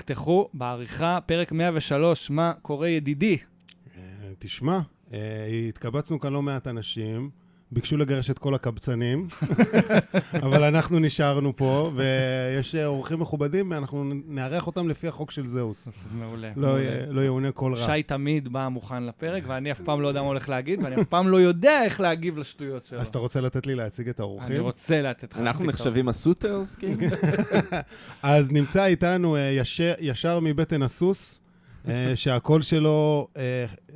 תפתחו בעריכה, פרק 103, מה קורה ידידי? תשמע, התקבצנו כאן לא מעט אנשים, ביקשו לגרש את כל הקבצנים, אבל אנחנו נשארנו פה, ויש אורחים מכובדים, ואנחנו נערך אותם לפי החוק של זהוס. מעולה. לא יאונה כל רע. שי תמיד בא מוכן לפרק, ואני אף פעם לא יודע מה הולך להגיד, ואני אף פעם לא יודע איך להגיב לשטויות שלו. אז אתה רוצה לתת לי להציג את האורחים? אני רוצה לתת לך. אנחנו נחשבים הסוטרס, אז נמצא איתנו ישר מבטן הסוס, שהקול שלו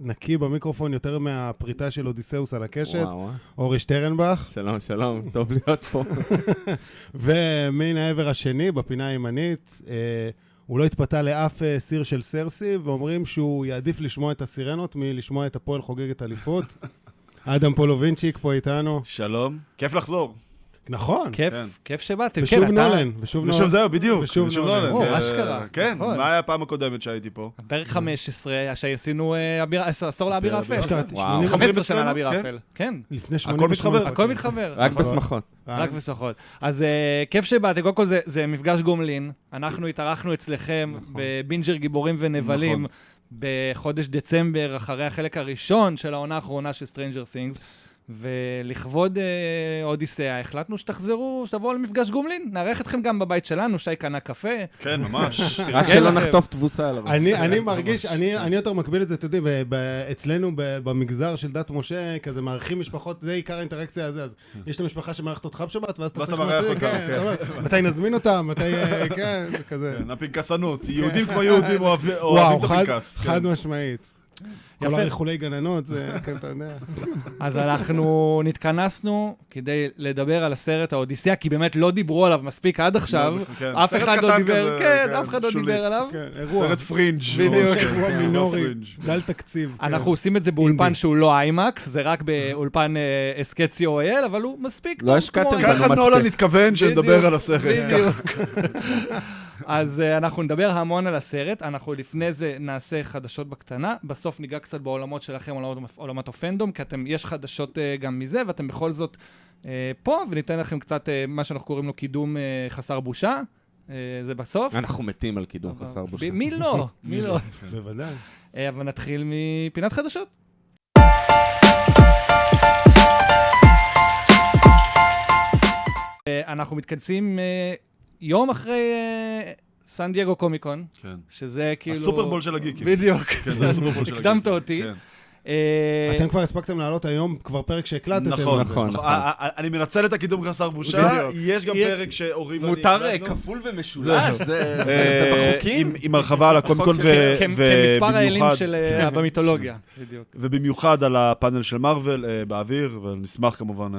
נקי במיקרופון יותר מהפריטה של אודיסאוס על הקשת, אורי שטרנבך. שלום, שלום, טוב להיות פה. ומן העבר השני, בפינה הימנית, הוא לא התפתה לאף סיר של סרסי, ואומרים שהוא יעדיף לשמוע את הסירנות מלשמוע את הפועל חוגגת אליפות. אדם פולובינצ'יק פה איתנו. שלום, כיף לחזור. נכון. כיף שבאתם. ושוב נולן. ושוב זהו, בדיוק. ושוב נולן. אשכרה. כן, מה היה הפעם הקודמת שהייתי פה? פרק 15, שעשינו עשור לאביר האפל. 80 15 שנה לאביר האפל. כן. לפני 88. הכל מתחבר. רק בשמחות. רק בשמחות. אז כיף שבאתם. קודם כל זה מפגש גומלין. אנחנו התארחנו אצלכם בבינג'ר גיבורים ונבלים בחודש דצמבר, אחרי החלק הראשון של העונה האחרונה של Stranger Things. ולכבוד אודיסאה, החלטנו שתבואו למפגש גומלין. נערך אתכם גם בבית שלנו, שי קנה קפה. כן, ממש. רק שלא נחטוף תבוסה עליו. אני מרגיש, אני יותר מקביל את זה, תדעי, אצלנו במגזר של דת משה, כזה מערכים משפחות, זה עיקר האינטראקציה הזה, אז יש את המשפחה שמערכת אותך בשבת, ואז אתה צריך מתי נזמין אותם, מתי, כן, כזה. הפנקסנות, יהודים כמו יהודים אוהבים את הפנקס. חד משמעית. כל הריחולי גננות, זה, כן, אתה יודע. אז אנחנו נתכנסנו כדי לדבר על הסרט האודיסאה, כי באמת לא דיברו עליו מספיק עד עכשיו. אף אחד לא דיבר, כן, אף אחד לא דיבר עליו. סרט פרינג'. בדיוק. אירוע מינורי, דל תקציב. אנחנו עושים את זה באולפן שהוא לא איימקס, זה רק באולפן הסקט COIL, אבל הוא מספיק. לא השקעתם. ככה נולן התכוון שנדבר על הסרט. בדיוק. אז אנחנו נדבר המון על הסרט, אנחנו לפני זה נעשה חדשות בקטנה, בסוף ניגע קצת בעולמות שלכם, עולמות הפנדום, כי יש חדשות גם מזה, ואתם בכל זאת פה, וניתן לכם קצת מה שאנחנו קוראים לו קידום חסר בושה, זה בסוף. אנחנו מתים על קידום חסר בושה. מי לא? מי לא? בוודאי. אבל נתחיל מפינת חדשות. אנחנו מתכנסים יום אחרי סן דייגו קומיקון, שזה כאילו... הסופרבול של הגיקים. בדיוק, הקדמת אותי. אתם כבר הספקתם לעלות היום, כבר פרק שהקלטתם. נכון. אני מנצל את הקידום חסר בושה, יש גם פרק שאורי ואני... מותר כפול ומשולש, זה בחוקים. עם הרחבה על הקומיקון כמספר האלים במיתולוגיה. ובמיוחד על הפאנל של מארוול באוויר, ונשמח כמובן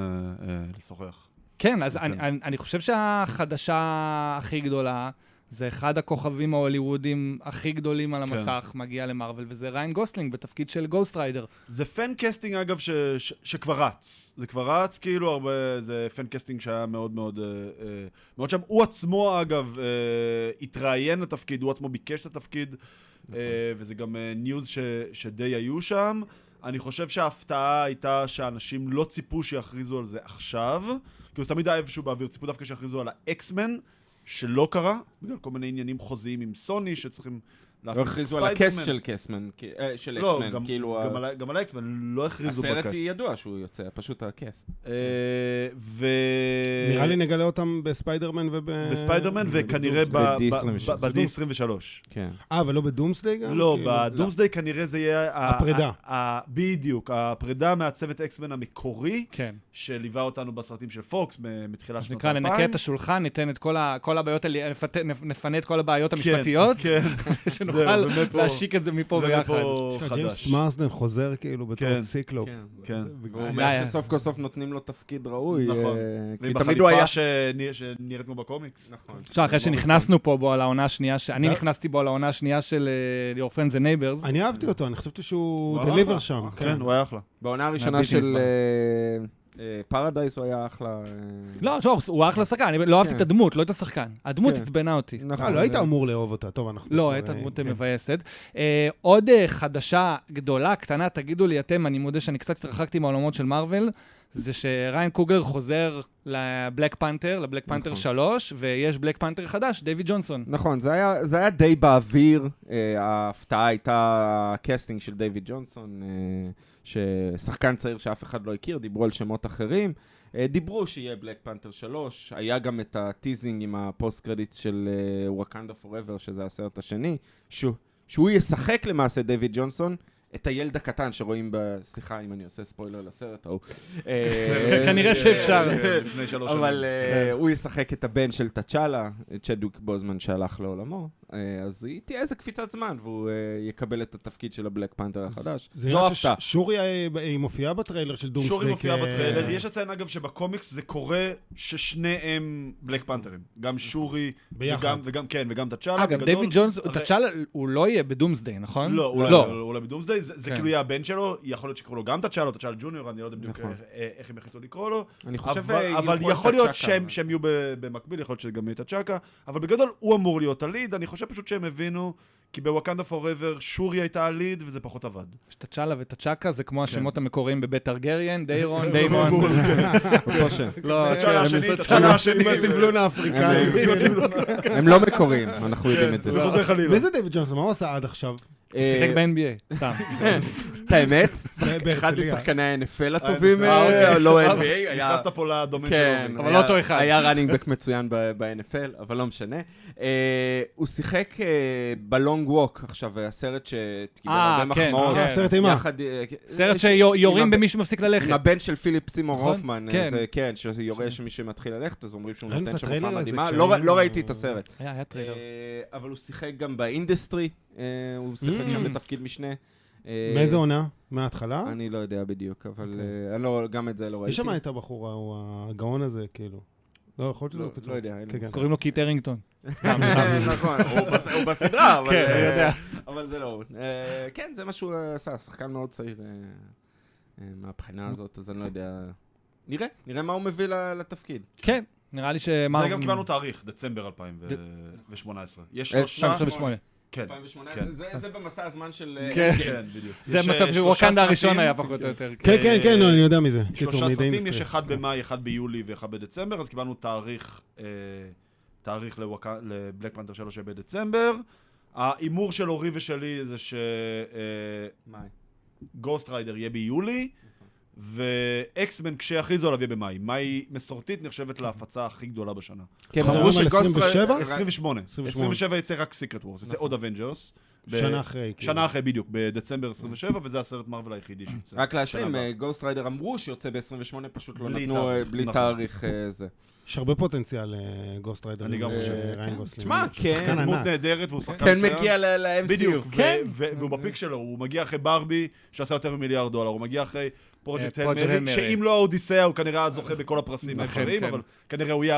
לשוחח. כן, אז אני חושב שהחדשה הכי גדולה, זה אחד הכוכבים ההוליוודים הכי גדולים על המסך, מגיע למרוול, וזה ריין גוסלינג בתפקיד של גוסט ריידר. זה פן קסטינג אגב שכבר רץ. זה כבר רץ, כאילו הרבה, זה פן קסטינג שהיה מאוד מאוד שם. הוא עצמו אגב התראיין לתפקיד, הוא עצמו ביקש את התפקיד, וזה גם ניוז שדי היו שם. אני חושב שההפתעה הייתה שאנשים לא ציפו שיכריזו על זה עכשיו, כי זה תמיד היה איפשהו באוויר, ציפו דווקא שיכריזו על האקסמן, שלא קרה, בגלל כל מיני עניינים חוזיים עם סוני, שצריכים לא הכריזו על הקסט של קסמן, של אקסמן, כאילו... גם על האקסמן, לא הכריזו בקסט. הסרט ידוע שהוא יוצא, פשוט הקסט. נראה לי נגלה אותם בספיידרמן בספיידרמן, וכנראה ב-D23. כן. ולא בדומסדיי גם? לא, בדומסדיי כנראה זה יהיה... הפרידה. בדיוק, הפרידה מהצוות אקסמן המקורי, כן. שליווה אותנו בסרטים של פוקס, מתחילת שנות 2000. נקרא, נקה את השולחן, ניתן את כל הבעיות, נפנה את כל הבעיות המשפטיות. כן. נוכל להשיק את זה מפה ביחד. ג'יימס מרסדן חוזר כאילו בתור ציקלופ. כן. הוא אומר שסוף כל סוף נותנים לו תפקיד ראוי. נכון. כי תמיד הוא היה... שנראית כמו בקומיקס. נכון. עכשיו, אחרי שנכנסנו פה בו על העונה השנייה, אני נכנסתי בו על העונה השנייה של Your Friends and Neighbors. אני אהבתי אותו, אני חשבתי שהוא דליבר שם. כן, הוא היה אחלה. בעונה הראשונה של... פרדייס הוא היה אחלה... לא, הוא אחלה שחקן, אני לא אהבתי את הדמות, לא את השחקן. הדמות הצבנה אותי. לא היית אמור לאהוב אותה, טוב, אנחנו... לא, הייתה דמות מבייסת. עוד חדשה גדולה, קטנה, תגידו לי אתם, אני מודה שאני קצת התרחקתי מהעולמות של מארוול, זה שריין קוגלר חוזר לבלק פנתר, לבלק פנתר 3, ויש בלק פנתר חדש, דיוויד ג'ונסון. נכון, זה היה די באוויר, ההפתעה הייתה הקסטינג של דיוויד ג'ונסון, ששחקן צעיר שאף אחד לא הכיר, דיברו על שמות אחרים, דיברו שיהיה בלק פנתר 3, היה גם את הטיזינג עם הפוסט קרדיט של וואקנדה פוראבר, שזה הסרט השני, שהוא ישחק למעשה דיוויד ג'ונסון, את הילד הקטן שרואים סליחה אם אני עושה ספוילר לסרט, כנראה שאפשר. לפני 3 שנים. אבל הוא ישחק את הבן של תצ'אלה, צ'דוויק בוזמן שהלך לעולמו, אז היא תהיה איזה קפיצת זמן, והוא יקבל את התפקיד של הבלק פנתר החדש. זו הפתעה. שורי היא מופיעה בטריילר של דומסדיי. שורי מופיעה בטריילר. יש לציין אגב שבקומיקס זה קורה ששניהם בלק פנתרים. גם שורי, וגם תצ'אלה. אגב, דיוויד ג'ונס, תצ'אלה הוא לא יהיה בדומסדיי, נכון? לא, הוא לא בדומסדיי. זה כאילו יהיה הבן שלו, יכול להיות שיקראו לו גם תצ'אלה או תצ'אלה ג'וניור, אני לא יודע בדיוק איך הם החליטו לקרוא לו. אבל יכול להיות שהם יהיו במקביל, יכול להיות שגם יהיה תצ'אקה, אבל בגדול הוא אמור להיות הליד, אני חושב פשוט שהם הבינו, כי בוואקנדה פוראבר שורי הייתה הליד וזה פחות עבד. תצ'אלה ותצ'אקה זה כמו השמות המקוריים בבית טרגריאן, דיירון, דיימון. אותו שם. תצ'אלה השני, עם הטבלון האפריקאי. הם לא מקוריים, אנחנו יודעים את זה. מי זה דיוויד ג'ונסון? מה הוא עשה עד עכשיו? הוא שיחק ב-NBA, סתם. את האמת, אחד משחקני ה-NFL הטובים, לא NBA, נכנסת פה לדומיין כן, אבל לא אותו אחד. היה ראנינג מצוין ב-NFL, אבל לא משנה. הוא שיחק בלונג ווק, עכשיו, הסרט שקיבל הרבה מחמאות. הסרט אימה. סרט שיורים במי שמפסיק ללכת. עם הבן של פיליפ סימור הופמן, כן, שיורה שמי שמתחיל ללכת, אז אומרים שהוא נותן שם הופעה מדהימה. לא ראיתי את הסרט. היה טריילר. אבל הוא שיחק גם באינדסטרי, הוא שיחק שם בתפקיד משנה. מאיזה עונה? מההתחלה? אני לא יודע בדיוק, אבל גם את זה לא ראיתי. יש שם את הבחורה, הוא הגאון הזה, כאילו. לא, יכול להיות שזה לא קצור. יודע. קוראים לו קיט הרינגטון. נכון, הוא בסדרה, אבל זה לא. כן, זה מה שהוא עשה, שחקן מאוד צעיר מהבחינה הזאת, אז אני לא יודע. נראה מה הוא מביא לתפקיד. כן, נראה לי ש... זה גם קיבלנו תאריך, דצמבר 2018. יש 2028. כן. 2008, זה במסע הזמן של... כן, בדיוק. זה ווקנדה הראשון היה פחות או יותר. כן, אני יודע מזה. 3 סרטים, יש 1 במאי, 1 ביולי ו1 בדצמבר, אז קיבלנו תאריך לבלק פנתר 3 בדצמבר. האימור של אורי ושלי זה גוסט ריידר יהיה ביולי, ואקסמן כשהכריזו עליו יהיה במאי. מאי מסורתית נחשבת להפצה הכי גדולה בשנה. כן, אמרו שגוסט ריידר... 27 יצא רק סיקרט וורס, יצא עוד אבנג'רס. שנה אחרי. שנה אחרי בדיוק, בדצמבר 27, וזה הסרט מרוויל היחידי שיוצא. רק להשלים, גוסט ריידר אמרו שיוצא ב-28, פשוט לא נתנו בלי תאריך זה. יש הרבה פוטנציאל גוסט ריידר. אני גם חושב. תשמע, כן. דמות נהדרת והוא שחקן כן מגיע ל-MCU. בדיוק, והוא בפיק שלו, הוא מגיע אחרי ברבי, שעשה יותר מ$1,000,000,000, הוא מגיע אחרי פרויקט הלמרי, שאם לא האודיסאה, הוא כנראה זוכה בכל הפרסים האפשריים, אבל כנראה הוא יהיה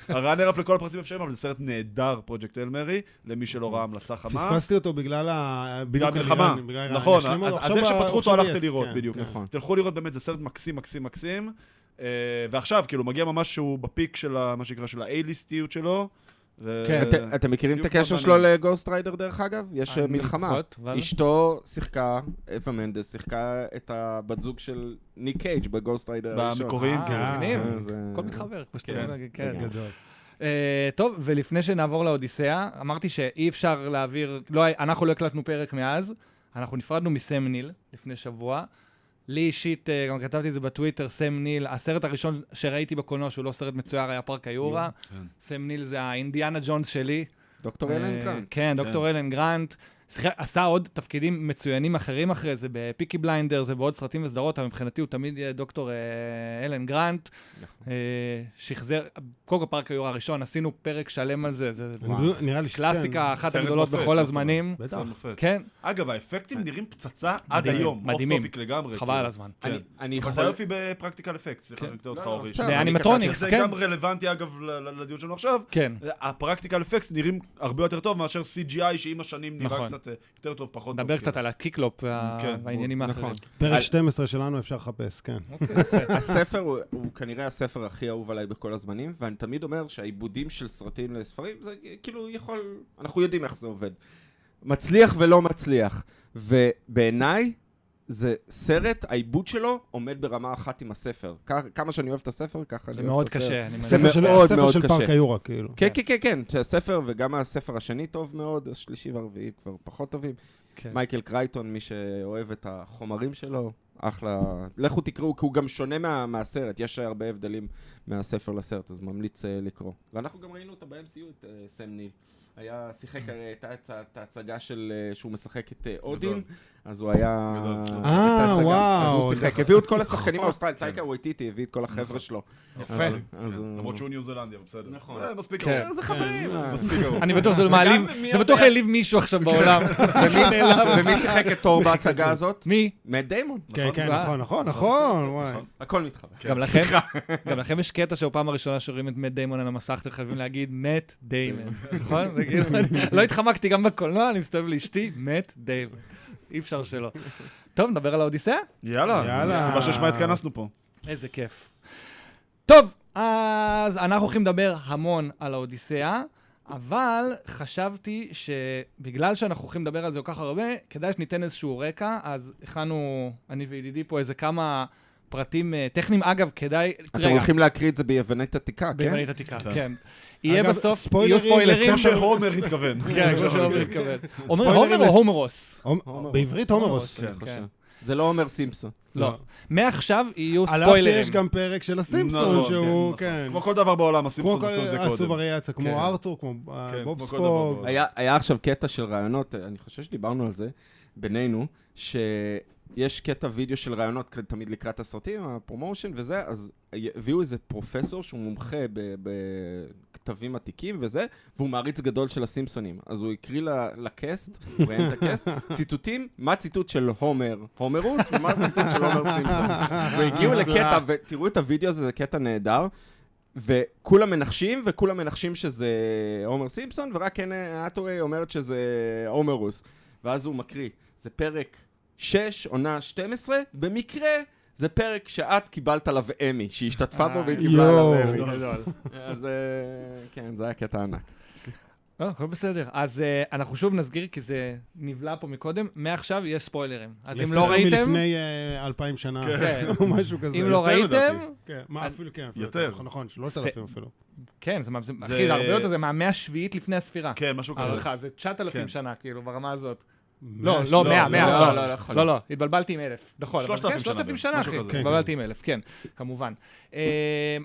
הראנר-אפ לכל הפרסים האפשריים, אבל זה סרט נהדר, פרויקט הלמרי, למי שלא ראה המלצה חמה. פספסתי אותו בגלל המלחמה. נכון, אז איך שפתחו אותו הלכתי לראות, בדיוק. תלכו לראות באמת, זה סרט מקסים, מקסים, מקסים. ועכשיו, כאילו, מגיע ממש שהוא בפיק של מה שנקרא, של האייליסטיות שלו. אתם מכירים את הקשר שלו לגוסט ריידר דרך אגב? יש מלחמה. אשתו שיחקה, אווה מנדס, שיחקה את הבת זוג של ניק קייג' בגוסט ריידר הראשון. במקורים, מגניב. הכל מתחבר. כן, גדול. טוב, ולפני שנעבור לאודיסאה, אמרתי שאי אפשר להעביר, אנחנו לא הקלטנו פרק מאז, אנחנו נפרדנו מסם ניל לפני שבוע. לי אישית, גם כתבתי את זה בטוויטר, סם ניל, הסרט הראשון שראיתי בקולנוע, שהוא לא סרט מצויר, היה פארק היורה. סם ניל זה האינדיאנה ג'ונס שלי. דוקטור אלן גרנט. כן, דוקטור אלן גרנט. עשה עוד תפקידים מצוינים אחרים אחרי זה, בפיקי בליינדר, זה בעוד סרטים וסדרות, אבל מבחינתי הוא תמיד יהיה דוקטור אלן גרנט. שחזר, קודם כל פארק היורה הראשון, עשינו פרק שלם על זה, זה קלאסיקה, אחת הגדולות בכל הזמנים. כן. אגב, האפקטים נראים פצצה עד היום. מדהימים. אוף טופיק לגמרי. חבל על הזמן. אבל זה יופי בפרקטיקל אפקט, סליחה, אני אקטע אותך אורי. באנימטרוניקס, כן. זה גם רלוונטי אגב לדיון שלנו עכשיו. כן. הפרקטיקל אפקט נראים הרבה יותר טוב מאשר CGI שעם השנים נראה קצת יותר טוב, פחות טוב. נדבר קצת על הקיקלופ והעניינים האחרים. פרק 12 שלנו אפשר לחפש, כן. הספר הוא כנראה הספר הכי אהוב עליי בכל הזמנים, ואני תמיד אומר שהעיבודים של סרטים לספרים, זה כאילו יכול, אנחנו יודעים איך זה עובד. מצליח ולא מצליח. ובעיניי, זה סרט, העיבוד שלו עומד ברמה אחת עם הספר. כמה שאני אוהב את הספר, ככה אני זה אוהב את מאוד הסרט. קשה. אני זה מבין. מאוד הספר מאוד של קשה. פארק היורה, כאילו. כן, כן, כן, כן, שהספר וגם הספר השני טוב מאוד, השלישי והרביעי כבר פחות טובים. כן. מייקל קרייטון, מי שאוהב את החומרים שלו, אחלה. לכו תקראו, כי הוא גם שונה מהסרט, יש הרבה הבדלים מהספר לסרט, אז ממליץ לקרוא. ואנחנו גם ראינו אותה ב-MCU, את סם ניל. היה שיחק, הייתה את ההצגה של שהוא משחק את אודין, אז הוא היה... וואו. אז הוא שיחק, הביאו את כל השחקנים האוסטרליים, טייקה וויטיטי הביא את כל החבר'ה שלו. יפה. למרות שהוא ניו זלנדי, אבל בסדר. נכון. מספיק כן. קרוב. זה חברים. מספיק קרוב. אני בטוח שזה מעליב, זה בטוח העליב מישהו עכשיו בעולם. ומי שיחק את תור בהצגה הזאת? מי? מאט דיימון. כן, כן, נכון, וואי. הכל מתחבר. גם לכם יש קטע שבפעם הראשונה שרואים את מאט דיימון על המסך, אתם חייבים להגיד מאט דיימון, נכון? זה כאילו, לא התחמקתי גם בקולנוע, אני מסתובב לאשתי, מאט דיימון. אי אפשר שלא. טוב, נדבר על האודיסאה? יאללה. סיבה ששמה התכנסנו פה. איזה כיף. טוב, אז אנחנו הולכים לדבר המון על האודיסאה, אבל חשבתי שבגלל שאנחנו הולכים לדבר על זה כל כך הרבה, כדאי שניתן איזשהו רקע, אז הכנו, אני וידידי פה, איזה כמה פרטים טכניים. אגב, כדאי... אתם הולכים להקריא את זה ביוונית עתיקה, כן? ביוונית עתיקה, כן. יהיה אגב, בסוף, יהיו ספוילרים ספוילרים. כמו שהומר התכוון. כן, כמו שהומר התכוון. ספוילרים הומר או הומרוס? בעברית הומרוס. כן. זה לא אומר סימפסון. לא. מעכשיו יהיו על ספוילרים. אף שיש גם פרק של הסימפסון, נכון, שהוא, כן, כן. כמו כל דבר בעולם, כמו הסימפסון עשו את זה עשו קודם. וריאציה, כן. כמו ארתור, כמו כן, בוב כמו כל ספוג. דבר. היה עכשיו קטע של רעיונות, אני חושב שדיברנו על זה, בינינו, שיש קטע וידאו של רעיונות תמיד לקראת הסרטים, הפרומושן וזה, אז הביאו איזה פרופסור שהוא מומחה בכתבים עתיקים וזה, והוא מעריץ גדול של הסימפסונים. אז הוא הקריא לקסט, הוא ראיין את הקסט, ציטוטים, מה ציטוט של הומרוס, ומה ציטוט של הומר סימפסון. והגיעו לקטע, ותראו את הוידאו הזה, זה קטע נהדר, וכולם מנחשים שזה הומר סימפסון, ורק האטווי אומרת שזה הומרוס. ואז הוא מקריא, זה פרק 6, עונה 12, במקרה זה פרק שאת קיבלת עליו אמי, שהיא השתתפה בו והיא קיבלה עליו אמי. אז כן, זה היה קטע ענק. לא, הכל בסדר. אז אנחנו שוב נסגיר, כי זה נבלע פה מקודם, מעכשיו יש ספוילרים. אז אם לא ראיתם... מלפני 2000 שנה, כן. או משהו כזה. אם לא ראיתם... כן, מה אפילו, כן. יותר. נכון, 3,000 אפילו. כן, אחי, זה הרבה יותר, זה מהמאה השביעית לפני הספירה. כן, משהו כזה. הערכה, זה 9,000 כן. שנה, כאילו, ברמה הזאת. 100, לא, 100, לא, התבלבלתי עם 1,000. נכון, 3,000 שנה, משהו אחי. כזה. התבלבלתי עם 1,000, כן, כמובן.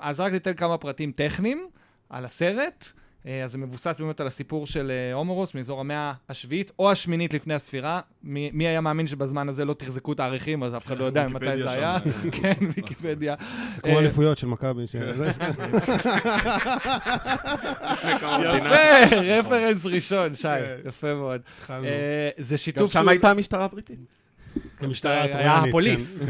אז רק ניתן כמה פרטים טכניים על הסרט. אז זה מבוסס באמת על הסיפור של הומרוס מאזור המאה השביעית או השמינית לפני הספירה. מי היה מאמין שבזמן הזה לא תחזקו תאריכים, אז אף אחד לא יודע מתי זה היה. כן, ויקיפדיה. זה כמו אליפויות של מכבי. יפה, רפרנס ראשון, שי, יפה מאוד. זה גם שיתוף שם הייתה המשטרה הבריטית. המשטרה היה הטרויאנית. הפוליס.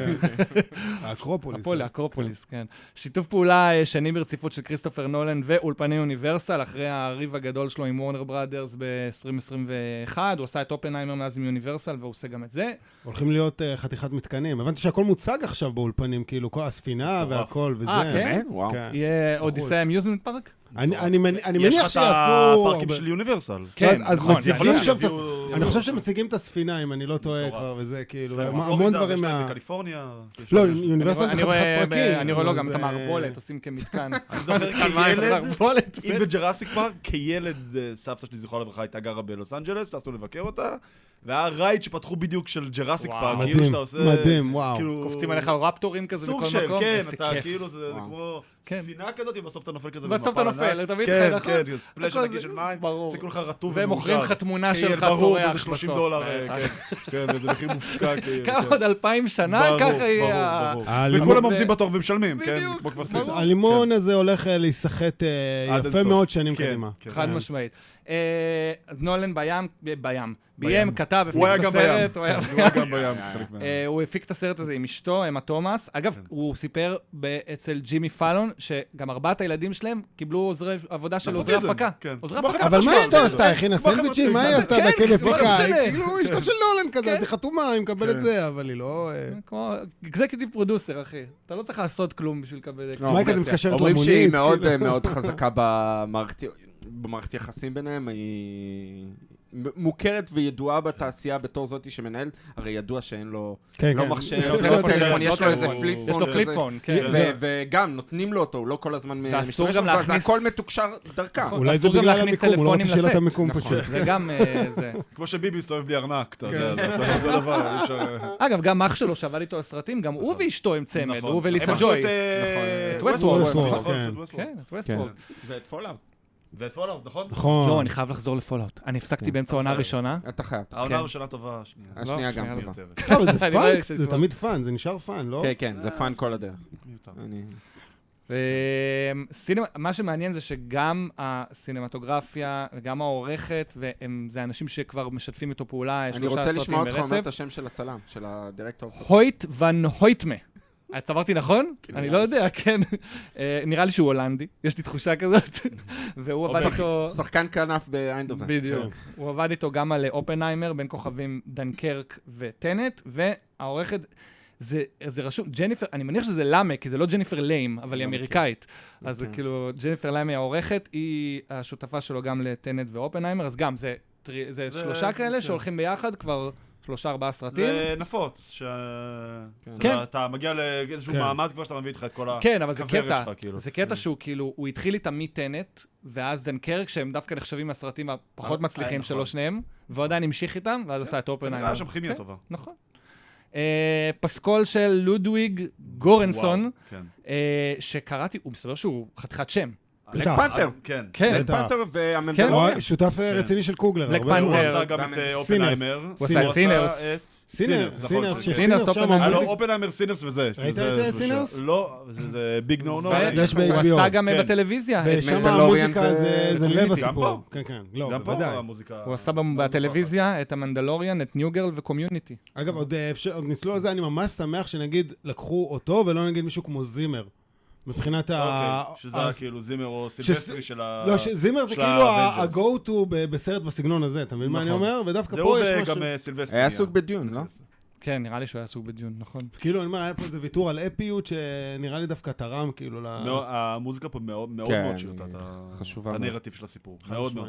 האקרופוליס. האקרופוליס, כן. שיתוף פעולה שני ברציפות של כריסטופר נולן ואולפני יוניברסל, אחרי הריב הגדול שלו עם וורנר בראדרס ב-2021. הוא עשה את אופנהיימר מאז עם יוניברסל, והוא עושה גם את זה. הולכים להיות חתיכת מתקנים. הבנתי שהכל מוצג עכשיו באולפנים, כאילו, כל הספינה והכל וזה. כן? וואו. יהיה אודיסאה אמיוזמנט פארק? אני מניח יש לך את שיעשו... הפארקים של יוניברסל. כן, אז נכון. מציגים שם את יביאו- אני חושב שמציגים את הספינה, אם אני לא טועה כבר, וזה כאילו, יש להם המון בפלורידה, דברים יש להם מה... בקליפורניה. לא, יוניברסל זה אני חתיכת פרקים. אני רואה לו גם אז, את המערבולת, עושים כמתקן. אני זוכר כילד, אם בג'ראסיק פארק, כילד סבתא שלי זכורה לברכה הייתה גרה בלוס אנג'לס, טסנו לבקר אותה, והיה רייד שפתחו בדיוק של ג'ראסיק וואו. פארק, כאילו שאתה עושה... מדהים, וואו. כאילו- קופצים עליך רפטורים כזה סוג בכל של, מקום, כן, איזה אתה כיף. כאילו, זה וואו. כמו כן. ספינה כזאת, ובסוף אתה נופל כזה בסוף אתה במפל נופל, ענק. אתה מבין? כן, נכון? כן, ספלאש הכל ענקי זה- של מים, ברור. זה כולך רטוב והם מוכרים לך תמונה שלך ברור, צורח באיזה $30, בסוף. כן, איזה מחיר מופקע. כמה עוד 2000 שנה, ככה יהיה... וכולם עומדים בתור ומשלמים, כן? בדיוק, כמו כבשים. ברור. הלימון הזה הולך להיסחט עד יפה אינסוף. מאוד שנים כן, קדימה. כן. חד משמעית. אז נולן ביים, כתב, הפיק הוא היה את גם בים. הסרט. הוא היה- הוא היה גם בים. חלק מה- הוא הפיק את הסרט הזה עם אשתו, אמה תומאס. אגב, הוא סיפר אצל ג'ימי פאלון, שגם 4 הילדים שלהם קיבלו עבודה של עוזרי נפוטיזם, הפקה. כן. עוזרי כמו הפקה. חברת אבל מה חשמל, אשתו זה- עשתה? הכינה כמו סנדוויצ'ים? חברת- מה היא עשתה? כן, בכיף לא הפיקה? משנה. כאילו, אשתו של נולן כזה, כן. אז היא חתומה, היא מקבלת זה, אבל היא לא... כמו אקזקיוטיב פרודוסר, אחי. אתה לא צריך לעשות כלום בשביל לקבל... מה היא כזה מתקשרת אומרים למונית? שהיא מאוד כאילו. מאוד חזקה במערכת יחסים ביניהם, היא מוכרת וידועה בתעשייה בתור זאתי שמנהל, הרי ידוע שאין לו כן, לא כן. מחשב, יש לו לא טלפון, טלפון, יש לו איזה הוא- פליפ פון. יש לו כזה. פליפ-פון, כן. וגם נותנים לו אותו, הוא לא כל הזמן ואסור משתמש גם בו, להכניס- הכל מתוקשר דרכה. נכון. אולי זה אסור גם בגלל להכניס המיקום, הוא לא רוצה טלפונים שיהיה לו את לסט. המיקום נכון. פשוט. וגם זה. כמו שביבי מסתובב בלי ארנק, אתה יודע, זה דבר, אי אפשר... אגב, גם אח שלו שעבד איתו על סרטים, גם הוא ואשתו עם צמד, נכון. הוא וליסה הם עשו ג'וי. את, את Westworld, Westworld, נכון, כן. את Westworld. כן, את כן. ווסטוורלד. ואת פולאאוט. ואת פולאאוט, נכון? נכון. לא, אני חייב לחזור לפולאאוט. אני הפסקתי כן. באמצע העונה הראשונה. אתה חייב. העונה כן. הראשונה טובה, השנייה. השנייה לא, גם שנייה טובה. מיותרת. לא, אבל זה אני רואה פאן, שזה זה כבר- תמיד פאן, זה נשאר פאן, לא? כן, כן, זה פאן כל הדרך. מיותר. מה שמעניין זה שגם הסינמטוגרפיה וגם העורכת, וזה אנשים שכבר משתפים איתו פעולה, אני שלושה רוצה סרטים לשמוע אותך אומר את ברצף. השם של הצלם, של הדירקטור. הויט ון הויטמה. צברתי נכון? אני לא יודע, כן. נראה לי שהוא הולנדי, יש לי תחושה כזאת. והוא עבד איתו... שחקן כנף באיינדובן. בדיוק. הוא עבד איתו גם על אופנהיימר, בין כוכבים דנקרק וטנט, והעורכת... זה רשום, ג'ניפר, אני מניח שזה למה, כי זה לא ג'ניפר ליים, אבל היא אמריקאית. אז זה כאילו, ג'ניפר ליים היא העורכת, היא השותפה שלו גם לטנט ואופנהיימר, אז גם זה שלושה כאלה שהולכים ביחד כבר 3-4 סרטים. זה נפוץ, כן. שאתה מגיע לאיזשהו כן. מעמד כבר שאתה מביא איתך את כל כן, אבל זה הכוורת קטע, שלך, כאילו. זה קטע שהוא כאילו, הוא התחיל איתם מטנט, ואז דנקרק, שהם דווקא נחשבים מהסרטים הפחות מצליחים נכון. שלו שניהם, והוא עדיין המשיך איתם, ואז עשה את אופנהיימר. היה שם כימיה כן, טובה. נכון. פסקול של לודוויג גורנסון, וואו, כן. שקראתי, הוא מסתבר שהוא חתיכת שם. בלק בטח. פנתר. כן. כן, בלק פנתר הוא והמנדלוריאן. שותף רציני של קוגלר. בלק הרבה פנתר. הוא זמן. עשה גם גם את את אופנהיימר. הוא עשה את סינרס. סינרס, נכון, סינרס, כן. סינרס, שם אופנהיימר. היה לו המוזיקה. אופנהיימר, סינרס וזה. ראית שזה- את סינרס? לא, זה ביג נו נו. יש הוא ב-HBO. עשה גם כן. בטלוויזיה. ושם מנדלוריאן המוזיקה זה לב גם הסיפור. פה? כן, כן. לא, גם פה בוודאי. המוזיקה... הוא עשה בטלוויזיה את המנדלוריאן, את ניוגרל וקומיוניטי. אגב, עוד נסלול על זה, אני ממש שמח שנגיד לקחו אותו ולא נגיד מישהו כמו זימר. מבחינת ה... אוקיי, שזה כאילו זימר או סילבסטרי של ה... לא, זימר זה של כאילו ה-Avengers. ה-go-to בסרט בסגנון הזה, אתה מבין מה אני נכון. אומר? ודווקא זה פה הוא יש משהו... וגם סילבסטרי. היה עסוק בדיון, לא? כן, נראה לי שהוא היה עסוק בדיון, נכון. כאילו, אני אומר, היה פה איזה ויתור על אפיות שנראה לי דווקא תרם כאילו ל... המוזיקה פה מאוד מאוד כן, מאוד שירתה חשובה את מאוד. הנרטיב של הסיפור. מאוד מאוד.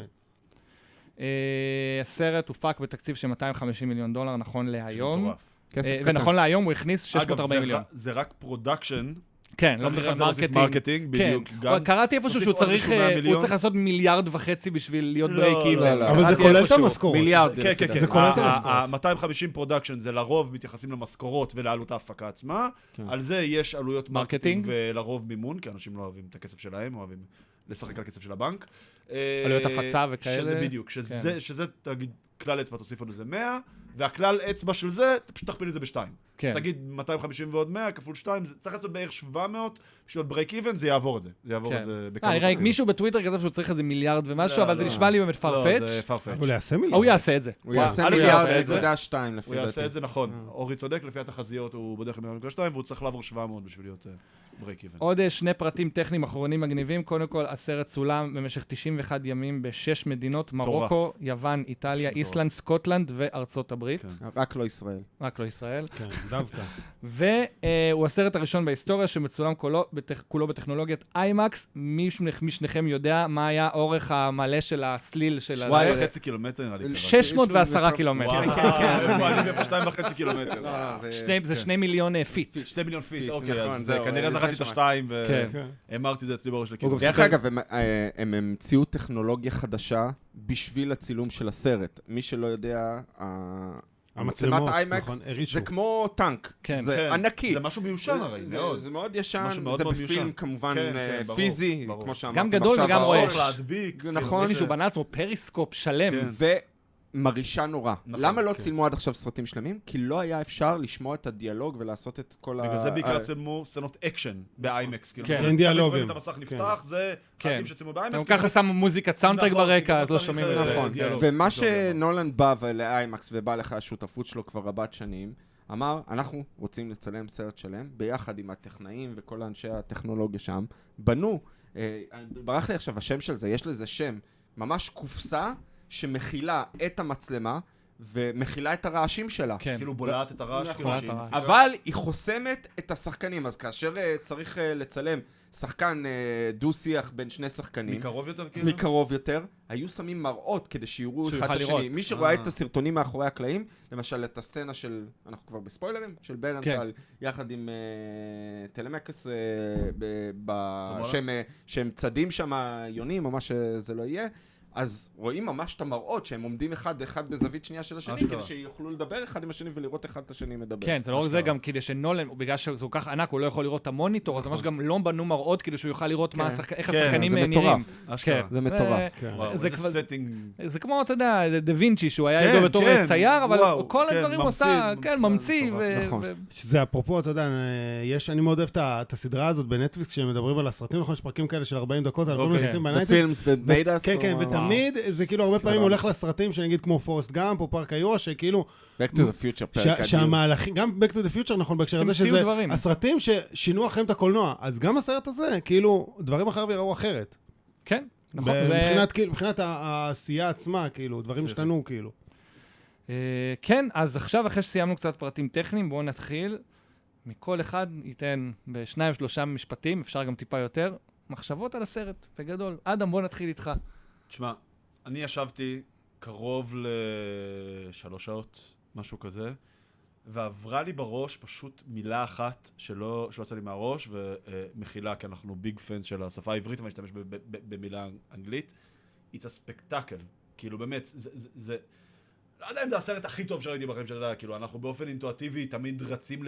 הסרט הופק בתקציב של $250 מיליון, נכון להיום. מטורף. כסף קטן. ונכון להיום הוא הכניס 640 מיליון. אגב, זה רק פרודקשן. כן, לא צריך מדבר על על זה להוסיף מרקטינג. מרקטינג, כן, בדיוק. גם- קראתי איפשהו שהוא תוסיף עוד צריך, איזשהו 100 הוא מיליון. צריך לעשות 1.5 מיליארד בשביל להיות לא, ברייק לא, איבן. לא. אבל זה קראתי כולל את איפשהו. המשכורות. מיליארד. כן, כן, כן. זה כולל את המשכורות. ה-250 פרודקשן זה לרוב מתייחסים למשכורות ולעלות ההפקה עצמה. כן. על זה יש עלויות מרקטינג מרקטינג. ולרוב מימון, כי אנשים לא אוהבים את הכסף שלהם, אוהבים לשחק על הכסף של הבנק. עלויות הפצה וכאלה. שזה בדיוק, שזה, תגיד, כלל אצבע תוסיף עוד איזה 100, והכלל אצבע של זה, פשוט תכפיל את זה ב-2. כן. אז תגיד 250 ועוד 100 כפול 2, זה צריך לעשות בערך 700, בשביל להיות ברייק איבן, זה יעבור את זה. זה יעבור את זה בכמה... נראה, מישהו בטוויטר כתב שהוא צריך איזה מיליארד ומשהו, לא, אבל זה לא. נשמע לי באמת לא, זה farfetch. farfetch. אבל יעשה מיליון. הוא יעשה את זה. הוא יעשה א', מיליארד יעשה את זה. נקודה 2 לפי הוא דעתי. יעשה את זה נכון. אורי צודק, לפי התחזיות הוא בדרך ל-1.2, והוא צריך לעבור 700 בשביל להיות ברייק איבן. עוד שני פרטים טכניים אחרונים מגניבים. קודם כל, הסרט צולם במשך 91 ימים ב6 מדינות, מרוקו, יוון, איטליה, מטורף. איסלנד, סקוטלנד וארצות הברית. כן. רק לא ישראל. רק לא ישראל. כן, דווקא. והוא הסרט הראשון בהיסטוריה שמצולם כולו בטכנולוגיית איימקס. מי משניכם יודע מה היה אורך המלא של הסליל של וואי, הזה? 2.5 קילומטר נראה לי. 610 קילומטר. וואו, אני איפה 2.5 קילומטר. זה 2 מיליון פיט. 2 מיליון פיט, פיט, אוקיי, נכון, אז זהו, כנראה אני זכרתי את שמעתי. השתיים, כן. והמרתי את זה אצלי בראש הוא לכאילו. גם דרך אגב, הם המציאו טכנולוגיה חדשה בשביל הצילום של הסרט. מי שלא יודע, המצלמות, מצלמת איימקס נכון, הרישו. זה כמו טנק. כן. זה כן. ענקי. זה משהו מיושן הרי, מאוד. זה מאוד ישן, משהו מאוד זה מאוד בפילם מיושן. כמובן כן, כן, ברור, פיזי, ברור. כמו שאמרתם גם גדול עכשיו, וגם האור. רועש. איך להדביק. נכון. מישהו בנה לעצמו פריסקופ שלם. כן. ומרעישה נורא. נכון, למה לא כן. צילמו עד עכשיו סרטים שלמים? כי לא היה אפשר לשמוע את הדיאלוג ולעשות את כל בגלל זה בעיקר צילמו סצנות אקשן באיימקס. כאילו, כן. תמיד כן, דיאלוגים. רואים את המסך נפתח, זה כן. חלקים שצילמו באיימקס. גם ככה שמו מוזיקת סאונדטרק נכון, ברקע, כי אז לא צריך, שומעים את זה. נכון, דיאלוג. ומה טוב, שנולן בא לאיימקס ובא לך השותפות שלו כבר רבת שנים, אמר, אנחנו רוצים לצלם סרט שלם, ביחד עם הטכנאים וכל האנשי הטכנולוגיה שם, בנו, ברח לי עכשיו השם של זה, יש לזה שם, ממש קופסה שמכילה את המצלמה, ומכילה את הרעשים שלה. כן. כאילו בולעת את הרעש, כאילו בולעת שהיא... הרעש. אבל היא חוסמת את השחקנים, אז כאשר צריך לצלם שחקן דו-שיח בין שני שחקנים, מקרוב יותר כאילו? מקרוב יותר, היו שמים מראות כדי שיראו שהוא אחד את יוכל השני. לראות. מי שרואה את הסרטונים מאחורי הקלעים, למשל את הסצנה של, אנחנו כבר בספוילרים, של ברנטל, יחד עם טלמקס, שהם צדים שם יונים או מה שזה לא יהיה, אז רואים ממש את המראות שהם עומדים אחד בזווית שנייה של השני, כדי שיוכלו לדבר אחד עם השני ולראות אחד את השני מדבר. כן, זה לא רק זה, גם כדי שנולן, בגלל שזה כל כך ענק, הוא לא יכול לראות את המוניטור, אז ממש גם לא בנו מראות כדי שהוא יוכל לראות איך השחקנים נראים. זה מטורף. זה כמו, אתה יודע, דה וינצ'י, שהוא היה ידוע בתור צייר, אבל כל הדברים הוא עושה, כן, ממציא. זה אפרופו, אתה יודע, אני מאוד אוהב את הסדרה הזאת בנטפליקס, שהם מדברים על הסרטים, נכון, יש פרקים כאלה של 40 דקות, על כל מיני סרטים בנייטפליקס. כן, כן, ותמיד זה כאילו הרבה פעמים הולך לסרטים שנגיד כמו פורסט גאמפ או פארק היורה, שכאילו... Back to the Future, פרק אדיר. שהמהלכים, גם Back to the Future נכון בהקשר הזה, שזה הסרטים ששינו אחרים את הקולנוע, אז גם הסרט הזה, כאילו, דברים אחרים יראו אחרת. כן, נכון. מבחינת העשייה עצמה, כאילו, דברים השתנו, כאילו. כן, אז עכשיו אחרי שסיימנו קצת פרטים טכניים, בואו נתחיל. מכל אחד ייתן ב2-3 משפטים, אפשר גם טיפה יותר, מחשבות על הסרט, בגדול. אדם, בוא נתחיל איתך. תשמע, אני ישבתי קרוב ל3 שעות, משהו כזה, ועברה לי בראש פשוט מילה אחת שלא יצא לי מהראש, ומחילה, כי אנחנו ביג פן של השפה העברית, ואני אשתמש במילה אנגלית. It's a spectacle. כאילו באמת, זה... לא יודע אם זה הסרט הכי טוב שראיתי בחיים שלי, כאילו אנחנו באופן אינטואטיבי תמיד רצים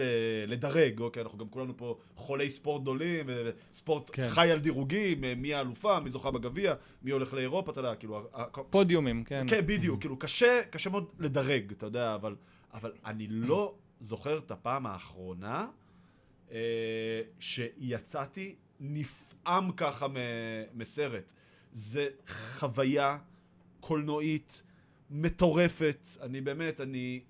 לדרג, אוקיי? אנחנו גם כולנו פה חולי ספורט גדולים, וספורט חי על דירוגים, מי האלופה, מי זוכה בגביע, מי הולך לאירופה, אתה יודע, כאילו... פודיומים, כן. כן, בדיוק, כאילו קשה מאוד לדרג, אתה יודע, אבל אני לא זוכר את הפעם האחרונה שיצאתי נפעם ככה מסרט. זה חוויה קולנועית, מטורפת, אני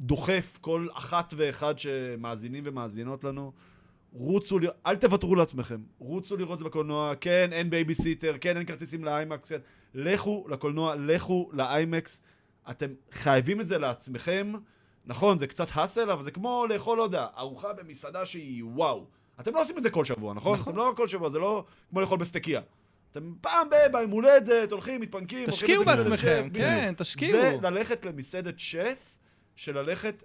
דוחף כל אחת ואחד שמאזינים ומאזינות לנו, רוצו, אל תוותרו לעצמכם, רוצו לראות זה בקולנוע, כן, אין בייביסיטר, כן, אין כרטיסים לאיימקס, כן, לכו לקולנוע, לכו לאיימקס, אתם חייבים את זה לעצמכם, נכון, זה קצת הסל, אבל זה כמו לאכול, לא יודע, ארוחה במסעדה שהיא וואו, אתם לא עושים את זה כל שבוע, נכון? אתם לא כל שבוע, זה לא כמו לאכול בסטקיה. אתם פעם ביום הולדת, הולכים, מתפנקים, תשקיעו בעצמכם, כן, תשקיעו. זה ללכת למסעדת שף, של ללכת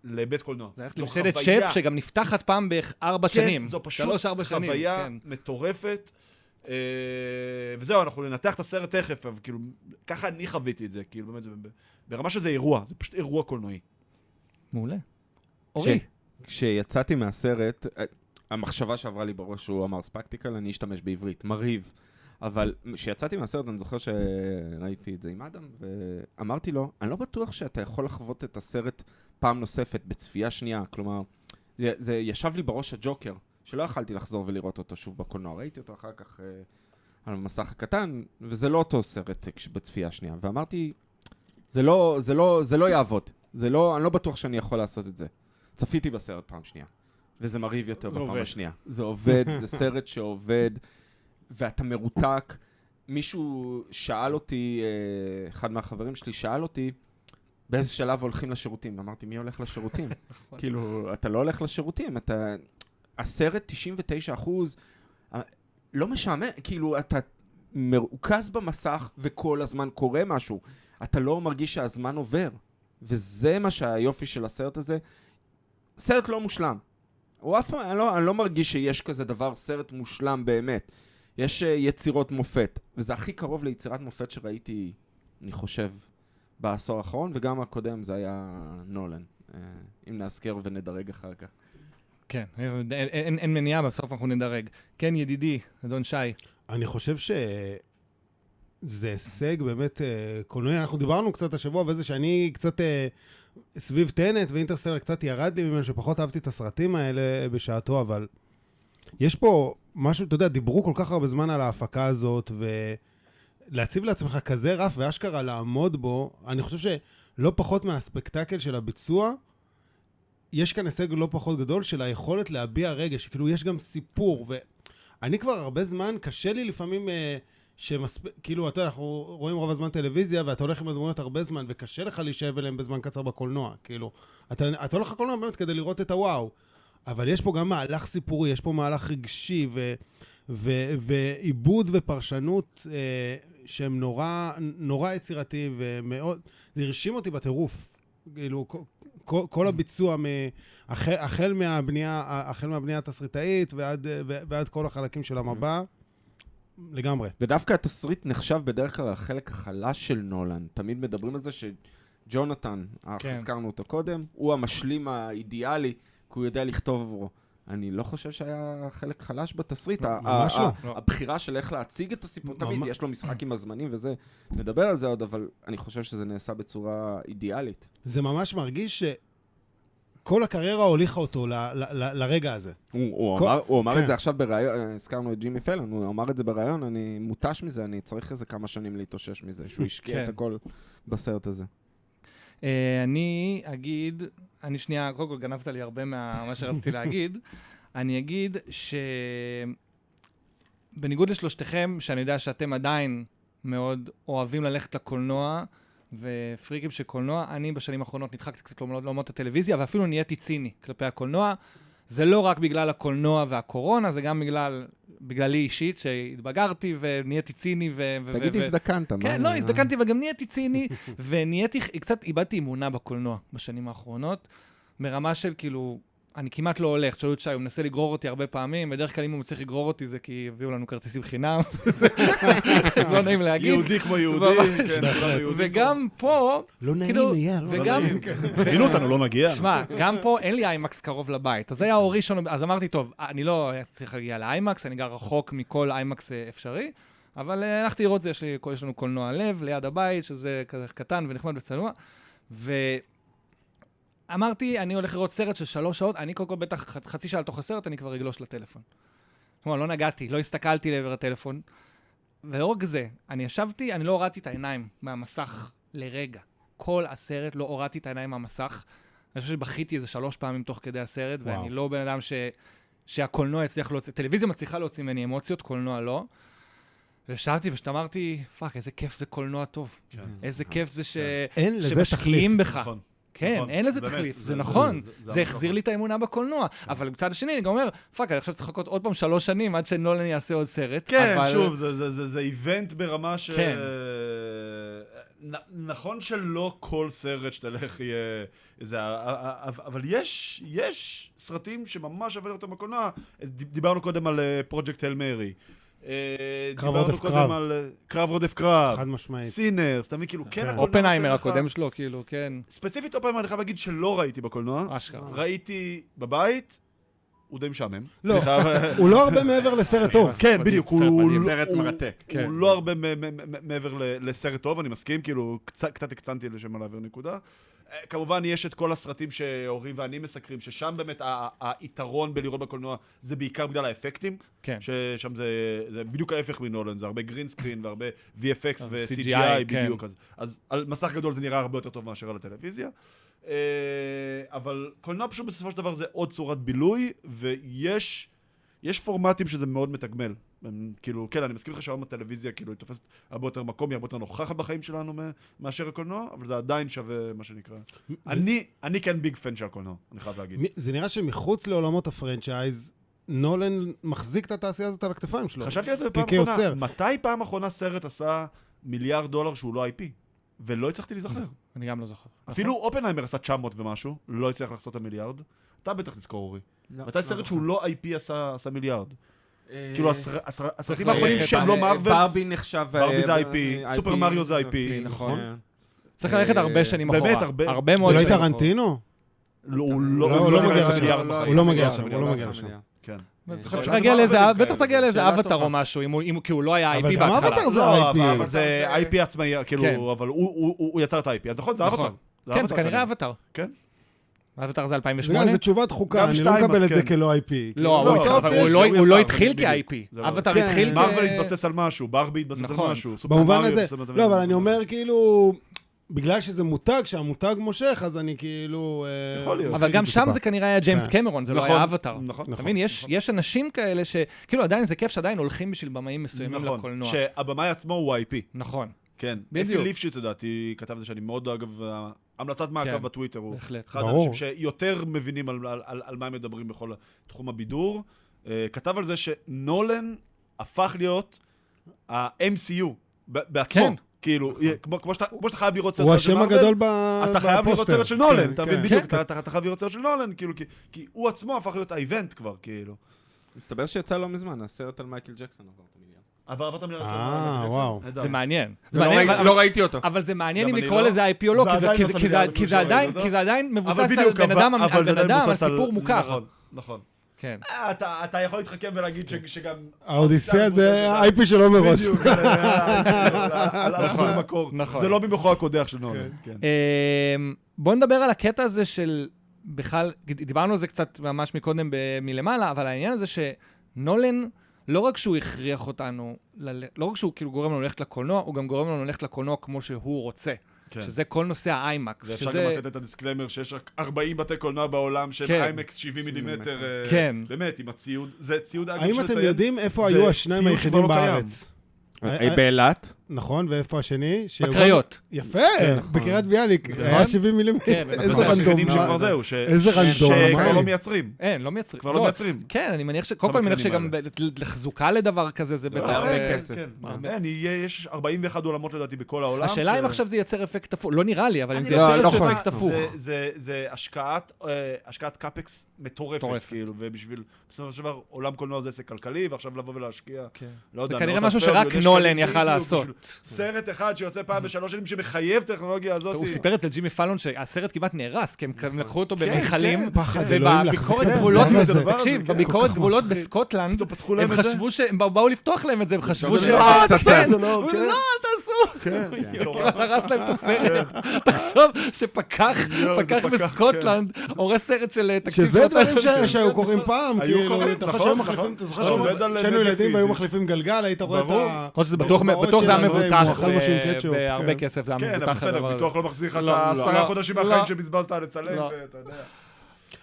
לבית קולנוע. זה ללכת למסעדת שף שגם נפתחת פעם ב4 שנים. כן, זו פשוט חוויה מטורפת. וזהו, אנחנו ננתח את הסרט תכף, אבל כאילו, ככה אני חוויתי את זה, כאילו באמת, ברמה שזה אירוע, זה פשוט אירוע קולנועי. מעולה. אורי. כשיצאתי מהסרט... המחשבה שעברה לי בראש שהוא אמר ספקטיקל, אני אשתמש בעברית, מרהיב. אבל כשיצאתי מהסרט, אני זוכר שראיתי את זה עם אדם, ואמרתי לו, אני לא בטוח שאתה יכול לחוות את הסרט פעם נוספת, בצפייה שנייה. כלומר, זה ישב לי בראש הג'וקר, שלא יכלתי לחזור ולראות אותו שוב בקולנוע. ראיתי אותו אחר כך על המסך הקטן, וזה לא אותו סרט בצפייה שנייה. ואמרתי, זה לא יעבוד. אני לא בטוח שאני יכול לעשות את זה. צפיתי בסרט פעם שנייה. וזה מרהיב יותר בפעם השנייה. זה עובד, זה סרט שעובד, ואתה מרותק. מישהו שאל אותי, אחד מהחברים שלי שאל אותי, באיזה שלב הולכים לשירותים? אמרתי, מי הולך לשירותים? כאילו, אתה לא הולך לשירותים, הסרט 99%, לא משעמם, כאילו, אתה מרוכז במסך וכל הזמן קורה משהו. אתה לא מרגיש שהזמן עובר. וזה מה שהיופי של הסרט הזה. סרט לא מושלם. אני לא מרגיש שיש כזה דבר, סרט מושלם באמת. יש יצירות מופת, וזה הכי קרוב ליצירת מופת שראיתי, אני חושב, בעשור האחרון, וגם הקודם זה היה נולן, אם נזכר ונדרג אחר כך. כן, אין מניעה, בסוף אנחנו נדרג. כן, ידידי, אדון שי. אני חושב זה הישג באמת קולנועי. אנחנו דיברנו קצת השבוע, וזה שאני קצת... סביב טנט ואינטרסטלר קצת ירד לי ממנו, שפחות אהבתי את הסרטים האלה בשעתו, אבל יש פה משהו, אתה יודע, דיברו כל כך הרבה זמן על ההפקה הזאת, ולהציב לעצמך כזה רף ואשכרה לעמוד בו, אני חושב שלא פחות מהספקטקל של הביצוע, יש כאן הישג לא פחות גדול של היכולת להביע רגש, כאילו יש גם סיפור, ואני כבר הרבה זמן, קשה לי לפעמים כאילו, אנחנו רואים רוב הזמן טלוויזיה, ואתה הולך עם הדמויות הרבה זמן, וקשה לך להישאב אליהם בזמן קצר בקולנוע. כאילו, אתה הולך לקולנוע באמת כדי לראות את הוואו. אבל יש פה גם מהלך סיפורי, יש פה מהלך רגשי, ועיבוד ופרשנות שהם נורא יצירתיים, ומאוד, זה הרשים אותי בטירוף. כאילו, כל הביצוע, החל מהבנייה התסריטאית, ועד כל החלקים של המבע, לגמרי. ודווקא התסריט נחשב בדרך כלל החלק החלש של נולן. תמיד מדברים על זה שג'ונתן, הזכרנו אותו קודם, הוא המשלים האידיאלי, כי הוא יודע לכתוב עבורו. אני לא חושב שהיה חלק חלש בתסריט. ממש לא. הבחירה של איך להציג את הסיפור, תמיד יש לו משחק עם הזמנים וזה, נדבר על זה עוד, אבל אני חושב שזה נעשה בצורה אידיאלית. זה ממש מרגיש שכל הקריירה הוליכה אותו לרגע הזה. הוא אמר את זה עכשיו בראיון, הזכרנו את ג'ימי פלן, הוא אמר את זה בראיון, אני מוטש מזה, אני צריך איזה כמה שנים להתאושש מזה, שהוא השקיע את הכל בסרט הזה. אני אגיד, שנייה, קודם כל גנבת לי הרבה מה שרציתי להגיד, אני אגיד שבניגוד לשלושתכם, שאני יודע שאתם עדיין מאוד אוהבים ללכת לקולנוע, ופריקים של קולנוע, אני בשנים האחרונות נדחקתי קצת לעולמות הטלוויזיה, ואפילו נהייתי ציני כלפי הקולנוע. זה לא רק בגלל הקולנוע והקורונה, זה גם בגללי אישית, שהתבגרתי ונהייתי ציני תגיד, הזדקנת. כן, לא, הזדקנתי וגם נהייתי ציני, ונהייתי, קצת איבדתי אמונה בקולנוע בשנים האחרונות, ברמה של כאילו, אני כמעט לא הולך, תשאלו את שי, הוא מנסה לגרור אותי הרבה פעמים, בדרך כלל אם הוא מצליח לגרור אותי זה כי הביאו לנו כרטיסים חינם, לא נעים להגיד. יהודי כמו יהודי. וגם פה, לא נעים, אייל. וגם, הבינו אותנו, לא נגיע. שמע, גם פה אין לי איימקס קרוב לבית, אז היה הראשון, אז אמרתי, טוב, אני לא צריך להגיע לאיימקס, אני גר רחוק מכל איימקס אפשרי, אבל הלכתי לראות זה, יש לנו קולנוע לב ליד הבית, שזה כזה קטן ונחמד וצנוע, אמרתי, אני הולך לראות סרט של 3 שעות, אני קודם כל בטח חצי שעה לתוך הסרט, אני כבר אגלוש לטלפון. כלומר, לא נגעתי, לא הסתכלתי לעבר הטלפון. ולא רק זה, אני ישבתי, אני לא הורדתי את העיניים מהמסך לרגע. כל הסרט לא הורדתי את העיניים מהמסך. אני חושב שבכיתי איזה 3 פעמים תוך כדי הסרט, ואני לא בן אדם שהקולנוע יצליח להוציא, טלוויזיה מצליחה להוציא ממני אמוציות, קולנוע לא. ושאלתי ושאמרתי, פאק, איזה כיף זה קולנוע טוב. איזה כיף זה שמשקיעים בך. כן, אין לזה תחליף, זה נכון, זה החזיר לי את האמונה בקולנוע, אבל בצד השני אני גם אומר, פאק, אני עכשיו צריך לחכות עוד פעם 3 שנים עד שנולן יעשה עוד סרט. כן, שוב, זה איבנט ברמה ש... נכון שלא כל סרט שתלך יהיה איזה... אבל יש סרטים שממש שווה לראות בקולנוע, דיברנו קודם על פרויקט הל מרי. קרב רודף קרב. קרב רודף קרב. חד משמעית. סינרס, אתה מבין, כאילו, כן הקולנוע... אופנהיימר הקודם שלו, כאילו, כן. ספציפית אופנהיימר, אני חייב להגיד שלא ראיתי בקולנוע. אשכרה. ראיתי בבית, הוא די משעמם. לא, הוא לא הרבה מעבר לסרט טוב. כן, בדיוק. סרט מרתק. הוא לא הרבה מעבר לסרט טוב, אני מסכים, כאילו, קצת הקצנתי לשם על העבר נקודה. כמובן, יש את כל הסרטים שהורים ואני מסקרים, ששם באמת היתרון בלראות בקולנוע זה בעיקר בגלל האפקטים. כן. ששם זה בדיוק ההפך מנולן, זה הרבה גרין סקרין והרבה VFX ו-CGI בדיוק. אז על מסך גדול זה נראה הרבה יותר טוב מאשר על הטלוויזיה. אבל קולנוע פשוט בסופו של דבר זה עוד צורת בילוי, ויש פורמטים שזה מאוד מתגמל. כאילו, כן, אני מסכים לך שהיום הטלוויזיה כאילו היא תופסת הרבה יותר מקום, היא הרבה יותר נוכחת בחיים שלנו מאשר הקולנוע, אבל זה עדיין שווה מה שנקרא. אני כן ביג פן של הקולנוע, אני חייב להגיד. זה נראה שמחוץ לעולמות הפרנצ'ייז, נולן מחזיק את התעשייה הזאת על הכתפיים שלו. חשבתי על זה בפעם אחרונה. מתי פעם אחרונה סרט עשה $1 מיליארד שהוא לא IP? ולא הצלחתי להיזכר. אני גם לא זוכר. אפילו אופנהיימר עשה 900 ומשהו, לא הצליח לחצות $1 מיליארד. אתה בטח תזכור, אורי. מתי סרט שהוא לא IP עשה $1 מיליארד? כאילו, הסרטים האחרונים שהם לא מארוול, ברבי נחשב... ברבי זה IP, סופר מריו זה IP. נכון. צריך ללכת הרבה שנים אחורה. באמת, הרבה מאוד אולי שנים אחורה. טרנטינו? הוא לא מגיע לשם. הוא לא מגיע לשם, הוא לא מגיע לשם. כן. בטח צריך להגיע לאיזה אבטר או משהו, כי הוא לא היה IP בהתחלה. אבל גם אבטר זה לא, IP. אבל זה IP עצמאי, כאילו, אבל הוא יצר את ה-IP. אז נכון, זה אבטר. כן, זה כנראה אבטר. כן. אבטר זה 2008? זה תשובת חוקה, אני לא מקבל את זה כלא IP. לא, אבל הוא לא התחיל כ-IP. אבטר התחיל כ... מרוול התבסס על משהו, ברבי התבסס על משהו. במובן הזה, לא, אבל אני אומר כאילו... בגלל שזה מותג, שהמותג מושך, אז אני כאילו... יכול להיות. אבל גם שם זה כנראה היה ג'יימס כן. קמרון, זה לא נכון, היה אבטר. נכון. אתה מבין? יש אנשים כאלה שכאילו עדיין זה כיף שעדיין הולכים בשביל במאים מסוימים נכון, לקולנוע. שהבמאי עצמו הוא IP. נכון, כן. בדיוק. אפי ליפשיץ, לדעתי, כתב זה שאני מאוד, אגב, המלצת מעקב כן, בטוויטר הוא בהחלט. אחד ברור. האנשים שיותר מבינים על מה הם מדברים בכל תחום הבידור. כתב על זה שנולן הפך להיות ה-MCU בעצמו. כן. כאילו, כמו שאתה חייב לראות סרט הוא של השם מארוול, הגדול אתה חייב לראות בפוסטר. סרט של נולן, כן, אתה מבין כן. בדיוק, כן. אתה חייב לראות סרט של נולן, כאילו, כי הוא עצמו הפך להיות האיבנט כבר, כאילו. מסתבר שיצא לא מזמן, הסרט על מייקל ג'קסון עבר את המיליארד. עברת מיליון וואו. זה מעניין. לא ראיתי אותו. אבל זה מעניין גם אם אני לקרוא לא. לזה IP או לא, זה עדיין כי לא זה- עשה כי זה- מיליארד כי זה כמו עדיין- שראינו, כי זה עדיין מבוסס אבל על בדיוק, בן אדם, אבל על זה בן עדיין אדם, על מבוסס על- סיפור מוכר. נכון. כן. אתה יכול להתחכם ולהגיד שגם... האודיסאה זה ה-IP שלו מראש. בדיוק, הלכנו למקור. נכון. זה לא ממוחו הקודח של נולן. כן. בואו נדבר על הקטע הזה של, בכלל, דיברנו על זה קצת ממש מקודם מלמעלה, אבל העניין הזה שנולן, לא רק שהוא הכריח אותנו, לא רק שהוא כאילו גורם לנו ללכת לקולנוע, הוא גם גורם לנו ללכת לקולנוע כמו שהוא רוצה. כן. שזה כל נושא האיימקס. ואפשר גם לתת את הדיסקלמר שיש רק 40 בתי קולנוע בעולם של כן. איימקס 70 מילימטר. כן. באמת, עם הציוד. זה ציוד אגב האם אתם יודעים איפה היו השניים ציוד היחידים שכבר לא קיים. בארץ? באילת? נכון, ואיפה השני? בקריות. יפה, נכון. בקריית ביאליק. נכון. היה 70 מילימטר. כן, איזה אנחנו רנדום. מבינים שכבר זהו, איזה רנדום. שכבר לא מייצרים. אין, לא מייצרים. כבר לא מייצרים. כן, אני מניח קודם כל אני מניח שגם לחזוקה לדבר כזה זה בטח... הרבה אה, כסף. כן, יש 41 עולמות לדעתי בכל העולם. השאלה אם עכשיו זה ייצר אפקט הפוך, לא נראה לי, אבל אם זה לא, ייצר לא איזשהו יכול. אפקט הפוך. זה השקעת קאפקס מטורפת, מטורפת. כאילו, ובשביל, בסופו של דבר, עולם קולנוע זה עסק כלכלי, ועכשיו לבוא ולהשקיע, כן. לא יודע, זה כנראה מאות משהו אלפי שרק מיליוני נולן שקלים, יכל בדיוק, לעשות. בשביל סרט אחד שיוצא פעם בשלוש שנים שמחייב טכנולוגיה הזאת. הוא סיפר את זה לג'ימי פאלון שהסרט כמעט נהרס, כי הם לקחו אותו במכלים, כן, פחד אלוהים להחזיק ובביקורת את גבולות, הדבר הזה. תקשיב, כן, בביקורת כל כך גבולות מפחיד. בסקוטלנד, פתאום פתחו הם להם את זה. חשבו הם באו לפתוח להם את זה, הם חשבו זה ש... לא, כן, פצצה. זה לא, הוא כן. לא, אל תעשו. כן, הרס להם את הסרט. תחשוב שפקח יואו, זה פקח, בסקוטלנד הורס סרט של תקציב... שזה דברים 200,000. שהיו קוראים פעם, היו כאילו, קוראים, אתה זוכר נכון, שהיו נכון. מחליפים, אתה זוכר אתה עובד על שהיינו מדיה ילדים והיו פיזית. מחליפים גלגל, היית רואה את ברור. למרות שזה האצבעות בטוח זה היה שלנו, מבוטח, הוא אכל משהו עם קטשופ, בהרבה כן. כסף זה היה כן, אבל מבוטח. בסדר, הדבר הזה. ביטוח לא מחזיר לך את לא, ה10 לא, חודשים לא. מהחיים שבזבזת על לצלם, לא. ואתה יודע.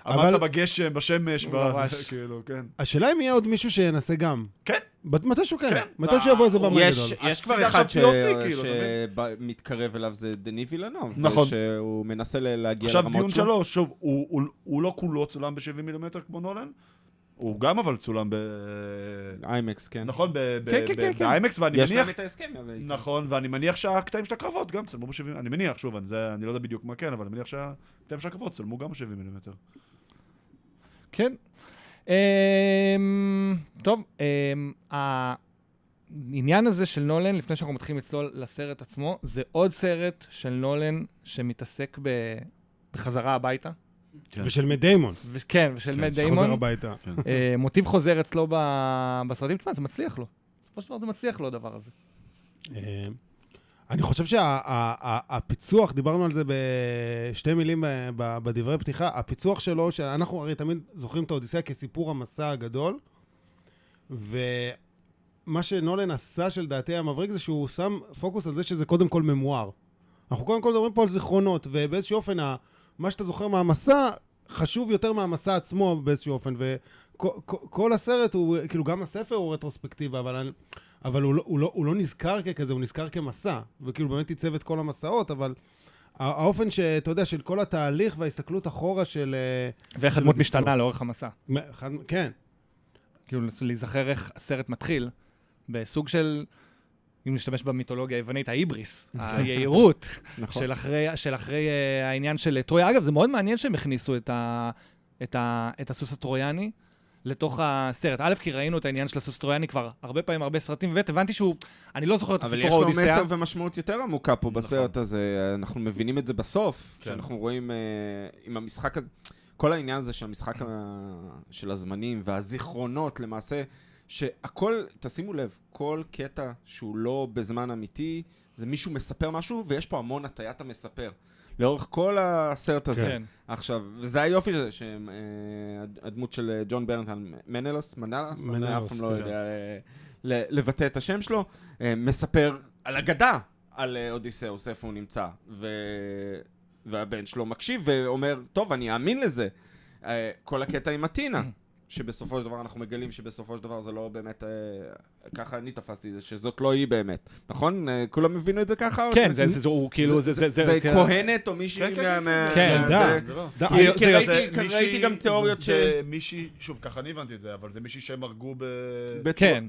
אבל- עמדת בגשם, בשמש, ממש. כאילו, כן. השאלה אם יהיה עוד מישהו שינסה גם. כן. מתישהו כן. כן. מתישהו יבוא איזה במאי יש גדול. כבר עשית אחד עכשיו POC, כאילו, אתה שמתקרב אליו, זה דני וילנוב. נכון. שהוא מנסה להגיע עכשיו לרמות דיון שלו. שלו, שוב, הוא לא כולו צולם ב-70 מילימטר כמו נולן, הוא גם אבל צולם איימקס, כן. נכון, כן, כן, כן, כן. באיימקס, ואני יש מניח... להם את ההסכם. אבל- נכון, ואני מניח שהקטעים של הקרבות גם צלמו ב-70, אני מניח, שוב, אני לא יודע בדיוק מה כן, אבל אני מניח שהקטעים של הקרבות צלמו גם ב-70 מילימטר. כן. טוב, העניין הזה של נולן, לפני שאנחנו מתחילים לצלול לסרט עצמו, זה עוד סרט של נולן שמתעסק בחזרה הביתה. ושל מט דיימון. כן, ושל מט חוזר דיימון. הביתה. מוטיב חוזר אצלו בסרטים, תשמע, זה מצליח לו. בסופו של דבר זה מצליח לו, הדבר הזה. אני חושב שהפיצוח, דיברנו על זה בשתי מילים בדברי פתיחה, הפיצוח שלו, שאנחנו הרי תמיד זוכרים את האודיסאה כסיפור המסע הגדול, ומה שנולן עשה של דעתי המבריק זה שהוא שם פוקוס על זה שזה קודם כל ממואר. אנחנו קודם כל מדברים פה על זיכרונות, ובאיזשהו אופן, מה שאתה זוכר מהמסע, חשוב יותר מהמסע עצמו באיזשהו אופן, וכל הסרט הוא, כאילו גם הספר הוא רטרוספקטיבה, אבל הוא לא נזכר ככזה, הוא נזכר כמסע, וכאילו באמת ייצב את כל המסעות, אבל האופן שאתה יודע, של כל התהליך וההסתכלות אחורה של... ואיך הדמות משתנה לאורך המסע. כן. כאילו, להיזכר איך הסרט מתחיל, בסוג של, אם נשתמש במיתולוגיה היוונית, ההיבריס, היהירות, נכון. של אחרי העניין של טרויה. אגב, זה מאוד מעניין שהם הכניסו את הסוס הטרויאני לתוך הסרט. א', כי ראינו את העניין של הסוס הטרויאני כבר הרבה פעמים, הרבה סרטים, וב', הבנתי שהוא, אני לא זוכר את אבל הסיפור יש לו האודיסאה. מסר ומשמעות יותר עמוקה פה בסרט הזה. אנחנו מבינים את זה בסוף, כן. כשאנחנו רואים עם המשחק הזה. כל העניין הזה של המשחק של הזמנים והזיכרונות, למעשה, שהכל, תשימו לב, כל קטע שהוא לא בזמן אמיתי, זה מישהו מספר משהו, ויש פה המון הטיית המספר. לאורך כל הסרט הזה. כן. עכשיו, וזה היופי של זה, שהדמות של ג'ון ברנטל, מנלס, אני אף פעם לא יודע לבטא את השם שלו, מספר על אגדה, על אודיסאוס, איפה הוא נמצא, והבן שלו מקשיב ואומר, טוב, אני אאמין לזה. כל הקטע עם אתינה, שבסופו של דבר אנחנו מגלים שבסופו של דבר זה לא באמת, ככה אני תפסתי את זה, שזאת לא היא באמת. נכון? כולם מבינו את זה ככה? כן, הוא כאילו, זה כהנת או מישהי מה... כן, ראיתי גם תיאוריות ש... זה מישהי, שוב, ככה אני הבנתי את זה, אבל זה מישהי שהם הרגו כן,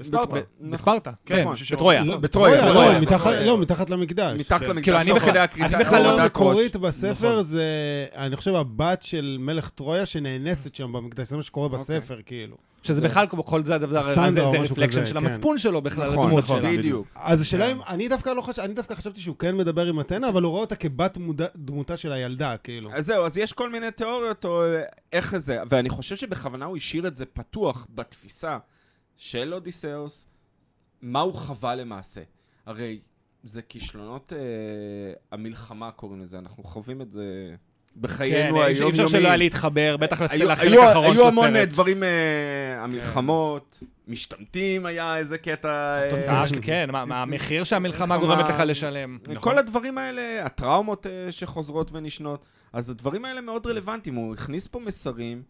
בספרטה, כן, בטרויה. בטרויה. לא, מתחת למקדש. מתחת למקדש. כאילו, אני בכלל... הסצנה המקורית בספר זה, אני חושב, הבת של מלך טרויה שנאנסת שם במקדש, זה מה שקורה בספר, כאילו. שזה בכלל, כל זה הדבר, זה רפלקשן של המצפון שלו בכלל, הדמות שלה. בדיוק. אז השאלה אם, אני דווקא חשבתי שהוא כן מדבר עם אתנה, אבל הוא רואה אותה כבת דמותה של הילדה, כאילו. אז זהו, אז יש כל מיני תיאוריות, או איך זה, ואני חושב שבכוונה הוא השאיר את זה פתוח בתפיסה של אודיסאוס, מה הוא חווה למעשה. הרי זה כישלונות המלחמה קוראים לזה, אנחנו חווים את זה... בחיינו היום-יומי. אי אפשר שלא היה להתחבר, בטח לחלק האחרון של הסרט. היו המון דברים, המלחמות, משתמטים היה איזה קטע... התוצאה שלי, כן, המחיר שהמלחמה גורמת לך לשלם. כל הדברים האלה, הטראומות שחוזרות ונשנות, אז הדברים האלה מאוד רלוונטיים, הוא הכניס פה מסרים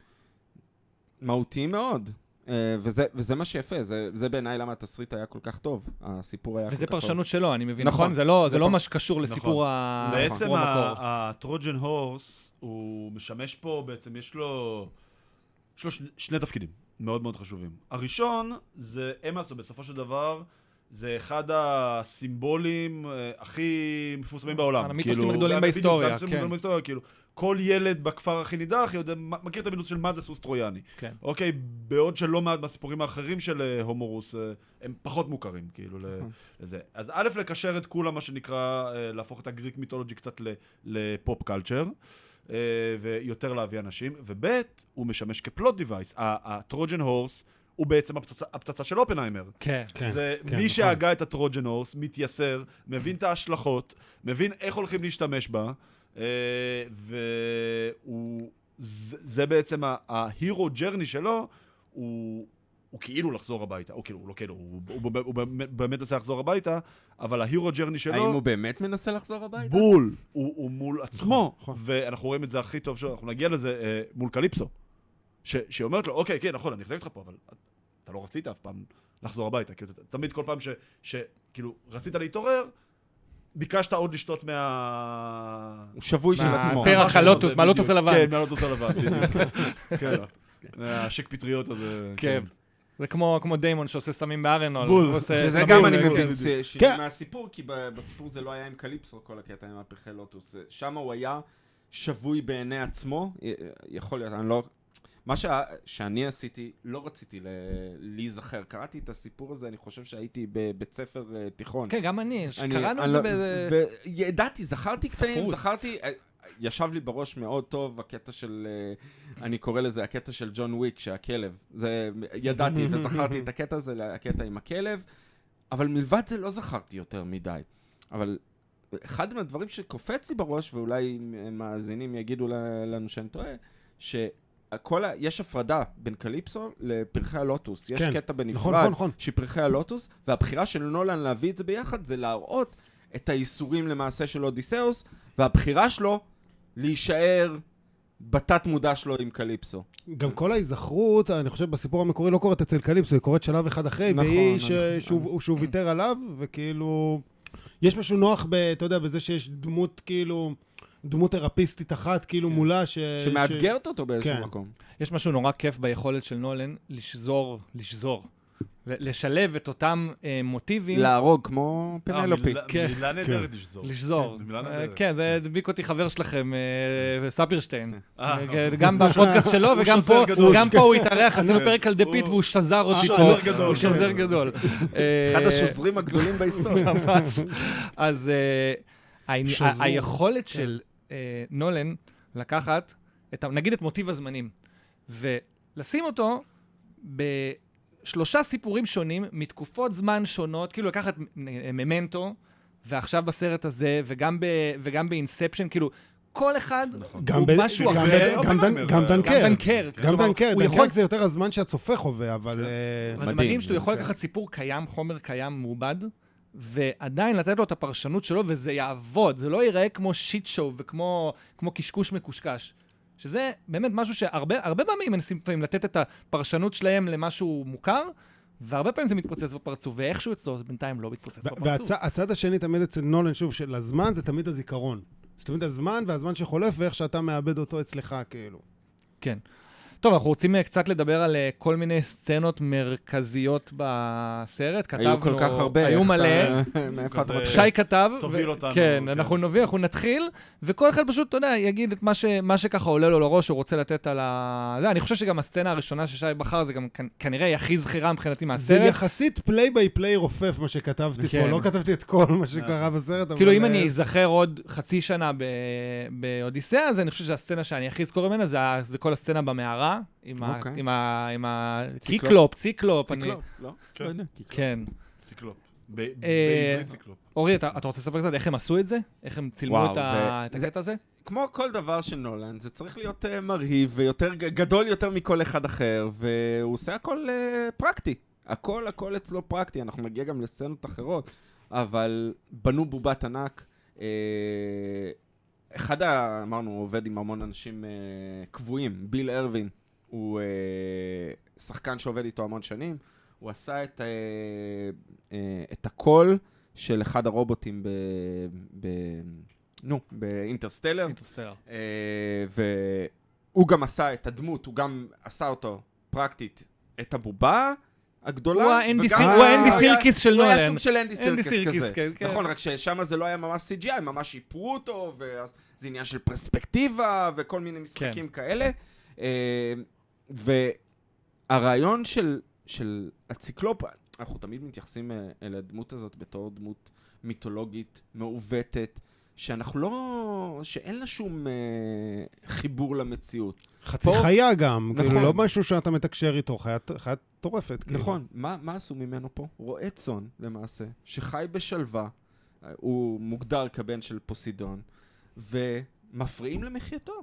מהותיים מאוד. וזה מה שיפה, זה בעיניי למה התסריט היה כל כך טוב, הסיפור היה כל כך טוב. וזה פרשנות שלו, אני מבין, נכון? זה לא מה שקשור לסיפור המקור. בעצם הטרוג'ן הורס, הוא משמש פה, בעצם יש לו שני תפקידים מאוד מאוד חשובים. הראשון זה אמאס, בסופו של דבר, זה אחד הסימבולים הכי מפורסמים בעולם. המיתוסים הגדולים בהיסטוריה, כן. כאילו, כל ילד בכפר הכי נידח מכיר את המיתוס של מה זה סוס טרויאני. כן. אוקיי, בעוד שלא מעט מהסיפורים האחרים של הומורוס, הם פחות מוכרים, כאילו, לזה. אז א', לקשר את כולם, מה שנקרא, להפוך את הגריק מיתולוגי קצת לפופ קלצ'ר, ויותר להביא אנשים, וב', הוא משמש כפלוט דיווייס. הטרוג'ן הורס, הוא בעצם הפצצה של אופנהיימר. כן. זה מי שהגה את הטרוג'ן הורס, מתייסר, מבין את ההשלכות, מבין איך הולכים להשתמש בה, וזה בעצם ההירו ג'רני שלו, הוא כאילו לחזור הביתה, או כאילו, הוא לא כאילו, הוא באמת מנסה לחזור הביתה, אבל ההירו ג'רני שלו... האם הוא באמת מנסה לחזור הביתה? בול, הוא מול עצמו, ואנחנו רואים את זה הכי טוב, אנחנו נגיע לזה מול קליפסו, שהיא אומרת לו, אוקיי, כן, נכון, אני אחזק אותך פה, אבל אתה לא רצית אף פעם לחזור הביתה, כאילו, תמיד כל פעם שכאילו רצית להתעורר, ביקשת עוד לשתות הוא שבוי של עצמו. פרח הלוטוס, מהלוטוס הלבן. כן, מהלוטוס הלבן. כן, השק פטריות הזה. כן. זה כמו דיימון שעושה סמים בארנול. בול. שזה גם אני מבין מהסיפור, כי בסיפור זה לא היה עם קליפסו, כל הקטע עם הפרחי לוטוס. שם הוא היה שבוי בעיני עצמו. יכול להיות, אני לא... מה שאני עשיתי, לא רציתי להיזכר. קראתי את הסיפור הזה, אני חושב שהייתי בבית ספר תיכון. כן, גם אני. קראנו את זה באיזה... וידעתי, זכרתי קטעים, ישב לי בראש מאוד טוב הקטע של, אני קורא לזה הקטע של ג'ון וויק, שהכלב. ידעתי וזכרתי את הקטע הזה, הקטע עם הכלב, אבל מלבד זה לא זכרתי יותר מדי. אבל אחד מהדברים שקופץ לי בראש, ואולי מאזינים יגידו לנו שאני טועה, יש הפרדה בין קליפסו לפרחי הלוטוס. יש קטע בנפרד שפרחי הלוטוס, והבחירה של נולן להביא את זה ביחד זה להראות את האיסורים למעשה של אודיסאוס, והבחירה שלו להישאר בתת מודע שלו עם קליפסו. גם כל ההיזכרות, אני חושב בסיפור המקורי לא קורית אצל קליפסו, היא קורית שלב אחד אחרי, והיא שהוא ויתר עליו, וכאילו יש משהו נוח, אתה יודע, בזה שיש דמות כאילו... דמות תרפיסטית אחת, כאילו מולה שמאתגרת אותו באיזשהו מקום. יש משהו נורא כיף ביכולת של נולן לשזור. לשלב את אותם מוטיבים. להרוג, כמו פנלופי. מילה נהדרת לשזור. לשזור. כן, זה הדביק אותי חבר שלכם, ספירשטיין. גם בפודקאסט שלו, וגם פה הוא התארח, עשינו פרק על דפית, והוא שזר אותי פה. הוא שזר גדול. אחד השוזרים הגדולים בהיסטוריה. ממש. אז היכולת של נולן לקחת, נגיד את מוטיב הזמנים, ולשים אותו בשלושה סיפורים שונים, מתקופות זמן שונות, כאילו לקחת ממנטו, ועכשיו בסרט הזה, וגם באינספשן, כאילו, כל אחד הוא משהו אחר. גם דנקר. גם דנקר זה יותר הזמן שהצופה חווה, אבל... אז מדהים שאתה יכול לקחת סיפור קיים, חומר קיים מעובד, ועדיין לתת לו את הפרשנות שלו, וזה יעבוד, זה לא ייראה כמו שיט שואו וכמו קשקוש מקושקש. שזה באמת משהו שהרבה פעמים מנסים לפעמים לתת את הפרשנות שלהם למשהו מוכר, והרבה פעמים זה מתפוצץ בפרצוף, ואיכשהו אצלו זה בינתיים לא מתפוצץ בפרצוף. והצד השני תמיד אצל נולן, שוב, של הזמן זה תמיד הזיכרון. זה תמיד הזמן, והזמן שחולף, ואיך שאתה מאבד אותו אצלך, כאילו. כן. טוב, אנחנו רוצים קצת לדבר על כל מיני סצנות מרכזיות בסרט. היו כל כך הרבה. היו מלא. שי כתב. תוביל אותנו. כן, אנחנו נתחיל, וכל אחד פשוט, אתה יודע, יגיד את מה שככה עולה לו לראש, הוא רוצה לתת על זה. אני חושב שגם הסצנה הראשונה ששי בחר, זה גם כנראה הכי זכירה מבחינתי מהסרט. זה יחסית פליי ביי פליי רופף, מה שכתבתי פה. לא כתבתי את כל מה שקרה בסרט. כאילו, אם אני אזכר עוד חצי שנה באודיסאה, אז אני חושב שהסצנה שאני הכי אזכור ממנה, זה כל הסצנה במערה. עם הקיקלופ, ציקלופ. לא? כן. ציקלופ. בעברית ציקלופ. אורי, אתה רוצה לספר קצת איך הם עשו את זה? איך הם צילמו את הקטע הזה? כמו כל דבר של נולן, זה צריך להיות מרהיב ויותר גדול יותר מכל אחד אחר, והוא עושה הכל פרקטי. הכל אצלו פרקטי. אנחנו נגיע גם לסצנות אחרות, אבל בנו בובת ענק. אמרנו, הוא עובד עם המון אנשים קבועים. ביל ארווין הוא שחקן שעובד איתו המון שנים. הוא עשה את הקול של אחד הרובוטים באינטרסטלר. והוא גם עשה את הדמות, הוא גם עשה אותו פרקטית, את הבובה הגדולה. הוא האנדי סירקיס של נולן. הוא היה סוג של אנדי סירקיס כזה. נכון, רק ששם זה לא היה ממש CGI, ממש שיפרו אותו, וזה עניין של פרספקטיבה וכל מיני משחקים כאלה. והרעיון של הציקלופ, אנחנו תמיד מתייחסים אל הדמות הזאת בתור דמות מיתולוגית, מעוותת, שאין לה שום חיבור למציאות. חצי חיה גם, כאילו לא משהו שאתה מתקשר איתו, חיה טורפת. נכון, מה עשו ממנו פה? רועה צאן, למעשה, שחי בשלווה, הוא מוגדר כבן של פוסידון, ומפריעים למחייתו,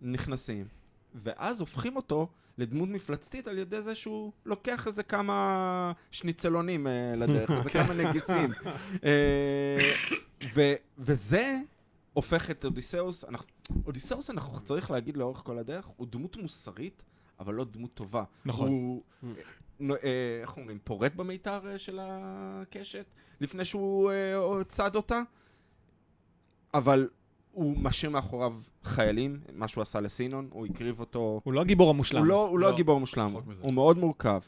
נכנסים, ואז הופכים אותו לדמות מפלצתית על ידי זה שהוא לוקח איזה כמה שניצלונים לדרך, איזה כמה נגיסים. וזה הופך את אודיסאוס, אודיסאוס אנחנו צריך להגיד לאורך כל הדרך, הוא דמות מוסרית, אבל לא דמות טובה. נכון. הוא, איך אומרים, פורט במיתר של הקשת, לפני שהוא צד אותה, אבל הוא משאיר מאחוריו חיילים, מה שהוא עשה לסינון, הוא הקריב אותו. הוא לא הגיבור המושלם. הוא לא הגיבור המושלם, הוא מאוד מורכב.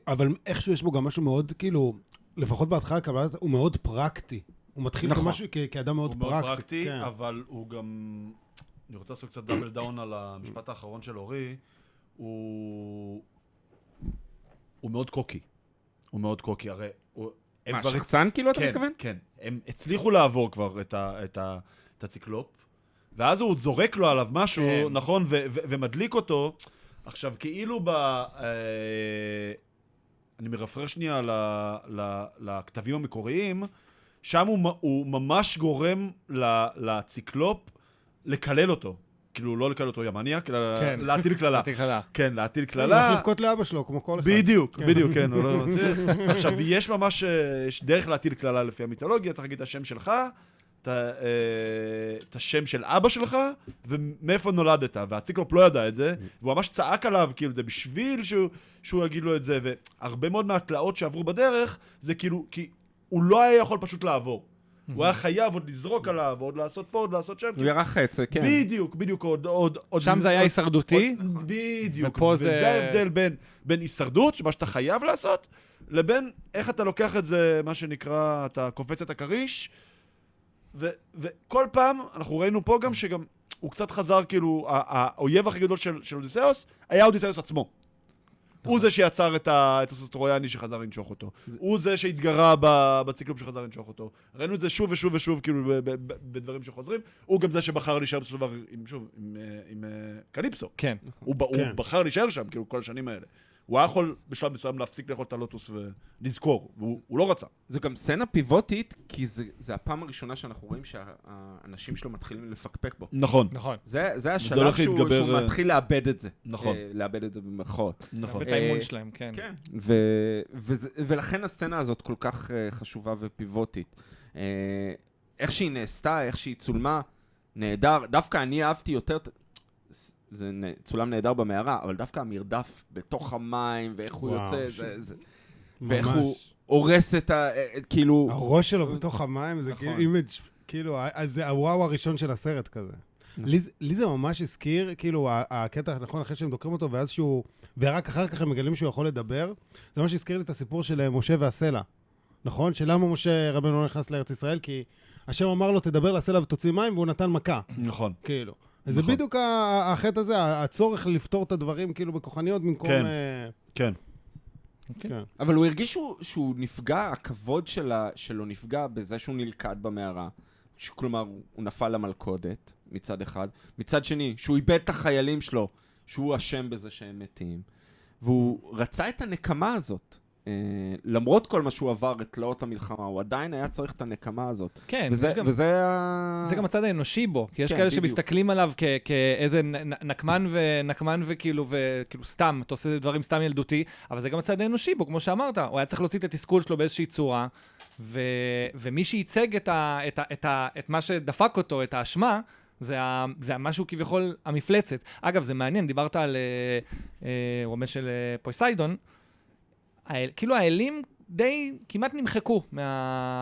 אבל איכשהו יש בו גם משהו מאוד, כאילו, לפחות בהתחלה קבלת, הוא מאוד פרקטי. הוא מתחיל כמשהו כאדם מאוד פרקטי. הוא מאוד פרקטי, אבל הוא גם... אני רוצה לעשות קצת דאבל דאון על המשפט האחרון של אורי. הוא מאוד קוקי. הוא מאוד קוקי, הרי... מה, שחצן כאילו אתה מתכוון? כן, הם הצליחו לעבור כבר את הציקלופ, ואז הוא זורק לו עליו משהו, נכון, ומדליק אותו. עכשיו, כאילו אני מרפרר שנייה לכתבים המקוריים, שם הוא ממש גורם לציקלופ לקלל אותו. כאילו, לא לקלל אותו ימניאק, אלא להטיל כללה. כן, להטיל כללה. הוא יכול לבכות לאבא שלו, כמו כל אחד. בדיוק, כן. עכשיו, יש ממש דרך להטיל כללה לפי המיתולוגיה, צריך להגיד את השם שלך, את השם של אבא שלך, ומאיפה נולדת. והציקלופ לא ידע את זה, והוא ממש צעק עליו, כאילו, זה בשביל שהוא יגיד לו את זה, והרבה מאוד מהתלאות שעברו בדרך, זה כאילו, כי הוא לא היה יכול פשוט לעבור. הוא היה חייב עוד לזרוק עליו, עוד לעשות פה, עוד לעשות שם. הוא ירח חץ, כן. בדיוק, עוד... שם זה היה הישרדותי. בדיוק, וזה ההבדל בין הישרדות, שמה שאתה חייב לעשות, לבין איך אתה לוקח את זה, מה שנקרא, אתה קופץ את הכריש, וכל פעם, אנחנו ראינו פה גם שגם הוא קצת חזר, כאילו, האויב הכי גדול של אודיסאוס, היה אודיסאוס עצמו. הוא זה שיצר את הסוס טרויאני שחזר לנשוך אותו. הוא זה שהתגרה בציקלופ שחזר לנשוך אותו. ראינו את זה שוב ושוב ושוב, כאילו, בדברים שחוזרים. הוא גם זה שבחר להישאר בסופו של דבר עם קליפסו. כן. הוא בחר להישאר שם, כאילו, כל השנים האלה. הוא היה יכול בשלב מסוים להפסיק לאכול את הלוטוס ולזכור, והוא לא רצה. זו גם סצנה פיבוטית, כי זה הפעם הראשונה שאנחנו רואים שהאנשים שלו מתחילים לפקפק בו. נכון. נכון. זה השלב שהוא מתחיל לאבד את זה. נכון. לאבד את זה במרכאות. נכון. ואת האימון שלהם, כן. כן, ולכן הסצנה הזאת כל כך חשובה ופיבוטית. איך שהיא נעשתה, איך שהיא צולמה, נהדר. דווקא אני אהבתי יותר, זה צולם נהדר במערה, אבל דווקא המרדף בתוך המים, ואיך הוא יוצא, ואיך הוא הורס את כאילו... הראש שלו בתוך המים, זה כאילו אימג', כאילו, זה הוואו הראשון של הסרט כזה. לי זה ממש הזכיר, כאילו, הקטע, נכון, אחרי שהם דוקרים אותו, ואז שהוא, ורק אחר כך הם מגלים שהוא יכול לדבר, זה ממש הזכיר לי את הסיפור של משה והסלע. נכון? שלמה משה רבנו לא נכנס לארץ ישראל? כי השם אמר לו, תדבר לסלע ותוציא מים, והוא נתן מכה. נכון. כאילו. זה בדיוק החטא הזה, הצורך לפתור את הדברים, כאילו, בכוחניות, במקום... כן. כן. אבל הוא הרגיש שהוא נפגע, הכבוד שלו נפגע בזה שהוא נלכד במערה. כלומר, הוא נפל למלכודת, מצד אחד. מצד שני, שהוא איבד את החיילים שלו, שהוא אשם בזה שהם מתים. והוא רצה את הנקמה הזאת. למרות כל מה שהוא עבר את תלאות המלחמה, הוא עדיין היה צריך את הנקמה הזאת. כן, זה גם הצד האנושי בו, כי יש כאלה שמסתכלים עליו כאיזה נקמן וכאילו סתם, אתה עושה דברים סתם ילדותי, אבל זה גם הצד האנושי בו, כמו שאמרת, הוא היה צריך להוציא את התסכול שלו באיזושהי צורה, ומי שייצג את מה שדפק אותו, את האשמה, זה משהו כביכול המפלצת. אגב, זה מעניין, דיברת על רומן של פויסיידון, כאילו האלים די כמעט נמחקו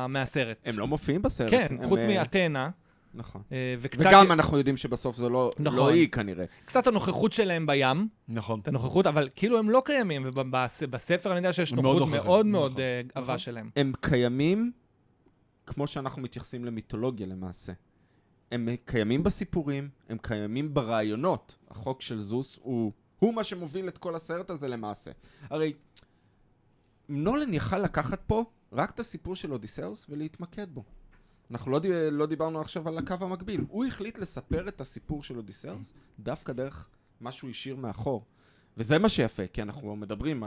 מהסרט. הם לא מופיעים בסרט. כן, חוץ מאתנה. נכון. וגם אנחנו יודעים שבסוף זה לא היא כנראה. קצת הנוכחות שלהם בים. נכון. את הנוכחות, אבל כאילו הם לא קיימים, ובספר אני יודע שיש נוכחות מאוד מאוד עבה שלהם. הם קיימים כמו שאנחנו מתייחסים למיתולוגיה למעשה. הם קיימים בסיפורים, הם קיימים ברעיונות. החוק של זוס הוא מה שמוביל את כל הסרט הזה למעשה. הרי נולן יכל לקחת פה רק את הסיפור של אודיסאוס ולהתמקד בו. אנחנו לא דיברנו עכשיו על הקו המקביל. הוא החליט לספר את הסיפור של אודיסאוס דווקא דרך מה שהוא השאיר מאחור. וזה מה שיפה, כי אנחנו מדברים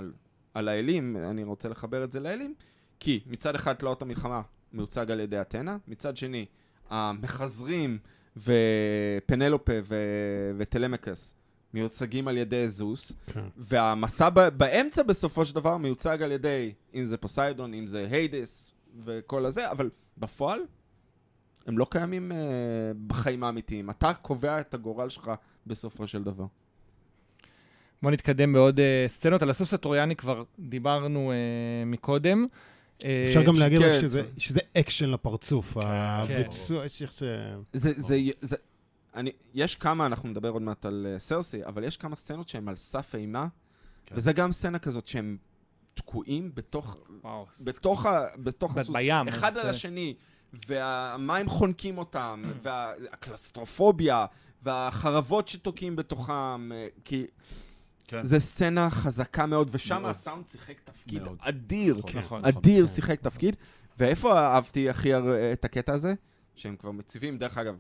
על האלים, אני רוצה לחבר את זה לאלים, כי מצד אחד תלאות המלחמה מיוצג על ידי אתנה, מצד שני המחזרים ופנלופה וטלמקס מיוצגים על ידי זוס, והמסע באמצע בסופו של דבר מיוצג על ידי, אם זה פוסיידון, אם זה היידס וכל הזה, אבל בפועל הם לא קיימים בחיים האמיתיים. אתה קובע את הגורל שלך בסופו של דבר. בוא נתקדם בעוד סצנות. על הסוס הטרויאני כבר דיברנו מקודם. אפשר גם להגיד רק שזה אקשן לפרצוף. הביצוע, יש כמה, אנחנו נדבר עוד מעט על סרסי, אבל יש כמה סצנות שהן על סף אימה, וזה גם סצנה כזאת שהם תקועים בתוך הסוס, אחד על השני, והמים חונקים אותם, והקלסטרופוביה, והחרבות שתוקעים בתוכם, כי זה סצנה חזקה מאוד, ושם הסאונד שיחק תפקיד אדיר, אדיר שיחק תפקיד, ואיפה אהבתי הכי את הקטע הזה? שהם כבר מציבים, דרך אגב,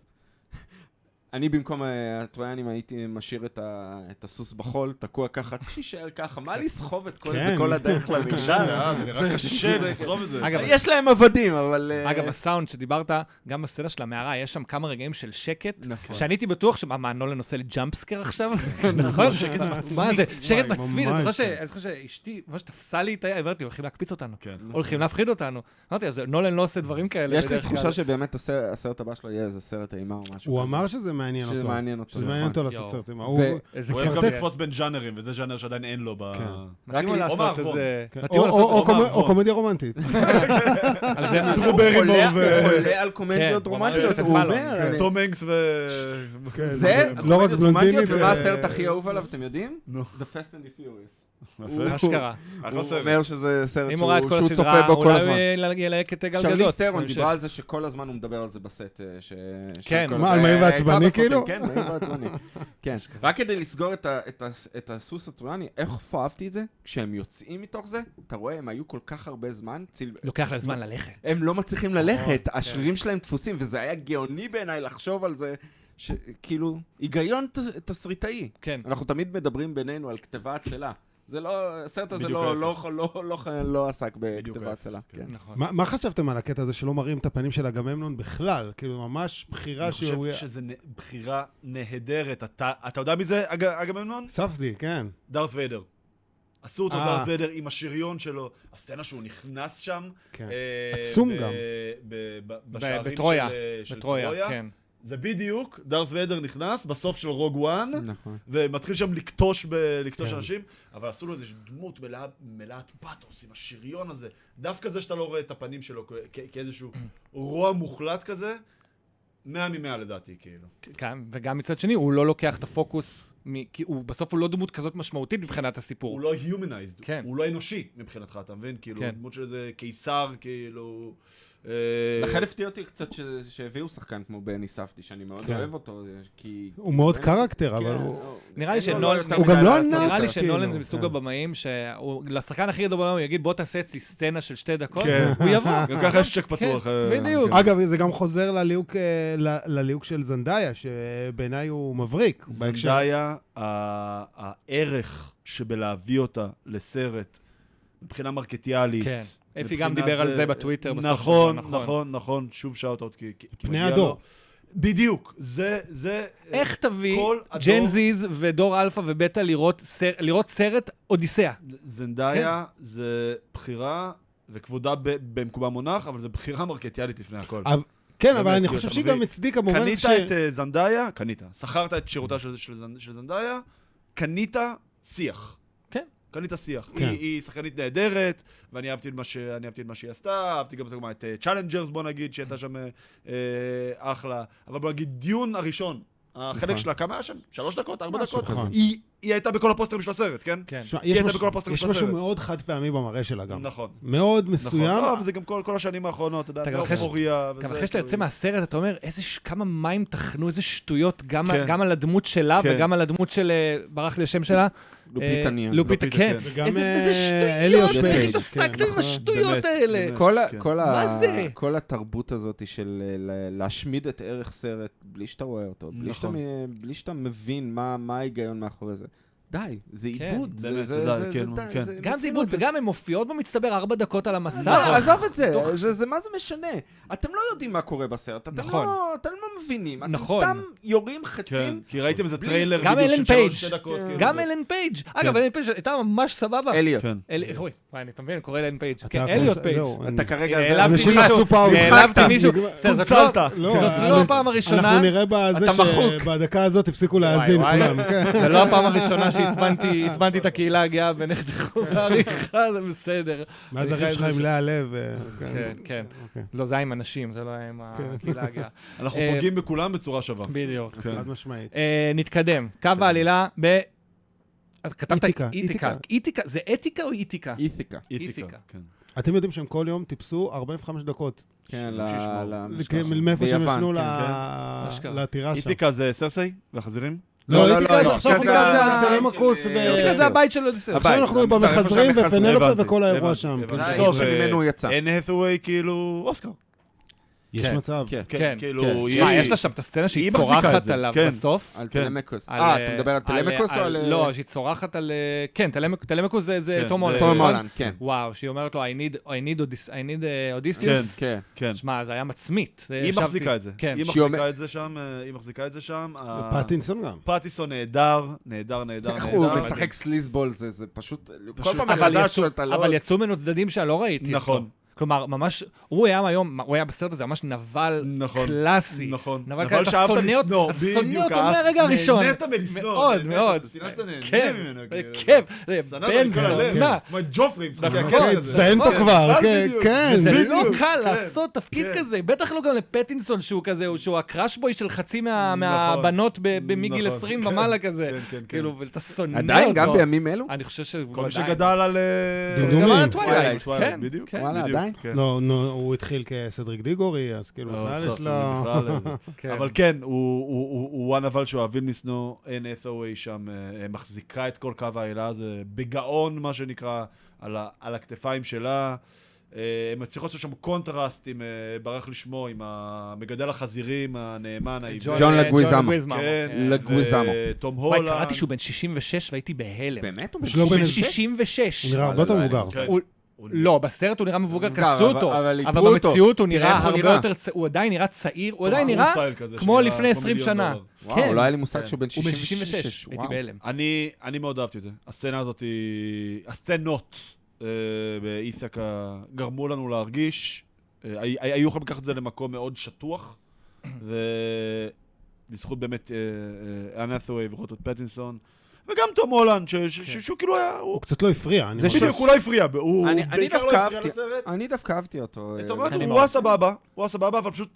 אני במקום הטרויאנים הייתי משאיר את הסוס בחול, תקוע ככה, שישאר ככה, מה לסחוב את כל זה כל הדרך למגדל? זה נראה קשה לסחוב את זה. יש להם עבדים, אבל... אגב, הסאונד שדיברת, גם בסצנה של המערה, יש שם כמה רגעים של שקט, שאני הייתי בטוח מה, נולן עושה לי ג'אמפסקר עכשיו? נכון? שקט מצמית. מה זה? שקט מצמית. אני זוכר שאשתי, ממש תפסה לי את היד, אמרתי, הולכים להקפיץ אותנו, הולכים להפחיד אותנו. אמרתי, אז נולן לא עושה דברים כאלה. יש לי תחושה שבאמת הסרט הבא שלו יהיה איזה סרט אימה או משהו. הוא אמר שזה מעניין אותו. שזה מעניין אותו לעשות סרט אימה. הוא אוהב גם לתפוס בין ז'אנרים, וזה ז'אנר שעדיין אין לו ב... מתאים לו לעשות איזה... או קומדיה רומנטית. עולה על קומדיות רומנטיות, הוא אומר. תום הנקס ו... זה, לא רק בלונדינית. ומה הסרט הכי אהוב עליו, אתם יודעים? The Fast and the Furious. אשכרה. הוא אומר שזה סרט אם הוא ראה את כל שהוא צופה הסדרה, בו כל הזמן. אולי ילהק את גלגלות. שרליז תרון דיברה על זה שכל הזמן הוא מדבר על זה בסט. כן. מה, על מהיר ועצבני כאילו? כן, מהיר ועצבני. כן. רק כדי לסגור את הסוס הטרויאני, איך אהבתי את זה? כשהם יוצאים מתוך זה, אתה רואה, הם היו כל כך הרבה זמן. לוקח להם זמן ללכת. הם לא מצליחים ללכת, השרירים שלהם דפוסים, וזה היה גאוני בעיניי לחשוב על זה. כאילו, היגיון תסריטאי. כן. אנחנו תמיד מדברים בינינו על כתבה עצלה. זה לא, הסרט הזה בדיוק לא עסק בכתיבה הצלה. כן. נכון. מה חשבתם על הקטע הזה שלא מראים את הפנים של אגממנון בכלל? כאילו, ממש בחירה אני שהוא... חושב שזו בחירה נהדרת. אתה יודע מי זה אגממנון? ספדי, כן. דארת ויידר. עשו אותו דארת ויידר עם השריון שלו. הסצנה שהוא נכנס שם. כן. עצום גם. בשערים בטרויה. של בטרויה, כן. זה בדיוק, דארת ויידר נכנס בסוף של רוג וואן, נכון. ומתחיל שם לקטוש כן. אנשים, אבל עשו לו איזושהי דמות מלאת פאתוס עם השריון הזה. דווקא זה שאתה לא רואה את הפנים שלו כאיזשהו רוע מוחלט כזה, 100 מ-100 לדעתי, כאילו. כן, וגם מצד שני, הוא לא לוקח את הפוקוס, כי בסוף הוא לא דמות כזאת משמעותית מבחינת הסיפור. הוא לא humanized, כן. הוא לא אנושי מבחינתך, אתה מבין? כאילו, כן. דמות של איזה קיסר, כאילו... לכן הפתיע אותי קצת שהביאו שחקן כמו בני ספטי, שאני מאוד כן. אוהב אותו, כי... הוא מאוד קרקטר, אבל כן, הוא... נראה לי אין לו שנולן, יותר הוא מדי גם לא לעשות. ענק. נראה לי כאילו, שנולן זה מסוג כן. הבמאים, לשחקן הכי גדול בעולם הוא יגיד, בוא תעשה אצלי סצנה של 2 דקות, כן. הוא יבוא. גם ככה יש צ'ק פתוח. כן, בדיוק. אגב, זה גם חוזר לליהוק של זנדאיה, שבעיניי הוא מבריק. בהקשר- זנדאיה, הערך שבלהביא אותה לסרט, מבחינה מרקטיאלית. כן. אפי גם מבחינת דיבר על זה בטוויטר בסוף נכון, שבוע, נכון, שוב שאוט-אוט. פני הדור. בדיוק, זה... איך תביא כל הדור- ג'נזיז ודור אלפא ובטא לראות סרט אודיסאה? זנדאיה זה בחירה, וכבודה במקומה מונח, אבל זה בחירה מרקטיאלית לפני הכל. כן, באמת, אבל אני כאילו, חושב אתה שהיא מביא- גם הצדיקה במובן קנית ש... את זנדאיה, שכרת את שירותה של זנדאיה, קנית שיח. כן. קנית שיח. כן. היא שחקנית נהדרת, ואני אהבתי את מה שהיא עשתה, אהבתי גם את צ'אלנג'רס, בוא נגיד, שהייתה שם אחלה. אבל בוא נגיד, דיון הראשון, החלק שלה, כמה היה שם? 3 דקות? 4 משהו, דקות? נכון. היא הייתה בכל הפוסטרים של הסרט, כן? כן. שמע, היא הייתה בכל הפוסטרים יש של משהו הסרט. מאוד חד פעמי במראה שלה גם. נכון. מאוד נכון. מסוים. לא, וזה גם כל השנים האחרונות, אתה יודע, אתה גם אחרי באופוריה וזה. גם אחרי שאתה כאילו, יוצא מהסרט, אתה אומר, כמה מים טחנו, איזה שטויות, כן. גם על הדמות שלה כן. וגם על הדמות של, ברח לי השם שלה. לופיטה ניאן. לופיטה, כן. וגם, איזה אליוט שטויות, איך פייג', התעסקתם כן, עם נכון. השטויות באמת, האלה? באמת. כן. מה זה? כל התרבות הזאת של להשמיד את ערך סרט בלי שאתה רואה אותו, נכון. בלי שאתה מבין מה ההיגיון מאחורי זה. די, זה כן. עיבוד. באמת, זה די, כן, כן. גם זה עיבוד, וגם הן מופיעות במצטבר 4 דקות על המסך. עזוב את זה, מה זה משנה? אתם לא יודעים מה קורה בסרט, אתם נכון. לא מבינים, אתם נכון. סתם יורים כן, חצים. כי ראיתם איזה טריילר גם בדיוק אלן של פייג'. 3 דקות. כן. כאילו, גם זה- אלן פייג'. אגב, אלן פייג' הייתה ממש סבבה. אליוט. כן. אוי, אתה מבין, קורא אלן פייג'. אתה כן, הכל- אליוט פייג'. זהו, אתה כרגע... העלבתי אנשים מישהו- רצו פה, העלבתי מישהו. נגמר. בסדר, זאת קונצלת. לא הפעם הראשונה. אנחנו נראה בזה אתה מחוק. שבדקה הזאת הפסיקו להאזין וואי, כולם. כן. זה לא הפעם הראשונה שעצבנתי את הקהילה הגאה ונחתכו בעריכה, זה בסדר. מאז אני הריב חייב שלך עם לש- לאה לב. כן, כן. אוקיי. לא, זה היה עם אנשים, זה לא היה עם הקהילה הגאה. אנחנו אה, פוגעים בכולם בצורה שווה. בדיוק. כן. חד משמעית. נתקדם. קו העלילה אז כתבת איתיקה, איתיקה. איתיקה, זה אתיקה או איתיקה? איתיקה. איתיקה. כן. אתם יודעים שהם כל יום טיפסו 45 דקות. כן, שישמעו. מאיפה שהם ביוון, ישנו כן, אשכרה. לעתירה שם. איתיקה זה סרסי והחזירים? לא, לא, איתיקה לא, זה עכשיו איתיקה גם זה על תלמקוס הבית של- איתיקה זה הבית של אודיסאוס. עכשיו אנחנו הבית, במחזרים מצטרף ופנלופה הבנתי, וכל האירוע הבנתי, שם. הבנתי. כן. טוב, שממנו הוא יצא. אין האת'ווי כאילו אוסקר. יש כן. מצב. כן. כן, כאילו, כן. היא- שמע, יש לה שם את הסצנה שהיא היא מחזיקה את צורחת זה, עליו כן. בסוף. על כן. טלמקוס. אתה מדבר על טלמקוס או על... לא, שהיא צורחת על... כן, טלמקוס זה כן, תום זה- הולנד. תום נכון? הולנד, כן. וואו, שהיא אומרת לו, I need Odysseus. כן. כן. שמע, זה היה מצמית. היא מחזיקה את זה. כן. היא שהיא מחזיקה את זה שם, היא מחזיקה את זה שם. פטינסון גם. פטיסון נהדר, נהדר, נהדר, איך הוא נהדר. משחק סליזבול, זה פשוט... כל פשוט- פעם אבל מחדש יצאו- שאתה לא... אבל יצאו ממנו צדדים שלא ראיתי. נכון. אצלו. כלומר, ממש, הוא היה בסרט הזה ממש נבל נכון. קלאסי. נכון. נבל נבל כזה, שאהבת אתה שונא לשנוא, אתה שונא בדיוק, אותו מהרגע הראשון. נהנית מלשנוא. מאוד, נהנית, מאוד. זה שנאה שאתה כן, נהנה ממנו. כאילו. כיף, זה שנאת בן מכל הלב. זונה. כמו את ג'ופרי, משחקי נכון. הכיף כן, הזה. תזיין אותו כבר, אבל כן, בדיוק. כן. וזה בדיוק, לא קל כן, לעשות תפקיד כן. כזה, בטח לא גם לפטינסון שהוא כזה, שהוא הקראש בוי של חצי נכון. מהבנות מגיל נכון, 20 כן, ומעלה כזה. כן, כן, כן. כאילו, ואתה שונא אותו. עדיין, גם בימים אלו? אני חושב ש... כל מי שגדל על... דמדומים. גם על טווילייט, Twilight, כן. בדיוק. כן. וואלה, בדיוק, עדיין? כן. לא, הוא התחיל כסדריק דיגורי, אז כאילו, בכלל יש לו... כן. אבל כן, הוא הנבל שאוהבים לשנוא, אין האת'ווי שם, מחזיקה את כל קו העילה הזה, בגאון, מה שנקרא, על הכתפיים שלה. הם מצליחו לעשות שם קונטרסט עם, ברח לשמו, עם המגדל החזירים, הנאמן, העיוור. ג'ון לגוויזמו. כן, לגוויזמו. וטום וואי, הולנד. קראתי שהוא בן 66 והייתי בהלם. באמת? הוא לא הוא בן בן 66. הוא נראה הרבה יותר מבוגר. כן. לא, בסרט הוא נראה מבוגר, מבוגר, כסו אותו, אבל אבל איפרו אותו. במציאות הוא תראה נראה איך הוא הרבה נראה. יותר, הוא עדיין נראה צעיר, הוא עדיין טום נראה סטייל כזה, כמו שנראה לפני 20 מיליון שנה. דולר. וואו, כן. לא היה לי מושג כן. שהוא בן הוא בן 66. 66, הייתי בהלם. אני מאוד אהבתי את זה. הסצנה הזאת, הסצנות באית'קה גרמו לנו להרגיש, היו יכולים לקחת את זה למקום מאוד שטוח, ובזכות באמת אן האת'ווי ורוטות פטינסון, וגם תום הולנד, שהוא כאילו היה... הוא קצת לא הפריע. אני זה חושב. בדיוק, הוא לא הפריע, הוא אני בעיקר לא דווקא הפריע אהבתי. לסרט. אני דווקא אהבתי אותו. אתה אומר, אני הוא מאוד. היה סבבה, אבל פשוט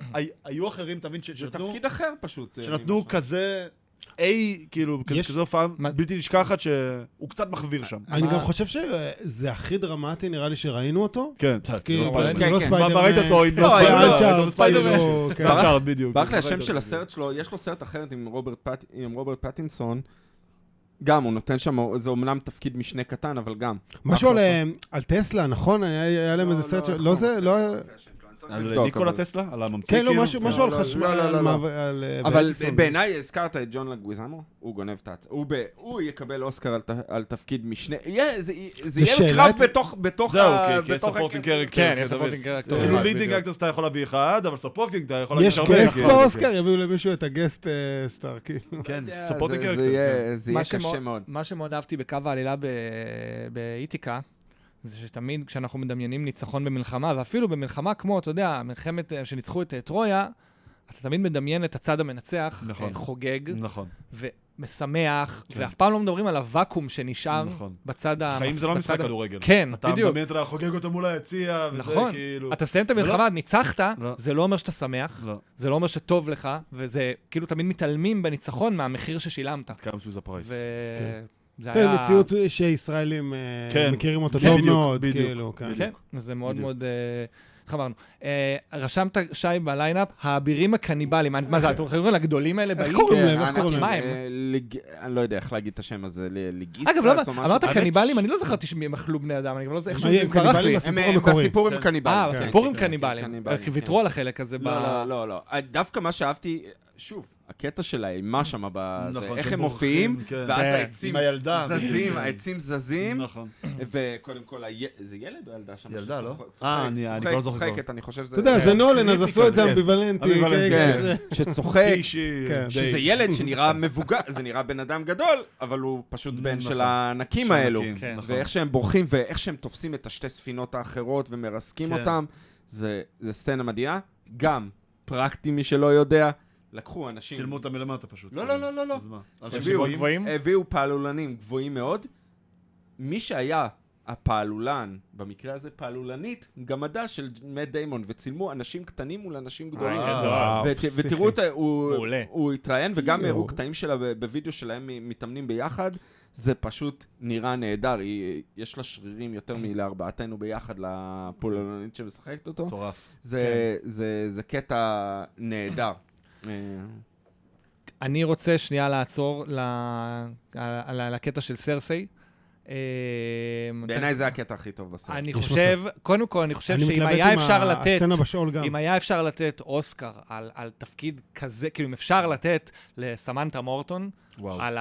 היו אחרים, תבין, זה שנתנו תפקיד אחר פשוט. שנתנו כזה... כאילו, יש- כזו הופעה מה- בלתי נשכחת שהוא קצת מחוויר שם. אני מה- גם חושב שזה הכי דרמטי, נראה לי שראינו אותו. כן, כאילו, כן, לא כן. ספיידרמן. מה ראית אותו עם לא, ספיידרמן? לא, באנצ'ארט, ספיידרמן. כאילו, כן. באנצ'ארט, בדיוק. ברח לי השם של הסרט שלו, יש לו סרט אחר עם רוברט פטינסון. גם, הוא נותן שם, זה אומנם תפקיד משנה קטן, אבל גם. משהו על טסלה, נכון? היה להם איזה סרט לא זה? לא... על ניקולה טסלה? על הממציא כן, לא, כאילו? משהו על לא, חשמל, לא, לא, לא. על... אבל באדיסון. בעיניי הזכרת את ג'ון לגוויזמו, הוא גונב את ההצעה. הוא יקבל אוסקר על תפקיד משנה. זה יהיה שאלה- קרב בתוך זהו, בתוך כספורטינג קרקטר. כן, יש ספורטינג קרקטור. כאילו אחד, לידינג בדיוק. אקטרס אתה יכול להביא אחד, אבל ספורטינג אתה יכול להביא יש הרבה. גסט כאילו. באוסקר, יביאו למישהו את הגסט סטאר, כאילו. כן, זה ספורטינג קרקטר. זה יהיה קשה מאוד. מה שמאוד אהבתי בקו העלילה באיתיקה, זה שתמיד כשאנחנו מדמיינים ניצחון במלחמה, ואפילו במלחמה כמו, אתה יודע, מלחמת שניצחו את טרויה, אתה תמיד מדמיין את הצד המנצח, נכון. חוגג נכון. ומשמח, כן. ואף פעם לא מדברים על הוואקום שנשאר נכון. בצד ה... חיים זה לא בצד משחק ה- כדורגל. כן, אתה בדיוק. מדמיין, אתה חוגג אותו מול היציע, וזה נכון. כאילו... אתה מסיים את המלחמה, ניצחת, לא. זה לא אומר שאתה שמח, לא. זה לא אומר שטוב לך, וזה כאילו תמיד מתעלמים בניצחון מהמחיר ששילמת. כמה שזה פרייס. וזה כן, היה... מציאות שישראלים כן. מכירים אותו כן, טוב בדיוק, מאוד, בדיוק. כאילו, כן. כן, זה מאוד בדיוק. מאוד... איך אמרנו? רשמת, שי, בליינאפ, האבירים הקניבלים. מה זה, אתם חושבים על הגדולים האלה איך באינטר? קוראים להם? איך כן, קוראים להם? מה הם? אני לא יודע איך להגיד את השם הזה, ליגיסטרס אגב, או לא, משהו. אמרת האמת קניבלים, אני לא זכרתי שהם אכלו בני אדם, אני כבר לא יודע איך מה, שהוא הם ברח קניבלים לי. בסיפור הם המקורי. בסיפור עם כן. קניבלים. בסיפור עם כן, קניבלים. קניבלים, כי ויתרו על החלק הזה. לא. דווקא מה שאהבתי, שוב, הקטע של האימה שם, נכון, איך שהם הם מופיעים, בורחים, כן. ואז כן. העצים עם הילדה. זזים, כן. העצים זזים, נכון. וקודם כל, זה ילד או ילדה שם? ילדה, לא? שצוחק- אני כבר לא זוכר כבר. צוחקת, אני חושב שזה... אתה יודע, זה נולן, אז עשו את זה כן. אמביוולנטי. אמביוולנטי, כן. כן, שצוחק, אישי, כן. שזה ילד שנראה מבוגר, זה נראה בן אדם גדול, אבל הוא פשוט בן נכון. של הענקים של האלו. הענקים, כן. נכון. ואיך שהם בורחים, ואיך שהם תופסים את השתי ספינות האחרות ומרסקים כן. אותם, זה סצנה מדהימה. גם, פרקטי מי שלא יודע, לקחו אנשים... צילמו אותם מלמטה פשוט. לא, לא, לא, לא, לא. אז מה? אנשים הביאו- גבוהים? גבוהים? הביאו פעלולנים גבוהים מאוד. מי שהיה הפעלולן, במקרה הזה פעלולנית, גמדה של מאט דיימון, וצילמו אנשים קטנים מול אנשים גדולים. וואו, ותראו אותה, מעולה. הוא התראיין, וגם יואו. הראו קטעים שלה בווידאו שלהם מתאמנים ביחד. זה פשוט נראה נהדר. יש לה שרירים יותר מלארבעתנו ביחד לפעלולנית שמשחקת אותו. מטורף. זה קטע נהדר. אני רוצה שנייה לעצור על הקטע של סרסי. בעיניי זה הקטע הכי טוב בסרט. אני יש חושב, קודם כל, אני חושב אני שאם מתלבט היה עם אפשר לתת... הסצנה בשאול גם. אם היה אפשר לתת אוסקר על תפקיד כזה, כאילו אם אפשר לתת לסמנטה מורטון, וואו. על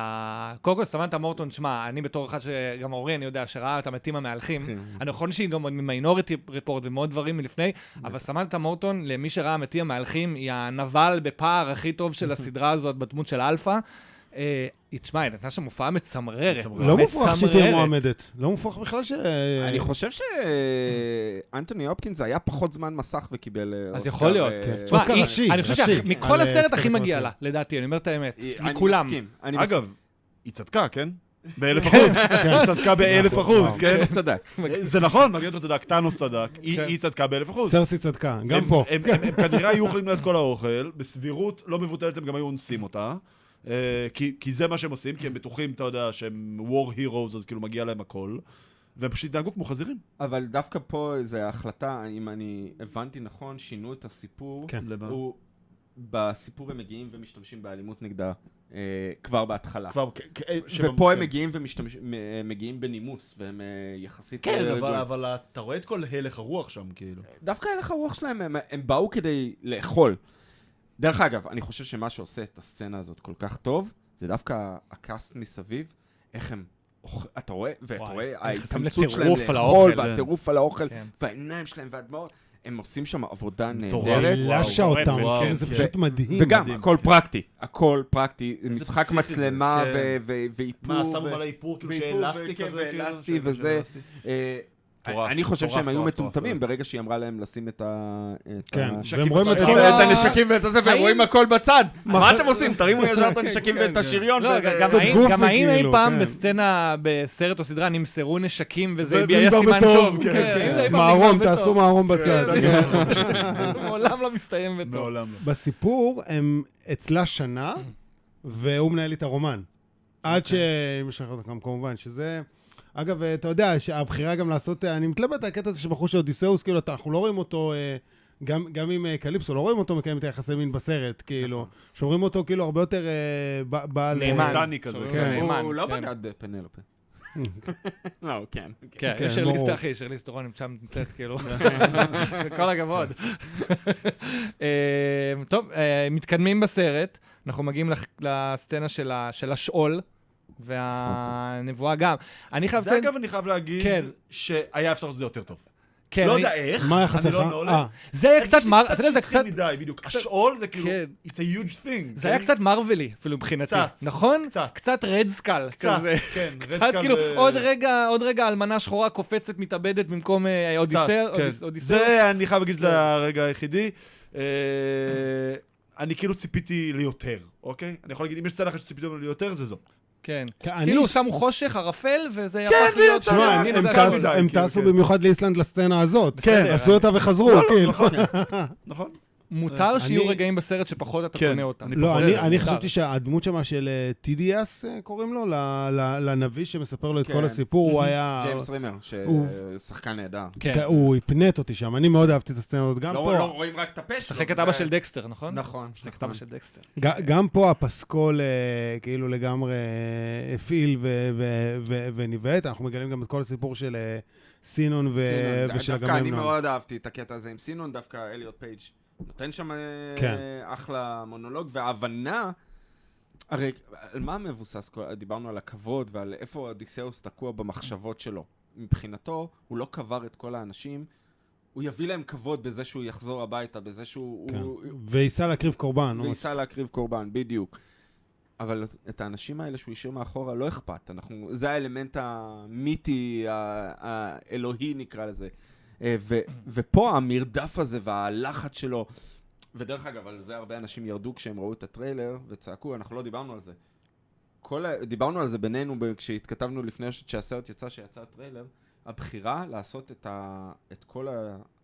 קודם כל סמנטה מורטון, שמע, אני בתור אחד שגם אורי, אני יודע, שראה את המתים המהלכים, אני יכול שהיא גם ממיינוריטי רפורט ומאוד דברים מלפני, אבל סמנטה מורטון, למי שראה המתים המהלכים, היא הנבל בפער הכי טוב של הסדרה הזאת, בדמות של אלפא. תשמע, היא נתנה שם מופעה מצמררת. לא מופרך שתהיה מועמדת. לא מופרך בכלל ש... אני חושב שאנטוני הופקינס היה פחות זמן מסך וקיבל אוסקר. אז יכול להיות. כן. תשמע, אוסקר ראשי, אני חושב ראשי. שמכל על הסרט תקופת הכי מגיע הקונסרט. לה, לדעתי, אני אומר את האמת. אני מכולם. מסכים. אגב, היא צדקה, כן? ב1,000%. היא צדקה ב1,000%, כן? הוא צדק. זה נכון, מגן אותו צדק, טאנוס צדק, היא צדקה ב1,000%. סרסי צדקה, גם פה. הם כנראה היו יכולים להיות כל האוכל, בסבירות לא מבוטלת הם גם היו אונסים אותה, כי זה מה שהם עושים, כי הם בטוחים, אתה יודע, שהם war heroes, אז כאילו מגיע להם הכל, והם פשוט התנהגו כמו חזירים. אבל דווקא פה איזו החלטה, אם אני הבנתי נכון, שינו את הסיפור. כן. למה? בסיפור הם מגיעים ומשתמשים באלימות נגדה כבר בהתחלה. כבר, ופה הם מגיעים ומגיעים בנימוס, והם יחסית... כן, אבל אתה רואה את כל הלך הרוח שם, כאילו. דווקא הלך הרוח שלהם, הם באו כדי לאכול. דרך אגב, אני חושב שמה שעושה את הסצנה הזאת כל כך טוב, זה דווקא הקאסט מסביב, איך הם... אתה רואה, ואתה רואה ההתאמצות שלהם לאכול, והטירוף על האוכל, והעיניים שלהם והדמעות, הם עושים שם עבודה נהדרת. לשה אותם, כן, זה פשוט מדהים. וגם, הכל פרקטי, הכל פרקטי, משחק מצלמה ואיפור. מה, שמו על האיפור, כאילו שאלסטי כזה, ואלסטי וזה. אני חושב שהם היו מטומטמים ברגע שהיא אמרה להם לשים את כן, והם רואים את כל הנשקים ואת הזה, והם רואים הכל בצד. מה אתם עושים? תרימו ישר את הנשקים ואת השריון. גם האם אי פעם בסצנה, בסרט או סדרה, נמסרו נשקים וזה הביע סימן טוב. מערום, תעשו מערום בצד. מעולם לא מסתיים בטוב. בסיפור הם אצלה שנה, והוא מנהל את הרומן. עד שמשחרר אותם כמובן, שזה... אגב, אתה יודע, שהבחירה גם לעשות, אני מתלבט הקטע הזה שבחור של אודיסאוס, כאילו, אנחנו לא רואים אותו, גם עם קליפסו, לא רואים אותו מקיים את היחסי מין בסרט, כאילו, שרואים אותו כאילו הרבה יותר בעל... נאמן. הוא לא בגד בפנלופה. לא, כן. כן, שרליסט אחי, שרליסט רון נמצאת כאילו, כל הכבוד. טוב, מתקדמים בסרט, אנחנו מגיעים לסצנה של השאול, והנבואה גם. זה אגב אני חייב להגיד שהיה אפשר שזה יותר טוב. לא יודע איך. מה יחס לך? זה היה קצת, אתה יודע, זה קצת... בדיוק. השאול זה כאילו, it's a huge thing. זה היה קצת מרווילי, אפילו מבחינתי. נכון? קצת רד סקל. קצת כאילו, עוד רגע אלמנה שחורה קופצת, מתאבדת במקום אודיסאוס. זה, אני חייב להגיד, זה הרגע היחידי. אני כאילו ציפיתי ליותר, אוקיי? אני יכול להגיד, אם יש סצנה אחת שציפיתי ליותר, זה זו. כן. כאילו שמו חושך, ערפל, וזה יפך להיות... תשמע, הם טסו במיוחד לאיסלנד לסצנה הזאת. כן. עשו אותה וחזרו, כאילו. נכון. מותר שיהיו רגעים בסרט שפחות אתה קונה אותם. לא, אני חשבתי שהדמות שמה של TDS, קוראים לו, לנביא שמספר לו את כל הסיפור, הוא היה... ג'יימס רימר, ששחקן נהדר. הוא הפנט אותי שם, אני מאוד אהבתי את הסצנה הזאת, גם פה... לא רואים רק את הפה שלו. שחק את אבא של דקסטר, נכון? נכון. שחק את אבא של דקסטר. גם פה הפסקול כאילו לגמרי הפעיל וניווט, אנחנו מגלים גם את כל הסיפור של סינון ושל אגממנון. דווקא אני מאוד אהבתי את הקטע הזה עם סינון, דווקא אליוט פייג' נותן שם אחלה מונולוג, וההבנה, הרי על מה מבוסס? דיברנו על הכבוד ועל איפה אודיסאוס תקוע במחשבות שלו. מבחינתו, הוא לא קבר את כל האנשים, הוא יביא להם כבוד בזה שהוא יחזור הביתה, בזה שהוא... וייסע להקריב קורבן. וייסע להקריב קורבן, בדיוק. אבל את האנשים האלה שהוא ישאיר מאחורה לא אכפת. זה האלמנט המיתי, האלוהי נקרא לזה. ופה המרדף הזה והלחץ שלו, ודרך אגב, על זה הרבה אנשים ירדו כשהם ראו את הטריילר וצעקו, אנחנו לא דיברנו על זה. דיברנו על זה בינינו כשהתכתבנו לפני שהסרט יצא, שיצא הטריילר, הבחירה לעשות את כל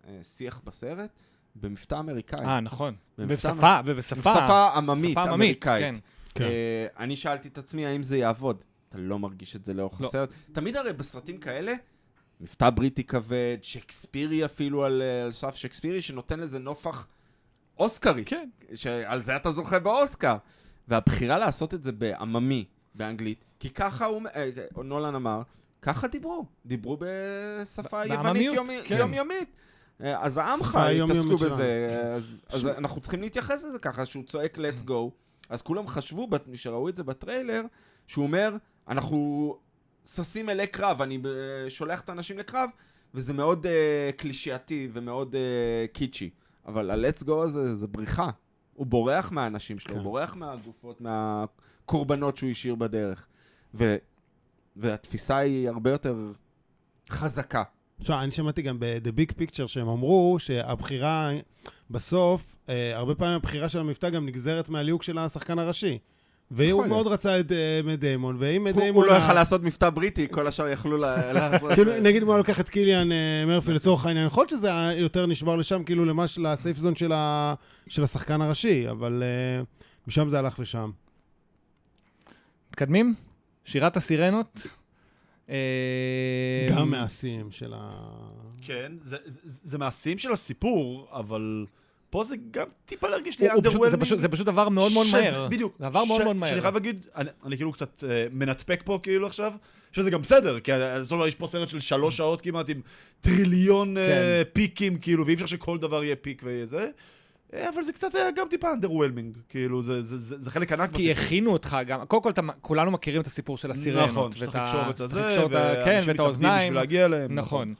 השיח בסרט במבטא אמריקאי. נכון. בשפה עממית, אמריקאית. אני שאלתי את עצמי, האם זה יעבוד? אתה לא מרגיש את זה לאורך הסרט. תמיד הרי בסרטים כאלה, מבטא בריטי כבד, שקספירי אפילו על סף שקספירי, שנותן לזה נופח אוסקרי. כן. שעל זה אתה זוכה באוסקר. והבחירה לעשות את זה בעממי, באנגלית, כי ככה נולן אמר, ככה דיברו בשפה יוונית יומיומית. אז העמך התעסקו בזה, אז אנחנו צריכים להתייחס לזה ככה, שהוא צועק let's go, אז כולם חשבו, שראו את זה בטריילר, שהוא אומר, אנחנו ססים אלי קרב, אני שולח את האנשים לקרב, וזה מאוד קלישייתי ומאוד קיצ'י. אבל ה-let's go הזה זה בריחה. הוא בורח מהאנשים שלו, הוא בורח מהגופות, מהקורבנות שהוא השאיר בדרך. והתפיסה היא הרבה יותר חזקה. עכשיו, אני שמעתי גם ב-The Big Picture שהם אמרו שהבחירה, בסוף, הרבה פעמים הבחירה של המבטא גם נגזרת מהליהוק של השחקן הראשי. והוא מאוד רצה את מט דיימון, ואם מט דיימון... הוא לא יכל לעשות מבטא בריטי, כל השאר יכלו לעשות... נגיד מה לוקח את קיליאן מרפי לצורך העניין, יכול להיות שזה יותר נשבר לשם, כאילו לסייף זון של השחקן הראשי, אבל משם זה הלך לשם. מתקדמים? שירת הסירנות? גם מעשים של ה... כן, זה מעשים של הסיפור, אבל פה זה גם טיפה להרגיש לי זה פשוט דבר מאוד מאוד מהר. בדיוק. זה דבר מאוד מאוד מהר. שאני חייב להגיד, אני כאילו קצת מנתפק פה כאילו עכשיו, שזה גם בסדר, כי יש פה סרט של 3 שעות כמעט עם טריליון פיקים, כאילו, ואי אפשר שכל דבר יהיה פיק וזה. אבל זה קצת היה גם טיפה underwhelming, כאילו, זה חלק ענק בסיפור. כי הכינו אותך גם, קודם כל כולנו מכירים את הסיפור של הסירנות. נכון, שצריך לקשור את הזה, כן, ואת האוזניים. בשביל להגיע אליהם. נכון.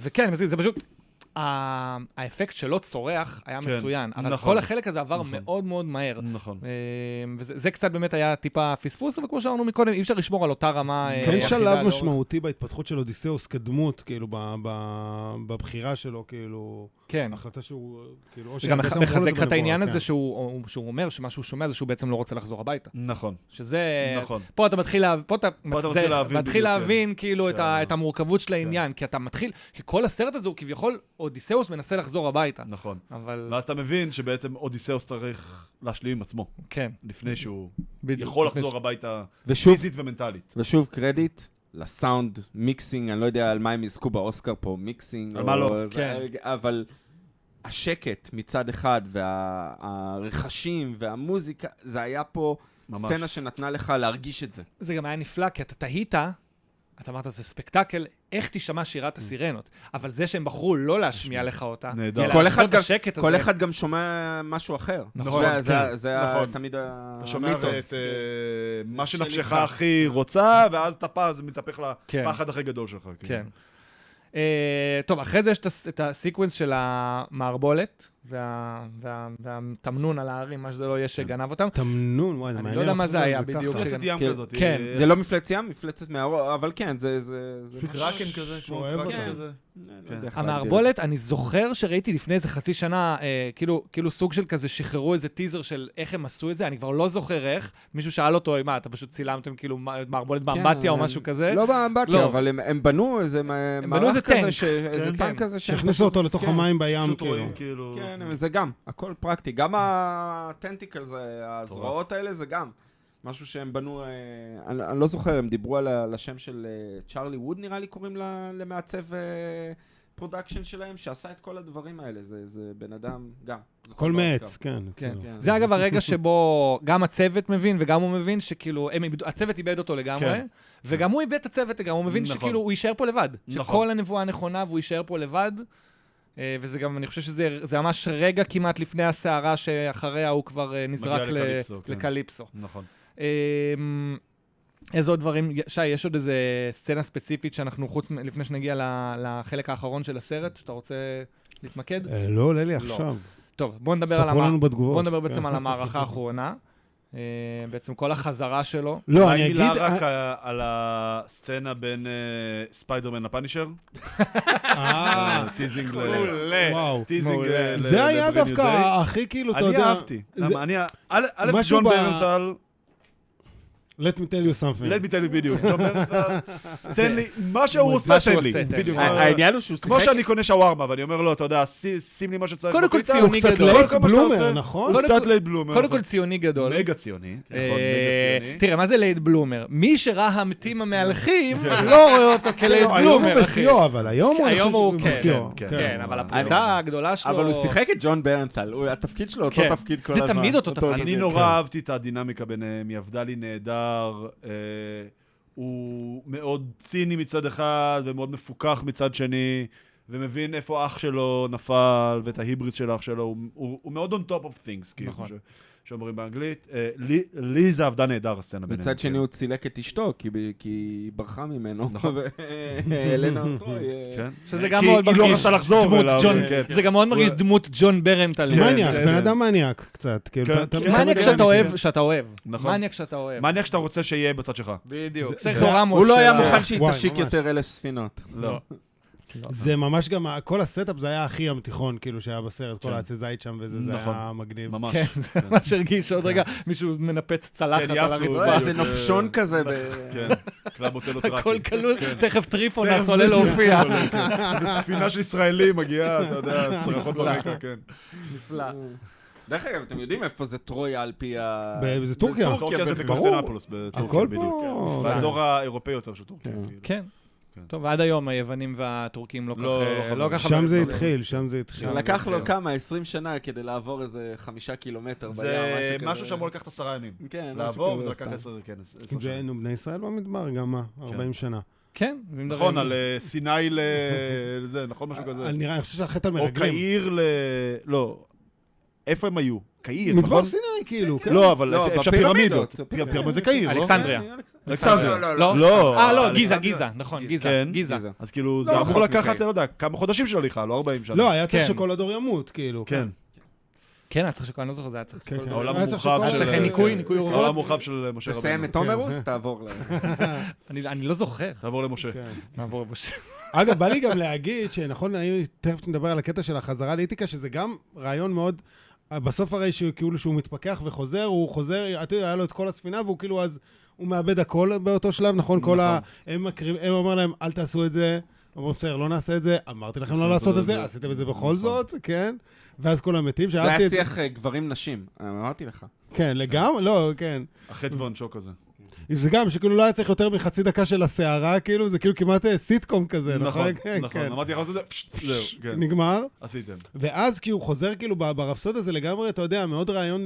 וכן, זה פשוט, האפקט שלא צורח היה מצוין, אבל כל החלק הזה עבר מאוד מאוד מהר. נכון. וזה קצת באמת היה טיפה פספוס, וכמו שאמרנו מקודם, אי אפשר לשמור על אותה רמה. כן שלב משמעותי בהתפתחות של אודיסאוס כדמות, כאילו, בבחירה שלו, כאילו, כן. החלטה שהוא, כאילו, זה גם מחזק את העניין הזה שהוא אומר שמה שהוא שומע זה שהוא בעצם לא רוצה לחזור הביתה. נכון. שזה... נכון. פה אתה מתחיל להבין כאילו את המורכבות של העניין, כי אתה מתחיל, כי כל הסרט הזה הוא כביכול אודיסאוס מנסה לחזור הביתה. נכון. אבל... ואז אתה מבין שבעצם אודיסאוס צריך להשלים עם עצמו. כן. לפני שהוא יכול לחזור הביתה פיזית ומנטלית. ושוב קרדיט לסאונד, מיקסינג, אני לא יודע על מה הם יזכו באוסקר פה, מיקסינג. על מה לא. כן. אבל השקט מצד אחד, והרכשים והמוזיקה, זה היה פה סצנה שנתנה לך להרגיש את זה. זה גם היה נפלא, כי אתה תהית, אתה אמרת, זה ספקטקל, איך תשמע שירת הסירנות. אבל זה שהם בחרו לא להשמיע לך אותה, נהדר. כל אחד גם שומע משהו אחר. נכון. זה תמיד אתה שומע את מה שנפשך הכי רוצה, ואז זה מתהפך לפחד הכי גדול שלך. כן. טוב, אחרי זה יש את הסיקוונס של המערבולת, והתמנון על הערים, מה שזה לא יהיה שגנב אותם. תמנון, וואי, אני לא יודע מה זה היה בדיוק. מפלצת ים כזאת. כן. זה לא מפלצת ים, מפלצת מהאור, אבל כן, זה... קרקן כזה, כמו קרקן כזה. המערבולת, אני זוכר שראיתי לפני איזה חצי שנה, כאילו סוג של כזה שחררו איזה טיזר של איך הם עשו את זה, אני כבר לא זוכר איך, מישהו שאל אותו, מה, אתה פשוט צילמתם כאילו מערבולת באמבטיה או משהו כזה? לא באמבטיה, אבל הם בנו איזה מערך כזה, איזה טנק כזה. שהכניסו אותו לתוך המים בים, כאילו. כן, זה גם, הכל פרקטי. גם הטנטיקל, הזרועות האלה, זה גם. משהו שהם בנו, אני לא זוכר, הם דיברו על השם של צ'ארלי ווד, נראה לי קוראים למעצב פרודקשן שלהם, שעשה את כל הדברים האלה. זה בן אדם, גם. כל מעץ, כן. זה אגב הרגע שבו גם הצוות מבין, וגם הוא מבין שכאילו, הצוות איבד אותו לגמרי, וגם הוא איבד את הצוות לגמרי, הוא מבין שכאילו הוא יישאר פה לבד. שכל הנבואה נכונה והוא יישאר פה לבד. וזה גם, אני חושב שזה ממש רגע כמעט לפני הסערה שאחריה הוא כבר נזרק לקליפסו. נכון. איזה עוד דברים, שי, יש עוד איזה סצנה ספציפית שאנחנו לפני שנגיע לחלק האחרון של הסרט, שאתה רוצה להתמקד? לא עולה לי עכשיו. טוב, בוא נדבר בעצם על המערכה האחרונה. בעצם כל החזרה שלו. לא, אני אגיד... מילה רק על הסצנה בין ספיידרמן לפאנישר. טיזינג וואו. לבריניו זה היה דווקא הכי כאילו, אתה יודע... אני אהבתי. א', ג'ון ברנת'ל... Let me tell you something. Let me tell you בדיוק. ג'ון ברנת'ל, תן לי, מה שהוא עושה, תן לי. בדיוק. העניין הוא שהוא שיחק... כמו שאני קונה שווארמה, ואני אומר לו, אתה יודע, שים לי מה שצריך. קודם כל ציוני גדול. הוא קצת לייט בלומר, נכון? הוא קצת לייט בלומר. קודם כל ציוני גדול. מגה ציוני. תראה, מה זה לייט בלומר? מי שראה המתים המהלכים, לא רואה אותו כלייט בלומר. היום הוא בשיאו, אבל היום הוא בשיאו. כן, אבל הפריצה הגדולה שלו... אבל הוא שיחק את ג'ון ברנת'ל, התפקיד שלו אותו תפקיד כל הזמן. זה תמיד אותו תפקיד. אני נורא אהבתי את הדינמיקה ביניהם, היא עבדה לי נהדר, הוא מאוד ציני מצד אחד ומאוד מפוקח מצד שני, ומבין איפה אח שלו נפל ואת ההיבריס של אח שלו, הוא מאוד on top of things, כאילו, שאומרים באנגלית. לי זה עבדה נהדר הסצנה ביניהם. מצד שני הוא צילק את אשתו, כי היא ברחה ממנו, ואלנה אותו. שזה גם מאוד מרגיש זה גם מאוד מרגיש דמות ג'ון ברנת'ל. מניאק, בן אדם מניאק קצת. מניאק שאתה אוהב. מניאק שאתה אוהב. מניאק שאתה רוצה שיהיה בצד שלך. בדיוק. הוא לא היה מוכן שהיא תשיק יותר 1,000 ספינות. לא. זה ממש גם, כל הסטאפ זה היה הכי ים תיכון, כאילו שהיה בסרט, כל העצי זית שם וזה, זה היה מגניב. ממש. כן, זה ממש הרגיש עוד רגע, מישהו מנפץ צלחת על הרצפה. זה נופשון כזה. כן, קלאב אוטלו טראקי. הכל כלול, תכף טריפונס עולה להופיע. בספינה של ישראלים מגיעה, אתה יודע, צרחות ברקע, כן. נפלא. דרך אגב, אתם יודעים איפה זה טרויה על פי ה... זה טורקיה. טורקיה זה בקוסטנפולוס, בטורקיה בדיוק. באזור האירופאי יותר של טורקיה. כן. טוב, עד היום היוונים והטורקים לא ככה... שם זה התחיל, שם זה התחיל. לקח לו כמה, 20 שנה כדי לעבור איזה 5 קילומטר בים, זה משהו שאמור לקחת 10 ימים. כן, לעבור, וזה לקח 10 שנה. זה בני ישראל במדבר גם 40 שנה. כן. נכון, על סיני לזה, נכון משהו כזה. אני חושב שהחטא על או מרגלים. קהיר לא. איפה הם היו? קהיר, מדבר נכון? סיני כאילו. לא, אבל לא, איפה בפירמידות. פירמידות? פירמידות זה קהיר, לא? אלכסנדריה. אלכסנדריה. לא? לא. גיזה, נכון, כן. גיזה. אז כאילו, זה אמור לקחת, אני לא יודע, כמה חודשים של הליכה, לא 40 שנה. לא, היה צריך כן. שכל הדור ימות, כאילו. כן. כן, היה צריך שכל, אני לא זוכר, זה היה צריך כן, שכל. כן. העולם היה צריך המורחב שכל- של... צריך ניקוי אורוות. העולם המורחב של משה רבנו. תסיים את עומרוס, תעבור אני לא זוכר. תעבור למשה. כן. נעבור לבוש. אגב, בא לי גם להגיד שנכון, אני תכף נדבר על הקטע של החזרה לאיטיקה, שזה גם רעיון מאוד, בסוף הרי כאילו שהוא מתפכח וחוזר, הוא חוזר, היה לו את כל הספינה, והוא כאילו אז, הוא מאבד הכל באותו שלב, נכון? כל הם אומר להם, אל תעשו את זה, הוא אומר, בסדר, לא נעשה את זה, אמרתי לכם לא לעשות את זה, עשיתם את זה בכל זאת, כן? ואז כל המתים, זה שאהבתי היה את זה. שיח גברים-נשים, אמרתי לך. כן, לגמרי, לא, כן. החטא ועונשו כזה. זה גם שכאילו לא היה צריך יותר מחצי דקה של הסערה, כאילו, זה כאילו כמעט סיטקום כזה, נכון? כן, נכון. כן. אמרתי לך לעשות את זה, זהו, כן. נגמר. עשיתם. ואז כי הוא חוזר כאילו ברפסוד הזה לגמרי, אתה יודע, מאוד רעיון,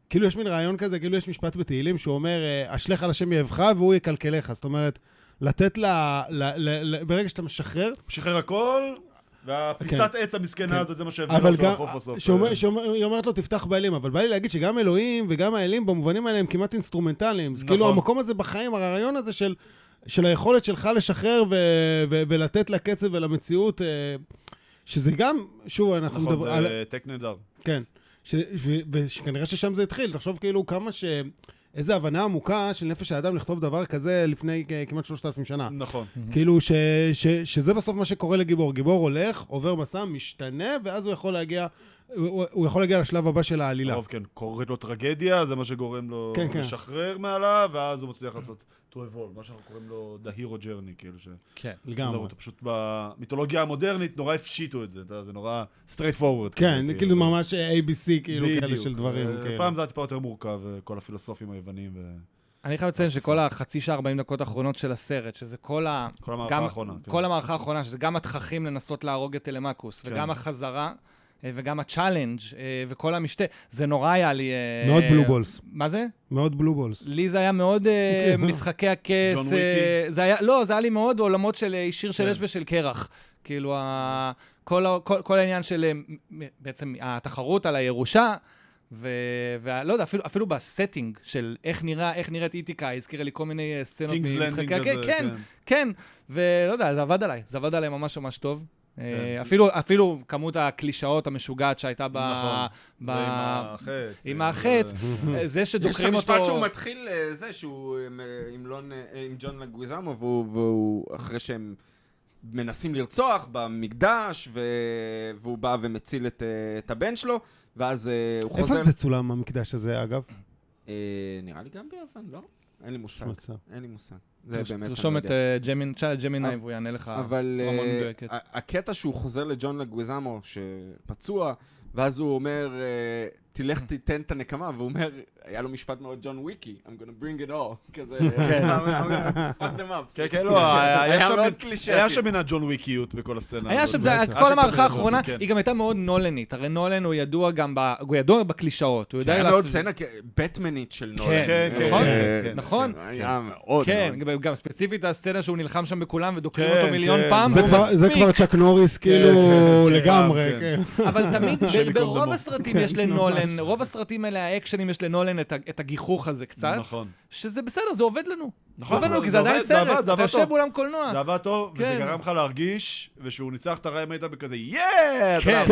כאילו יש מין רעיון כזה, כאילו יש משפט בתהילים שהוא אומר, אשלך על השם יאהבך והוא יקלקלך. זאת אומרת, לתת ברגע שאתה משחרר... משחרר הכל, והפיסת עץ המסכנה הזאת, זה מה שהביא אבל אותו גם, לחוף בסוף. היא אומרת לו, תפתח באלים, אבל בא לי להגיד שגם אלוהים וגם האלים במובנים האלה הם כמעט אינסטרומנטליים. אז כאילו המקום הזה בחיים, הרעיון הזה של היכולת שלך לשחרר ולתת לקצב ולמציאות, שזה גם, שוב, אנחנו נכון, זה טק נהדר. כן, וכנראה ששם זה התחיל. תחשוב כאילו כמה איזו הבנה עמוקה של נפש האדם לכתוב דבר כזה לפני כמעט 3,000 שנה. נכון. כאילו שזה בסוף מה שקורה לגיבור. גיבור הולך, עובר מסע, משתנה, ואז הוא יכול להגיע לשלב הבא של העלילה. הרוב, כן, קוראת לו טרגדיה, זה מה שגורם לו לשחרר מעליו, ואז הוא מצליח לעשות to evolve, מה שאנחנו קוראים לו the hero journey, כאילו ש... כן. לגמרי. פשוט במיתולוגיה המודרנית נורא הפשיטו את זה, זה נורא straight forward. כן, כאילו ממש ABC, כאילו כאלה של דברים. פעם זה היה טיפה יותר מורכב, כל הפילוסופים היוונים. אני חייב לציין שכל החצי שעה 40 דקות האחרונות של הסרט, שזה כל המערכה האחרונה. כל המערכה האחרונה, שזה גם התככים לנסות להרוג את טלמקוס, וגם החזרה, וגם הצ'אלנג' וכל המשתה, זה נורא היה לי... מאוד בלו בולס. מה זה? מאוד בלו בולס. לי זה היה מאוד משחקי הכס. ג'ון וויקי? לא, זה היה לי מאוד עולמות של שיר של אש ושל קרח. כאילו, כל העניין של בעצם התחרות על הירושה, ולא יודע, אפילו בסטינג של איך נראית איטיקה, הזכירה לי כל מיני סצנות ממשחקי הכס. כן, ולא יודע, זה עבד עליי ממש ממש טוב. אפילו כמות הקלישאות המשוגעת שהייתה עם החץ, זה שדוקרים אותו... יש את המשפט שהוא מתחיל זה, שהוא עם ג'ון לגוויזמו, והוא אחרי שהם מנסים לרצוח במקדש, והוא בא ומציל את הבן שלו, ואז הוא חוזר... איפה זה צולם המקדש הזה, אגב? נראה לי גם ביוון, לא? אין לי מושג. תרשום את ג'מיני והוא יענה לך. אבל הקטע שהוא חוזר לג'ון לגוויזמו שפצוע, ואז הוא אומר, תלך תיתן את הנקמה, והוא אומר, היה לו משפט מאוד ג'ון וויקי, I'm gonna bring it all, כזה, I'm gonna fuck them up. כן, כן, לא, היה שם מן הג'ון וויקיות בכל הסצנה. היה שם, כל המערכה האחרונה, היא גם הייתה מאוד נולנית, הרי נולן הוא ידוע גם, הוא ידוע בקלישאות, הוא יודע... היה מאוד סצנה בטמנית של נולן. כן, נכון? היה מאוד. כן, גם ספציפית הסצנה שהוא נלחם שם בכולם ודוקרים אותו מיליון פעם, זה כבר צ'אק נוריס, כאילו, לגמרי, כן. אבל תמיד, ברוב הסרטים יש לנולן, רוב הסרטים האלה, האקשנים יש לנולן את הגיחוך הזה קצת, שזה בסדר, זה עובד לנו. נכון, כי זה עדיין סרט, אתה יושב באולם קולנוע. זה עבד טוב, וזה גרם לך להרגיש, ושהוא ניצח את הרעי מיטה בכזה, כן,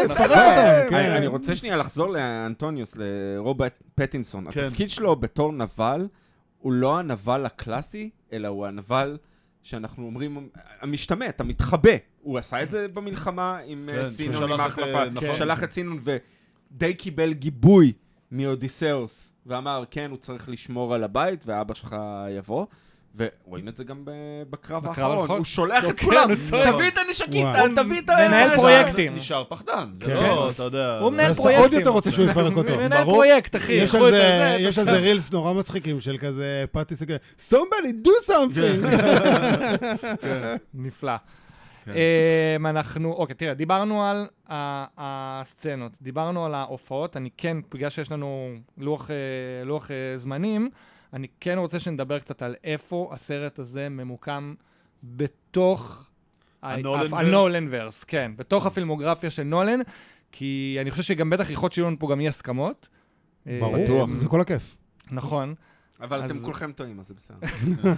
פרק. אני רוצה שנייה לחזור לאנטוניוס, לרוברט פטינסון. התפקיד שלו בתור נבל, הוא לא הנבל הקלאסי, אלא הוא הנבל שאנחנו אומרים, המשתמט, המתחבא. הוא עשה את זה במלחמה עם סינון, עם ההחלפה, שלח את סינון ודי קיבל גיבוי מאודיסאוס, ואמר, כן, הוא צריך לשמור על הבית, ואבא שלך יבוא. ורואים את זה גם בקרב בקרב האחרון. האחרון. הוא שולח את כן, כולם, הוא צועק. תביא את הנשקים, וואו. תביא את מנהל פרויקטים. נשאר פחדן, זה כן. לא, אתה יודע. הוא מנהל ואז אתה פרויקטים. עוד יותר רוצה שהוא יפרק אותו. מנהל ברור. פרויקט, אחי. יש קחו את על זה רילס נורא מצחיקים של כזה פאטי סגל, somebody do something. נפלא. כן. אנחנו, אוקיי, תראה, דיברנו על הסצנות, דיברנו על ההופעות, אני כן, בגלל שיש לנו לוח זמנים, אני כן רוצה שנדבר קצת על איפה הסרט הזה ממוקם בתוך הנולן ורס, כן, בתוך הפילמוגרפיה של נולן, כי אני חושב שגם בטח יכול שיהיו לנו פה גם אי הסכמות. ברור, זה כל הכיף. נכון. אבל אז- אתם כולכם טועים, אז זה בסדר.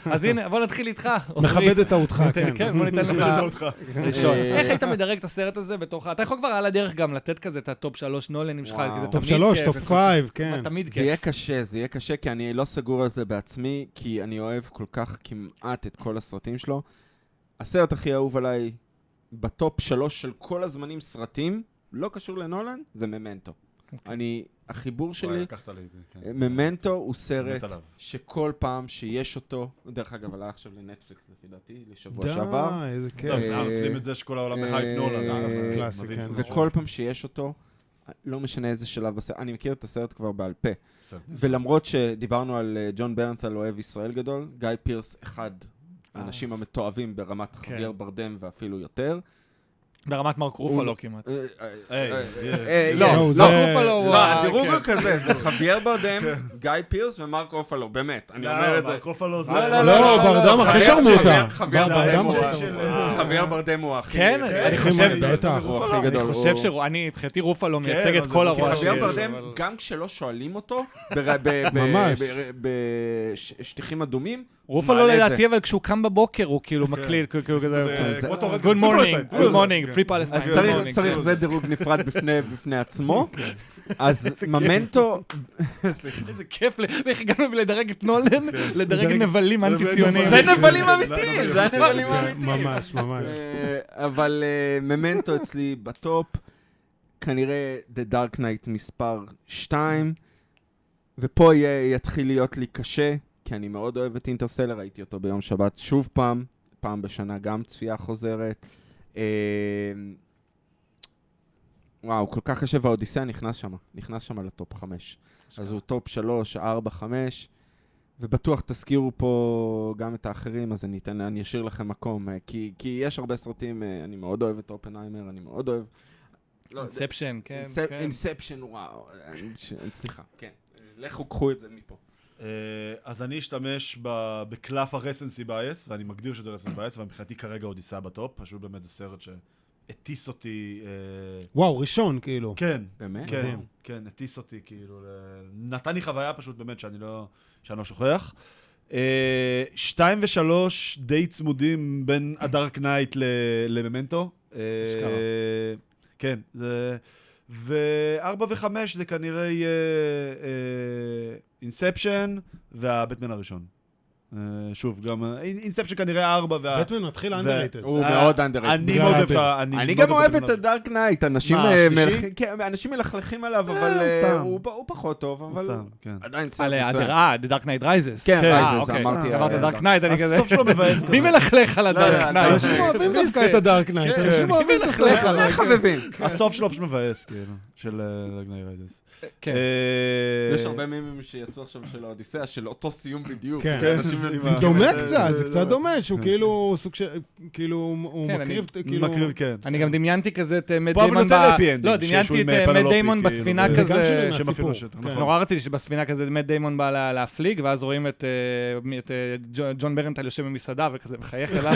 אז הנה, בוא נתחיל איתך. מכבד את טעותך, כן. כן, בוא ניתן לך מכבד אותך. ראשון. אה, איך היית מדרג את הסרט הזה בתוך... אתה יכול כבר על הדרך גם לתת כזה את הטופ 3 נולנים שלך, וואו. כי זה טופ תמיד 3, כיף, טופ זה 5, כן. תמיד זה יהיה כיף. קשה, זה יהיה קשה, כי אני לא סגור על זה בעצמי, כי אני אוהב כל כך כמעט את כל הסרטים שלו. הסרט הכי אהוב עליי בטופ 3 של כל הזמנים סרטים, לא קשור לנולן, זה ממנטו. החיבור שלי, וואי, לקחת לי את זה, כן. ממנטו הוא מת סרט עליו. שכל פעם שיש אותו, דרך אגב, עלה עכשיו לנטפליקס לפי דעתי, לשבוע שעבר, די, איזה כיף. טוב, אנחנו מנצלים את זה שכל העולם בהייפ נולן. קלאסי, מבין כן. סרט וכל פעם שיש אותו, לא משנה איזה שלב בסרט, אני מכיר את הסרט כבר בעל פה. בסדר. ולמרות שדיברנו על ג'ון ברנת'ל אוהב ישראל גדול, גיא פירס אחד האנשים המתועבים ברמת כן. חוויאר ברדם ואפילו יותר. ברמת מרק רופלו כמעט. לא, זה- רופלו הוא לא, ה- הדירוג כן. הוא כזה, זה חוויאר ברדם, גיא פירס ומרק רופלו, באמת, אני אומר את זה. קרופלו זה... לא, ברדם הכי שרמוטה. חוויאר ברדם ברדם הוא הכי ה- חוויאר ברדם הוא הכי... כן, אני הכי חושב... מלא, בטח. הוא הכי גדול. אני חושב שאני, מבחינתי רופלו כן, מייצג את אבל כל זה- כי הרוע חוויאר שיש, ברדם, אבל- גם כשלא שואלים אותו, ממש. בשטיחים אדומים, רופלו מעלה את לדעתי, אבל כשהוא קם בבוקר הוא כאילו מקליט, כאילו כזה... זה כמו תורת- Good morning, Palestine. good morning, free אז Palestine, good morning. צריך זה דירוג נפרד בפני עצמו. אז ממנטו, איזה כיף, איך הגענו לדרג את נולן, לדרג לדרג- נבלים אנטי-ציונים. זה נבלים אמיתיים, זה הנבלים כן, האמיתיים. ממש, ממש. אבל ממנטו אצלי בטופ, כנראה The Dark Knight מספר 2, ופה יתחיל להיות לי קשה, כי אני מאוד אוהב את אינטרסטלר, ראיתי אותו ביום שבת שוב פעם בשנה גם צפייה חוזרת. וואו, כל כך קשה, והאודיסאה נכנס שם לטופ 5. אז הוא טופ 3, 4, 5, ובטוח תזכירו פה גם את האחרים, אז אני אשאיר לכם מקום, כי יש הרבה סרטים, אני מאוד אוהב את אופנהיימר, אני מאוד אוהב... אינספשן, כן. אינספשן, וואו, סליחה, כן. לכו, קחו את זה מפה. אז אני אשתמש בקלף הרסנסי בייס, ואני מגדיר שזה רסנסי בייס, ומבחינתי כרגע אודיסאה בטופ, פשוט באמת זה סרט שהטיס אותי... וואו, ראשון, כאילו. כן, באמת? כן, מדהים. כן, הטיס אותי, כאילו, נתן לי חוויה פשוט באמת שאני לא שוכח. 2 ו3 די צמודים בין הדארק נייט לממנטו. אשכרה. כן, זה... ו4 ו5 זה כנראה יהיה אינספשן והבטמן הראשון. שוב, גם אינספשן כנראה 4 בטמן מתחיל underrated. הוא מאוד underrated. אני מאוד אוהב את ה... אני גם אוהב את הדארק נייט, אנשים השלישי? אנשים מלכלכים עליו, אבל סתם. הוא פחות טוב, אבל סתם, כן. עדיין סרט על מצוין. The Dark Knight Rises. כן, Rises, אוקיי. אמרתי, אמרת Dark Dark Knight, אני כזה... הסוף שלו מבאס. מי מלכלך על הדארק לא, נייט? אנשים אוהבים דווקא את הדארק נייט, אנשים אוהבים את הסרט הזה. זה חבבים. הסוף שלו פשוט מבאס, כאילו, של דאגני ריידס. כן. יש הרבה מימים שיצאו עכשיו של האודיסאה, של אותו סיום בדיוק. כן. אנשים- זה דומה קצת, זה קצת דומה, שהוא כאילו סוג של... כאילו, הוא כן, מקריב, כאילו... מקריב, כן. אני גם דמיינתי כזה את מט פה אבל דיימון יותר happy ending, לא, שהוא דמיינתי עם את מט פנלופי, דיימון כאילו, בספינה וזה זה גם כזה... שינוי שם מהסיפור. אפילו שטח, כן. נכון. נורא רציתי שבספינה כזה מט דיימון בא להפליג, ואז רואים את ג'ון ברנטל יושב במסעדה וכזה מחייך אליו.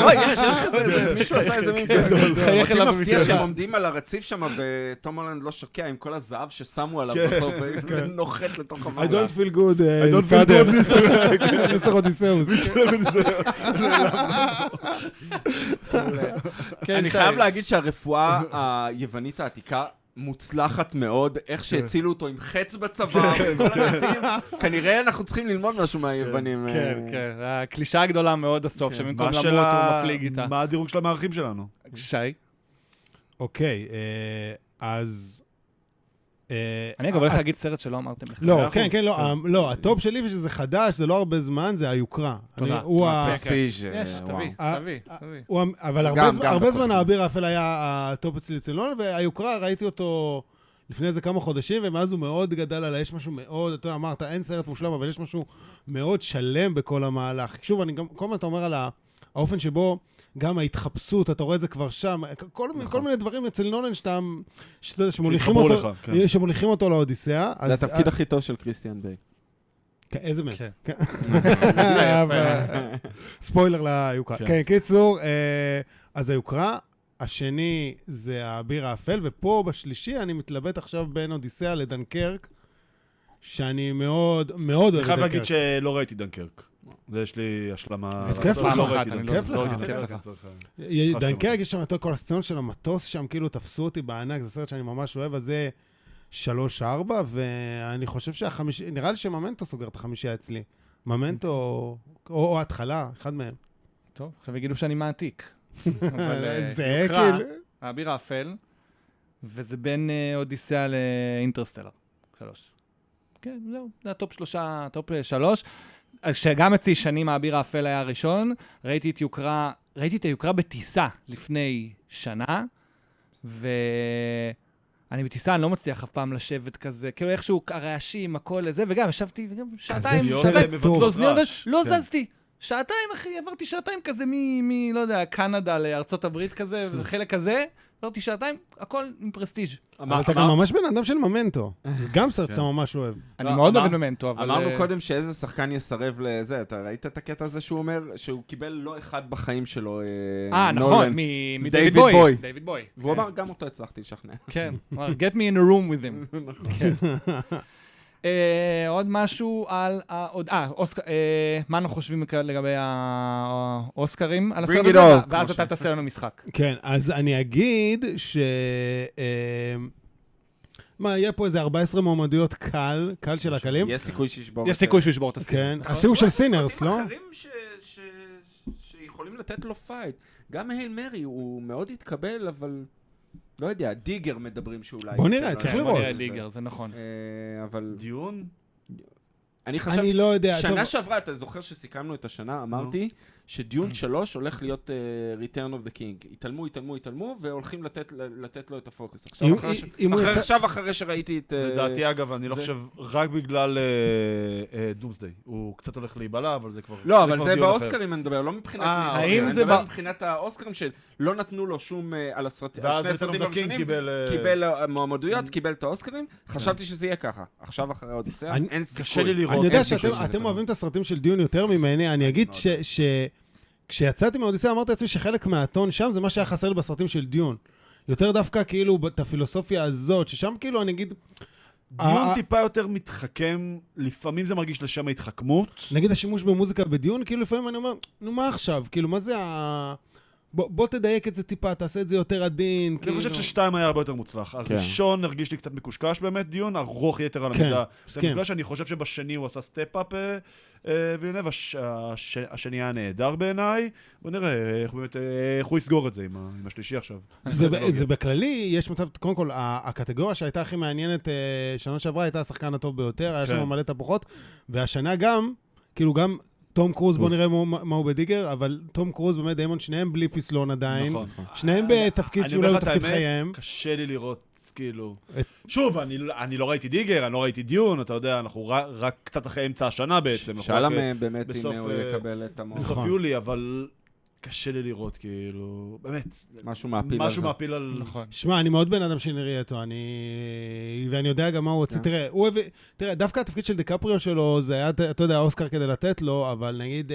לא, יש כזה, מישהו עשה איזה מין גדול. חייך אליו אותי מפתיע במסעדה. שהם עומדים על הרציף שם, וטום הולנד לא שוקע עם כל הזהב ששמו עליו בסוף, ונוחת לתוך I המים. don't feel good, I don't feel good, מיסטר אודיסאוס. אני חייב להגיד שהרפואה היוונית העתיקה מוצלחת מאוד, איך שהצילו אותו עם חץ בצבא, וכל החצים, כנראה אנחנו צריכים ללמוד משהו מהיוונים. כן, כן, הקלישה הגדולה מאוד הסוף, שבמקום מה למות של הוא מפליג איתה. מה הדירוג של המערכים שלנו? שי? אוקיי, אז אני אגב הולך להגיד סרט שלא אמרתם לך. לא, כן, כן, לא, הטופ שלי שזה חדש, זה לא הרבה זמן, זה היוקרה. תודה. פרסטיג' יש, תביא. אבל הרבה זמן האביר האפל היה הטופ אצלי אצל נולן, והיוקרה ראיתי אותו לפני איזה כמה חודשים, ומאז הוא מאוד גדל עליי, יש משהו מאוד, אתה אמרת, אין סרט מושלם, אבל יש משהו מאוד שלם בכל המהלך. שוב, אני גם, כל הזמן אתה אומר על האופן שבו, גם ההתחפשות, אתה רואה את זה כבר שם, כל מיני דברים אצל נולן שמוליכים אותו לאודיסאה. זה התפקיד הכי טוב של קריסטיאן ביי. איזה מהם? ספוילר ליוקרה. כן, קיצור, אז היוקרה, השני זה האביר האפל, ופה בשלישי אני מתלבט עכשיו בין אודיסאה לדנקרק, שאני מאוד מאוד אוהב את דנקרק. אני חייב להגיד שלא ראיתי דנקרק. ויש לי השלמה... אז כיף לך. כיף לך. דנקרק, יש שם את כל הסצנות של המטוס שם, כאילו תפסו אותי בענק, זה סרט שאני ממש אוהב, אז זה 3-4, ואני חושב נראה לי שממנטו סוגר את החמישייה אצלי. ממנטו, או התחלה, אחד מהם. טוב, עכשיו יגידו שאני מעתיק. זה כאילו... האביר האפל, וזה בין אודיסאה לאינטרסטלר. 3. כן, זהו, זה הטופ 3. שגם אצלי שנים האביר האפל היה הראשון, ראיתי את היוקרה בטיסה לפני שנה, ואני בטיסה, אני לא מצליח אף פעם לשבת כזה, כאילו איכשהו הרעשים, הכל לזה, וגם ישבתי, וגם שעתיים, לא זזתי. שעתיים, אחי, עברתי שעתיים כזה לא יודע, קנדה לארצות הברית כזה, וזה חלק כזה, עברתי שעתיים, הכל עם פרסטיג'. אבל אתה גם ממש בן אדם של ממנטו. גם סרט שאתה ממש אוהב. אני מאוד אוהב ממנטו, אבל... אמרנו קודם שאיזה שחקן יסרב לזה, אתה ראית את הקטע הזה שהוא אומר, שהוא קיבל לא אחד בחיים שלו, נכון, מדייוויד בוי. דייוויד בוי. והוא אמר, גם אותו הצלחתי לשכנע. כן, הוא אמר, get me in a room with him. עוד משהו על... מה אנחנו חושבים לגבי האוסקרים על הסרט הזה? ואז אתה תעשה לנו משחק. כן, אז אני אגיד יהיה פה איזה 14 מועמדויות קל של הקלים. יש סיכוי שישבור. יש סיכוי שישבור את הסרט. כן, הסיכוי של סינרס, לא? אחרים שיכולים לתת לו פייט. גם הייל מרי הוא מאוד התקבל, אבל... לא יודע, דיגר מדברים שאולי... בוא נראה, צריך לראות. בוא נראה דיגר, זה נכון. אבל... דיון? אני חשבתי... אני לא יודע... שנה שעברה, אתה זוכר שסיכמנו את השנה, אמרתי שדיון 3 הולך להיות Return of the King. התעלמו, והולכים לתת לו את הפוקוס. עכשיו אחרי שראיתי את... לדעתי, אגב, אני לא חושב, רק בגלל דומסדיי. הוא קצת הולך להיבלע, אבל זה כבר... לא, אבל זה באוסקרים אני מדבר, לא מבחינת... אני מדבר מבחינת האוסקרים שלא נתנו לו שום על הסרטים. ואז הסרטים הראשונים קיבל מועמדויות, קיבל את האוסקרים. חשבתי שזה יהיה ככה. עכשיו אחרי האודיסאה, אין סיכוי. קשה לי לראות. אני יודע שאתם אוהבים את הסרטים של דיון יותר ממני, אני אגיד כשיצאתי מהאודיסאה אמרתי לעצמי שחלק מהטון שם זה מה שהיה חסר לי בסרטים של דיון. יותר דווקא כאילו את הפילוסופיה הזאת, ששם כאילו אני אגיד... דיון טיפה יותר מתחכם, לפעמים זה מרגיש לשם ההתחכמות. נגיד השימוש במוזיקה בדיון, כאילו לפעמים אני אומר, נו מה עכשיו? כאילו מה זה בוא תדייק את זה טיפה, תעשה את זה יותר עדין. אני חושב ששתיים היה הרבה יותר מוצלח. הראשון הרגיש לי קצת מקושקש באמת דיון, ארוך יתר על המידה. אני חושב שבשני הוא עשה סטפ-אפ וילנב, השני היה נהדר בעיניי. בוא נראה איך הוא יסגור את זה עם השלישי עכשיו. זה בכללי, יש מצב, קודם כל, הקטגוריה שהייתה הכי מעניינת שנה שעברה הייתה השחקן הטוב ביותר, היה שם מלא תפוחות, והשנה גם, כאילו גם תום קרוז, בוא נראה מה הוא בדיגר, אבל תום קרוז באמת דיימון, שניהם בלי פסלון עדיין. שניהם בתפקיד שאולי הוא תפקיד חייהם. קשה לי לראות, כאילו... שוב, אני לא ראיתי דיגר, אני לא ראיתי דיון, אתה יודע, אנחנו רק קצת אחרי אמצע השנה בעצם. שאלה באמת אם הוא יקבל את המון. בסוף יולי, אבל... קשה לי לראות, כאילו, באמת. משהו מעפיל על זה. משהו מעפיל על... נכון. שמע, אני מאוד בן אדם שנראה אותו, ואני יודע גם מה הוא רוצה. תראה, דווקא התפקיד של דיקפריו שלו, זה היה, אתה יודע, אוסקר כדי לתת לו, אבל נגיד...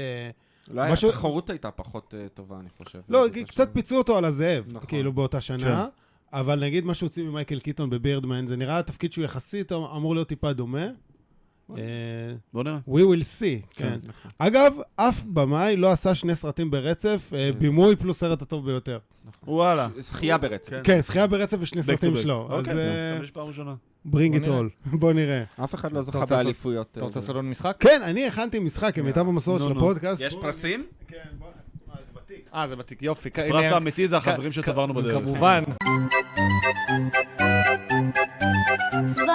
אולי התחרות הייתה פחות טובה, אני חושב. לא, קצת פיצו אותו על הזאב, כאילו, באותה שנה. אבל נגיד מה שהוציא ממייקל קיטון בבירדמן, זה נראה התפקיד שהוא יחסית אמור להיות טיפה דומה. בוא נראה. We will see, כן. אגב, אף במאי לא עשה 2 סרטים ברצף, בימוי פלוס סרט הטוב ביותר. וואלה. זכייה ברצף. כן, זכייה ברצף ו2 סרטים שלו. אוקיי, יש פעם ראשונה. bring it all. בוא נראה. אף אחד לא זכה באליפויות. אתה רוצה לעשות לנו משחק? כן, אני הכנתי משחק, כמיטב המסורת של הפודקאסט. יש פרסים? כן, זה בתיק. זה בתיק, יופי. פרס האמיתי זה החברים שצברנו בדרך. כמובן.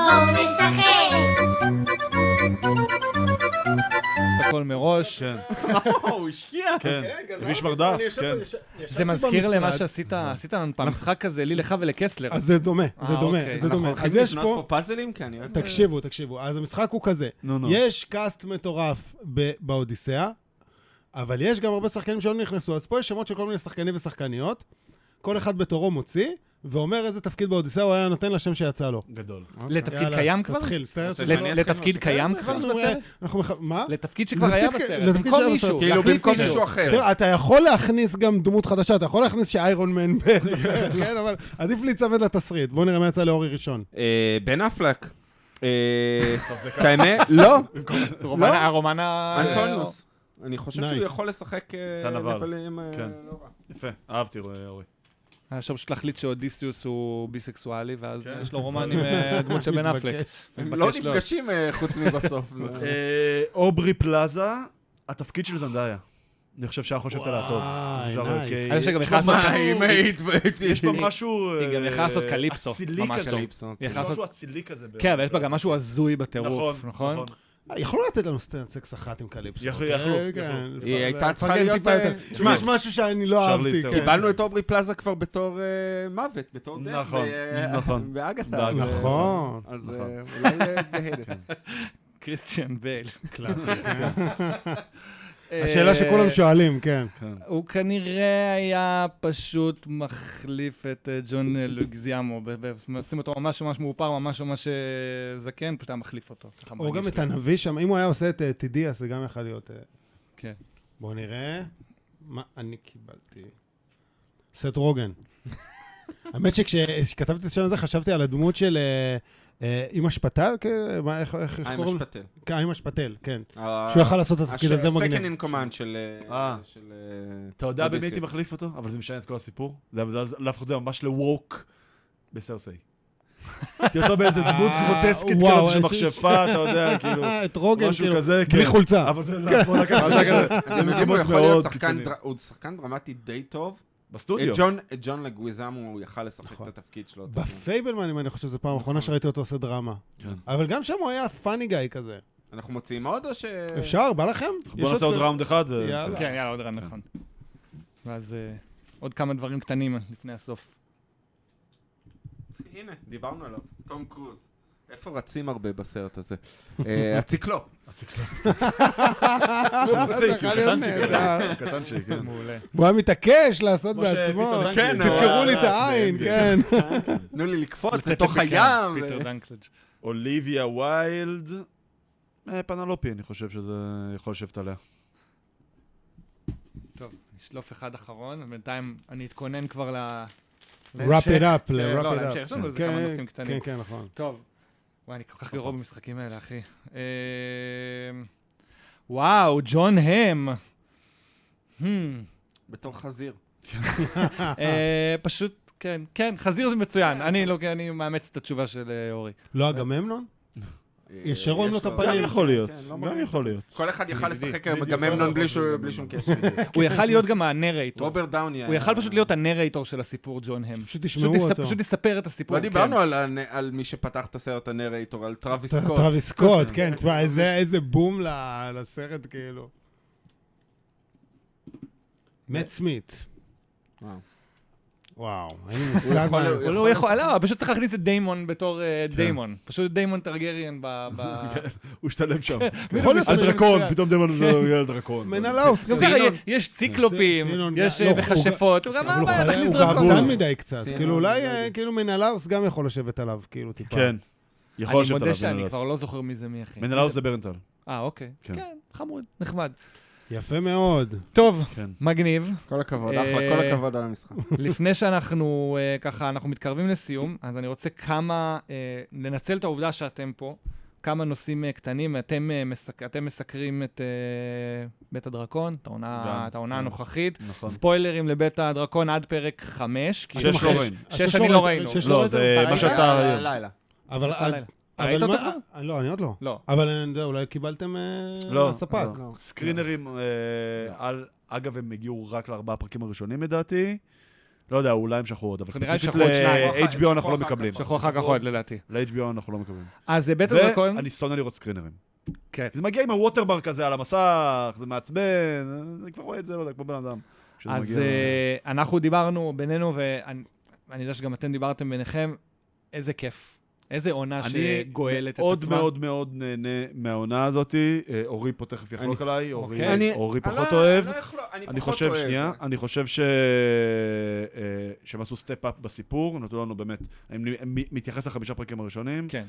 בואו נשחק! הכל מראש. כן, הוא השקיע. כן. הביש מרדף, כן. זה מזכיר למה שעשית לנו פעם, משחק כזה, לי, לך ולקסלר. אז זה דומה, זה דומה, אוקיי. זה דומה. אנחנו אז הולכים יש לבנות פה... פה פאזלים? כי אני... תקשיבו. אז המשחק הוא כזה. נו. יש קאסט מטורף באודיסאה, אבל יש גם הרבה שחקנים שלא נכנסו. אז פה יש שמות של כל מיני שחקנים ושחקניות. כל אחד בתורו מוציא, ואומר איזה תפקיד באודיסאה הוא היה נותן לשם שיצא לו. גדול. לתפקיד יאללה, קיים כבר? תתחיל, סרט רוצה שלו. שאני אתחיל לתפקיד משהו? קיים כן, כבר אנחנו- בסרט? מה? לתפקיד שכבר היה בסרט. לתפקיד במקום שהיה מישהו. בסרט. כאילו להחליף במקום מישהו. מישהו אחר. תראה, אתה יכול להכניס גם דמות חדשה, אתה יכול להכניס שאיירון מן בסרט, כן? אבל עדיף להיצמד לתסריט. בואו נראה מה יצא לאורי ראשון. בן אפלק. האמת? לא. הרומן אנטוניוס. אני חושב שהוא Nice. יכול לשחק נבל. נבלים כן. לא רע. יפה, אהבתי, אורי. עכשיו פשוט להחליט שאודיסיוס הוא ביסקסואלי, ואז כן. יש לו רומן עם הדמות של בן אפלק. מתבקש. הם לא מתבקש לו. נפגשים חוץ מבסוף. אוברי פלאזה, התפקיד של זנדאיה. אני חושב שהיה חושבת עליה טוב. וואי, אפשר, נייס. כי- אני חושב שגם יש יכלה בה לעשות- משהו- יש בה משהו... היא גם יכלה לעשות קליפסו, אצילי ממש כזה. קליפסו. היא יש יכלה לעשות... משהו אצילי כזה. כן, אבל יש בה גם משהו הזוי בטירוף, נכון? יכלו לתת לנו סצנת סקס אחת עם קליפסו. יכלו. היא הייתה צריכה לפרגן להיות, טיפה יותר. תשמע, יש משהו שאני לא אפשר אהבתי. להסתכל. כן. קיבלנו את אוברי פלאזה כבר בתור מוות, בתור דף. נכון, נכון. באגתה. נכון. אז נכון. אולי בהדת. קריסטיאן בייל. קלאסי, כן. השאלה שכולם שואלים, כן. הוא כנראה היה פשוט מחליף את ג'ון לוגזיאמו, שים אותו ממש ממש מאופר, ממש ממש זקן, פשוט היה מחליף אותו. ככה או מרגיש גם לי. את הנביא שם, אם הוא היה עושה את טידיאס, זה גם יכול להיות... כן. בואו נראה. מה אני קיבלתי? סט רוגן. האמת שכשכתבתי את השם הזה, חשבתי על הדמות של אמא שפטל, איך קוראים? משפטל. אמא שפטל, כן. שהוא יכל לעשות את התפקיד הזה מגניב. ה-second in command של... אתה יודע במי אודיסי. הייתי מחליף אותו? אבל זה משנה את כל הסיפור. זה להפוך את זה ממש לווק בסרסי. הייתי עושה באיזה דמות גרוטסקית וואו, כזאת של מכשפה, אתה יודע, כאילו... את רוגן, משהו כאילו, כזה, בלי כן. חולצה. אבל זה לא לקחת. אתם יודעים, הוא יכול מאוד להיות קיצוניים. הוא שחקן דרמטי די טוב. בסטודיו. את ג'ון לגוויזמו הוא יכל לשחק נכון. את התפקיד שלו. בפייבלמן, אני חושב שזו פעם האחרונה שראיתי אותו עושה דרמה. כן. אבל גם שם הוא היה פאני גאי כזה. אנחנו מוציאים עוד או ש... אפשר? בא לכם? בוא נעשה עוד ראונד אחד. יאללה. כן, יאללה, עוד רן, נכון. ואז עוד כמה דברים קטנים לפני הסוף. הנה, דיברנו עליו. תום קרוז. איפה רצים הרבה בסרט הזה? הציקלופ. זה יכול להיות נהדר. קטנצ'יק, כן. מעולה. הוא היה מתעקש לעשות משה, בעצמו. פיטר כן, דנקלג'. תזכרו לי את העין, כן. תנו לי לקפוץ לצאת לתוך לפיקן, הים. פיטר דנקלג'. אוליביה ויילד. פנלופי, אני חושב שזה יכול לשבת עליה. טוב, נשלוף אחד אחרון, בינתיים אני אתכונן כבר wrap it up, לא, wrap it להמשך, up. יש לנו איזה כן, כמה נושאים קטנים. כן, נכון. טוב. וואי, אני כל כך גרוע במשחקים האלה, אחי. וואו, ג'ון הם. בתור חזיר. פשוט, כן, חזיר זה מצוין. אני מאמץ את התשובה של אורי. לא אגממנון? ישרו לו את לו- הפנים. גם יכול להיות. כן, לא גם מגניב. יכול להיות. כל אחד יכל נגדי. לשחק בדיוק, בגממנון בלי יכול שום להיות. קשר. הוא יכל להיות גם הנרייטור. רוברט דאוני. הוא יכל פשוט להיות הנרייטור של הסיפור ג'ון הם. פשוט תשמעו אותו. פשוט לספר את הסיפור. לא כן. דיברנו על מי שפתח את הסרט הנרייטור, על טראביס סקוט. טרוויס סקוט, כן, תשמע, איזה בום לסרט, כאילו. מאט סמית. וואו. וואו, אין לי מושג יכול- מה... הוא הוא יכול, לא, פשוט צריך להכניס את דיימון בתור דיימון. פשוט דיימון טרגריאן הוא השתלם שם. יכול להיות על שזה דרקון, מצוין. פתאום דמון זה ילד דרקון. מנלאוס. גם גם ככה, סינון. יש ציקלופים, סינון, יש לא, הוא מכשפות, הוא גם אבל מה הבעיה להכניס הוא דרקון. גאוותן מדי קצת. סינון, כאילו, אולי לא יודע. כאילו מנלאוס גם יכול לשבת עליו, כאילו, טיפה. כן. יכול אני לשבת מודה עליו שאני מנלאוס. כבר לא זוכר מי זה מי, אחי. מנלאוס זה ברנטל. אוקיי. כן. כן, חמוד, נחמד. יפה מאוד. טוב, כן. מגניב. כל הכבוד, אחלה, כל הכבוד על המשחק. לפני שאנחנו ככה, אנחנו מתקרבים לסיום, אז אני רוצה לנצל את העובדה שאתם פה, כמה נושאים קטנים, אתם מסקרים את בית הדרקון, את העונה הנוכחית. נכון. ספוילרים לבית הדרקון עד פרק 5. 6 לא ראינו. 6 אני לא ראינו. שש לא, ראית? זה מה ראית? שיצא היום. לילה. אבל... יצא לילה. אבל ראית מה- אותו לא, אני עוד לא. לא. אבל אני יודע, אולי קיבלתם לא, ספק. לא. סקרינרים, אגב, הם הגיעו רק ל4 הפרקים הראשונים לדעתי, לא יודע, אולי המשכו עוד, אבל זה נראה ספציפית שכחו עוד שניים. ל-HBO אנחנו לא מקבלים. שכחו אחר כך עוד, לדעתי. ל-HBO אנחנו לא מקבלים. אז בית הדרקון... ואני שונא לראות סקרינרים. כן. זה מגיע עם הווטרמרק הזה על המסך, זה מעצבן, אני כבר רואה את זה, לא יודע, כמו בן אדם. אז אנחנו דיברנו בינינו, ואני יודע שגם אתם דיברתם ביניכם, איזה כיף. איזה עונה שגואלת את עצמה. אני מאוד מאוד מאוד נהנה מהעונה הזאת. אורי פה תכף יחלוק עליי, אורי פחות אוהב. אני חושב שהם עשו סטפ-אפ בסיפור, נתנו לנו באמת, אני מתייחס ל5 פרקים הראשונים. כן.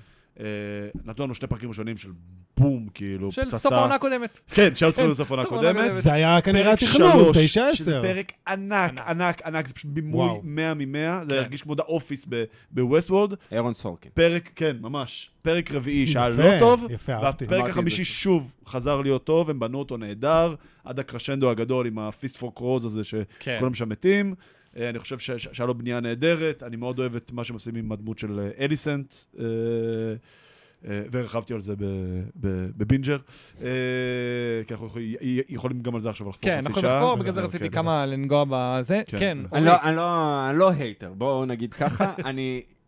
נתנו לנו 2 פרקים ראשונים של בום, כאילו, פצצה. של סוף העונה הקודמת. כן, של סוף העונה הקודמת. זה היה כנראה התכנון, 9-10. שזה פרק ענק, ענק, ענק, זה פשוט בימוי 100 מ-100, זה הרגיש כמו דה אופיס בווסטוורד. אירון סורקין. פרק, כן, ממש. פרק רביעי שהיה לא טוב, אהבתי. והפרק החמישי שוב חזר להיות טוב, הם בנו אותו נהדר, עד הקרשנדו הגדול עם הפיסט פור קרוז הזה שכולם שם מתים. אני חושב שהיה לו בנייה נהדרת, אני מאוד אוהב את מה שהם עושים עם הדמות של אליסנט, והרחבתי על זה בבינג'ר, כי אנחנו יכולים גם על זה עכשיו לחפור כן, אנחנו נחפור, בגלל זה רציתי כמה לנגוע בזה. כן. אני לא הייטר, בואו נגיד ככה,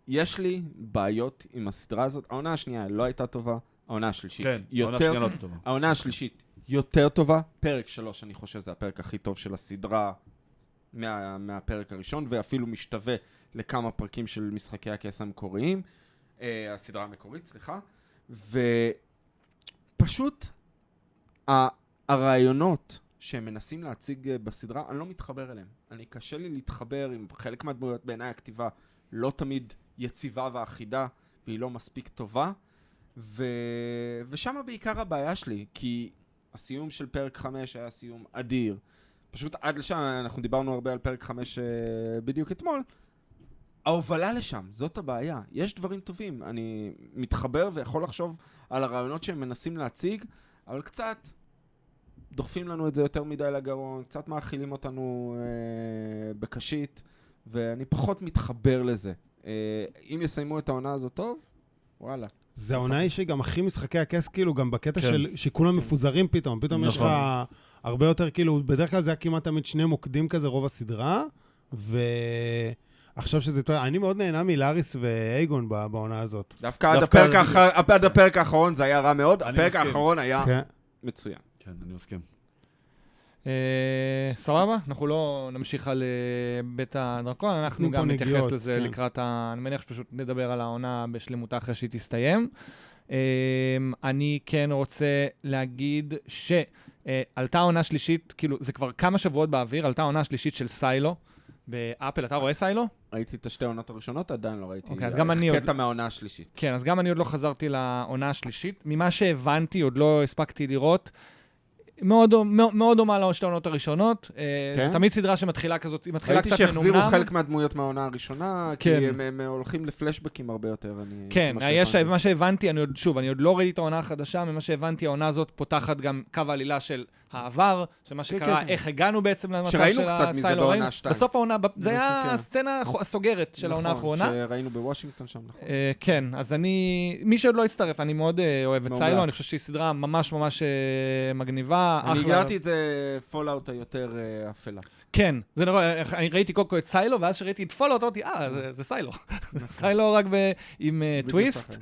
יש לי בעיות עם הסדרה הזאת. העונה השנייה לא הייתה טובה, העונה השלישית העונה השלישית יותר טובה. פרק 3, אני חושב, זה הפרק הכי טוב של הסדרה מהפרק הראשון, ואפילו משתווה לכמה פרקים של משחקי הכס המקוריים. הסדרה המקורית, סליחה. ופשוט הרעיונות שהם מנסים להציג בסדרה, אני לא מתחבר אליהם. קשה לי להתחבר עם חלק מהדמויות. בעיניי הכתיבה לא תמיד יציבה ואחידה, והיא לא מספיק טובה. ושם בעיקר הבעיה שלי, כי הסיום של פרק 5 היה סיום אדיר. פשוט עד לשם, אנחנו דיברנו הרבה על פרק 5 בדיוק אתמול, ההובלה לשם, זאת הבעיה. יש דברים טובים, אני מתחבר ויכול לחשוב על הרעיונות שהם מנסים להציג, אבל קצת דוחפים לנו את זה יותר מדי לגרון, קצת מאכילים אותנו בקשית, ואני פחות מתחבר לזה. אם יסיימו את העונה הזאת טוב, וואלה. זה העונה היא שגם הכי משחקי הכס, כאילו, גם בקטע של שכולם מפוזרים פתאום. פתאום יש לך הרבה יותר, כאילו, בדרך כלל זה היה כמעט תמיד 2 מוקדים כזה, רוב הסדרה, עכשיו שזה טוב, אני מאוד נהנה מלאריס ואייגון בעונה הזאת. דווקא עד הפרק האחרון זה היה רע מאוד, הפרק האחרון היה מצוין. כן, אני מסכים. סבבה, אנחנו לא נמשיך על בית הדרקון, אנחנו גם נתייחס לזה לקראת אני מניח שפשוט נדבר על העונה בשלמותה אחרי שהיא תסתיים. אני כן רוצה להגיד שעלתה עונה שלישית, כאילו זה כבר כמה שבועות באוויר, עלתה עונה שלישית של סיילו באפל. אתה רואה סיילו? ראיתי את 2 העונות הראשונות, עדיין לא ראיתי. אוקיי, אז גם אני קטע מהעונה השלישית. כן, אז גם אני עוד לא חזרתי לעונה השלישית. ממה שהבנתי, עוד לא הספקתי לראות, מאוד דומה לשתי העונות הראשונות. זה תמיד סדרה שמתחילה כזאת, היא מתחילה קצת מנומנם. ראיתי שהחזירו חלק מהדמויות מהעונה הראשונה, כי הם הולכים לפלשבקים הרבה יותר. כן, מה שהבנתי, אני עוד לא ראיתי את העונה החדשה, ממה שהבנתי, העונה הזאת פותחת גם קו העלילה של העבר, של מה שקרה, איך הגענו בעצם למצב של הסיילו. שראינו קצת מזה בעונה 2. בסוף העונה, זה היה הסצנה הסוגרת של העונה האחרונה. נכון, שראינו בוושינגטון שם, נכון. כן, אז מי שעוד לא הצטרף, אני מאוד אוהב את סיילו, אני חושב שהיא סדרה ממש ממש מגניבה. אני הגעתי את זה פולאוט היותר אפלה. כן, אני ראיתי קוקו את סיילו, ואז שראיתי את פולאוט, אמרתי, זה סיילו. סיילו רק עם טוויסט.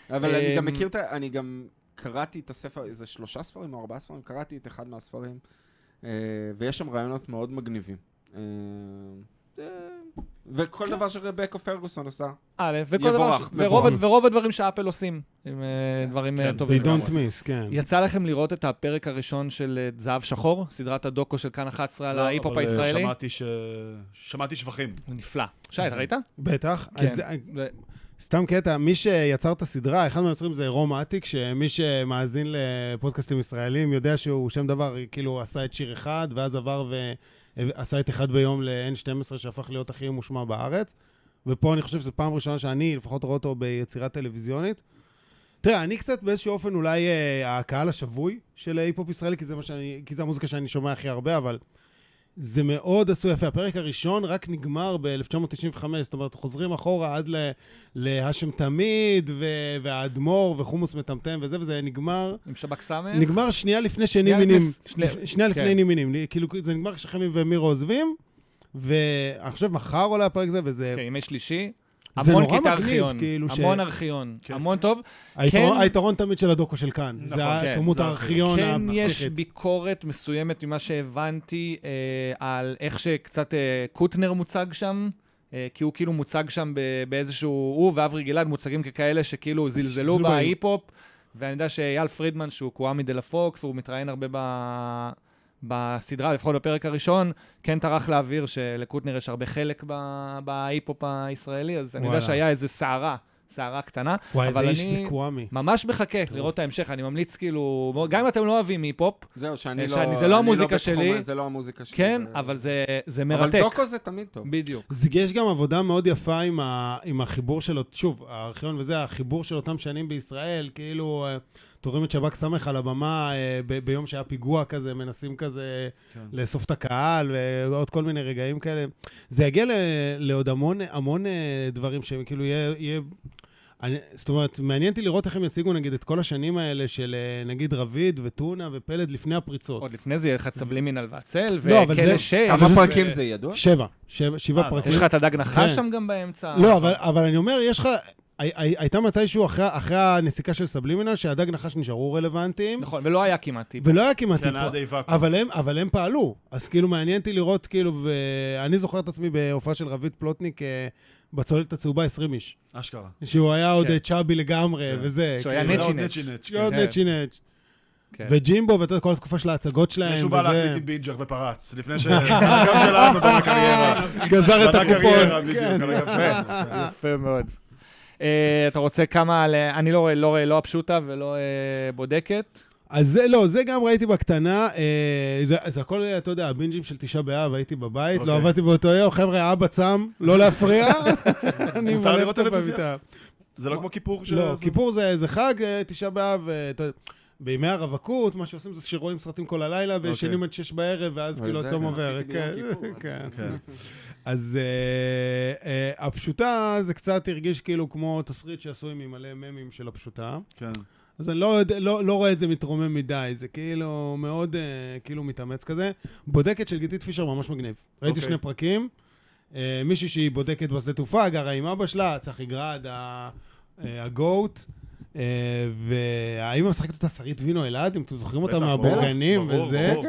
אבל אני גם מכיר אני גם קראתי את הספר, איזה 3 ספרים או 4 ספרים, קראתי את אחד מהספרים, ויש שם רעיונות מאוד מגניבים. וכל דבר שרבקה פרגוסון עושה, יבורך. ורוב הדברים שאפל עושים, עם דברים טובים. They don't miss, כן. יצא לכם לראות את הפרק הראשון של זהב שחור, סדרת הדוקו של כאן 11 על ההיפ-הופ הישראלי? שמעתי שבחים. נפלא. שי, אתה ראית? בטח. כן. סתם קטע, מי שיצר את הסדרה, אחד מהיוצרים זה רום אטיק, שמי שמאזין לפודקאסטים ישראלים יודע שהוא שם דבר, כאילו עשה את שיר אחד, ואז עבר ועשה את אחד ביום ל-N12 שהפך להיות הכי מושמע בארץ. ופה אני חושב שזו פעם ראשונה שאני לפחות רואה אותו ביצירה טלוויזיונית. תראה, אני קצת באיזשהו אופן אולי הקהל השבוי של היפ-הופ ישראלי, כי זה המוזיקה שאני שומע הכי הרבה, אבל זה מאוד עשוי יפה. הפרק הראשון רק נגמר ב-1995, זאת אומרת, חוזרים אחורה עד להשם תמיד, והאדמור, וחומוס מטמטם וזה, וזה נגמר... עם שבק סמך? נגמר שנייה לפני שני מינים. שנייה לפני נימינים. כאילו, זה נגמר כשחמי ומירו עוזבים, ואני חושב מחר עולה הפרק הזה, וזה... כן, ימי שלישי. זה המון נורא קטע מגניב, ארכיון, כאילו המון ארכיון, כן. המון טוב. היתרון תמיד של הדוקו של כאן. נכון, זה כן, כמות זה הארכיון כן יש הפסיכית. ביקורת מסוימת ממה שהבנתי על איך שקצת קוטנר מוצג שם, כי הוא כאילו מוצג שם באיזשהו, הוא ואברי גלעד מוצגים ככאלה שכאילו זלזלו בהיפ-הופ, ואני יודע שאייל פרידמן, שהוא קוואמי דה לה פוקס, הוא מתראיין הרבה בסדרה, לפחות בפרק הראשון, כן טרח להעביר שלקוטנר יש הרבה חלק בהיפ-הופ הישראלי, אז אני יודע שהיה איזה סערה קטנה, וואי, איזה אבל איש זה אני קוואמי. ממש מחכה לראות את ההמשך, אני ממליץ כאילו, גם אם אתם לא אוהבים היפ-הופ, זהו, שאני זה לא המוזיקה בתחום, שלי. זה לא המוזיקה שלי. כן, אבל זה מרתק. אבל דוקו זה תמיד טוב. בדיוק. יש גם עבודה מאוד יפה עם החיבור שלו, שוב, הארכיון וזה, החיבור של אותם שנים בישראל, כאילו, תורים את שב"כ סמך על הבמה ביום שהיה פיגוע כזה, מנסים כזה לאסוף את הקהל, ועוד כל מיני רגעים כאלה. זה יגיע לעוד המון דברים שהם כאילו יהיה... זאת אומרת, מעניין אותי לראות איך הם יציגו נגיד את כל השנים האלה של נגיד רביד וטונה ופלד לפני הפריצות. עוד לפני זה יהיה לך סבלימינל והצל, לא, אבל וכלא זה- שש. כמה פרקים זה ידוע? 7 פרקים. יש לך את הדג נחש כן. שם גם באמצע. לא, אבל אני אומר, יש לך... הייתה מתישהו אחרי הנסיקה של סבלימינל, שהדג נחש נשארו רלוונטיים, נכון, ולא היה כמעט טיפ. ולא היה כמעט כן, טיפה. היה די ואקום. אבל הם פעלו. אז כאילו מעניין אותי לראות, כאילו, ואני זוכר את עצמי בהופעה של רביד פלוטניק בצוללת הצהובה 20 איש. אשכרה. שהוא היה עוד כן. צ'אבי לגמרי, כן. וזה. שהוא היה כאילו, נצ'י מאוד נץ'. נץ'. שהוא עוד כן. נצ'י נץ'. כן. וג'ימבו, ואתה יודע, כל התקופה של ההצגות שלהם, לפני שהוא בא וזה. להקליט עם בינג'ר ופרץ, לפני שהגב שלנו בנה קריירה. גזר את בנה קריירה, הקופון. בדיוק, כן. על הגב שלנו. יפה מאוד. אתה רוצה כמה, אני לא רואה לא הפשוטה ולא בודקת. אז זה גם ראיתי בקטנה, זה הכל, אתה יודע, הבינג'ים של 9 באב, הייתי בבית, לא אוקיי. עבדתי באותו יום, חבר'ה, אבא צם, לא להפריע, אני מותר מלא לראות אותו טלוויזיה? במיטה. זה לא כמו כיפור לא, כיפור זה חג, 9 באב, בימי הרווקות, מה שעושים זה שרואים סרטים כל הלילה, וישנים עד 6 בערב, ואז אבל כאילו זה הצום גם עובר. עשיתי ביום כן, כיפור. כן. כן. אז הפשוטה זה קצת הרגיש כאילו כמו תסריט שעשוי ממלא ממים של הפשוטה. כן. אז אני לא רואה את זה מתרומם מדי, זה כאילו מאוד כאילו מתאמץ כזה. בודקת של גיתית פישר ממש מגניב. ראיתי 2 פרקים, מישהי שהיא בודקת בשדה תעופה, גרה עם אבא שלה, צחי גרד, הגוט, והאמא משחקת אותה שרית וינו אלעד, אם אתם זוכרים אותה בטח, מהבורגנים ברור, וזה. ברור.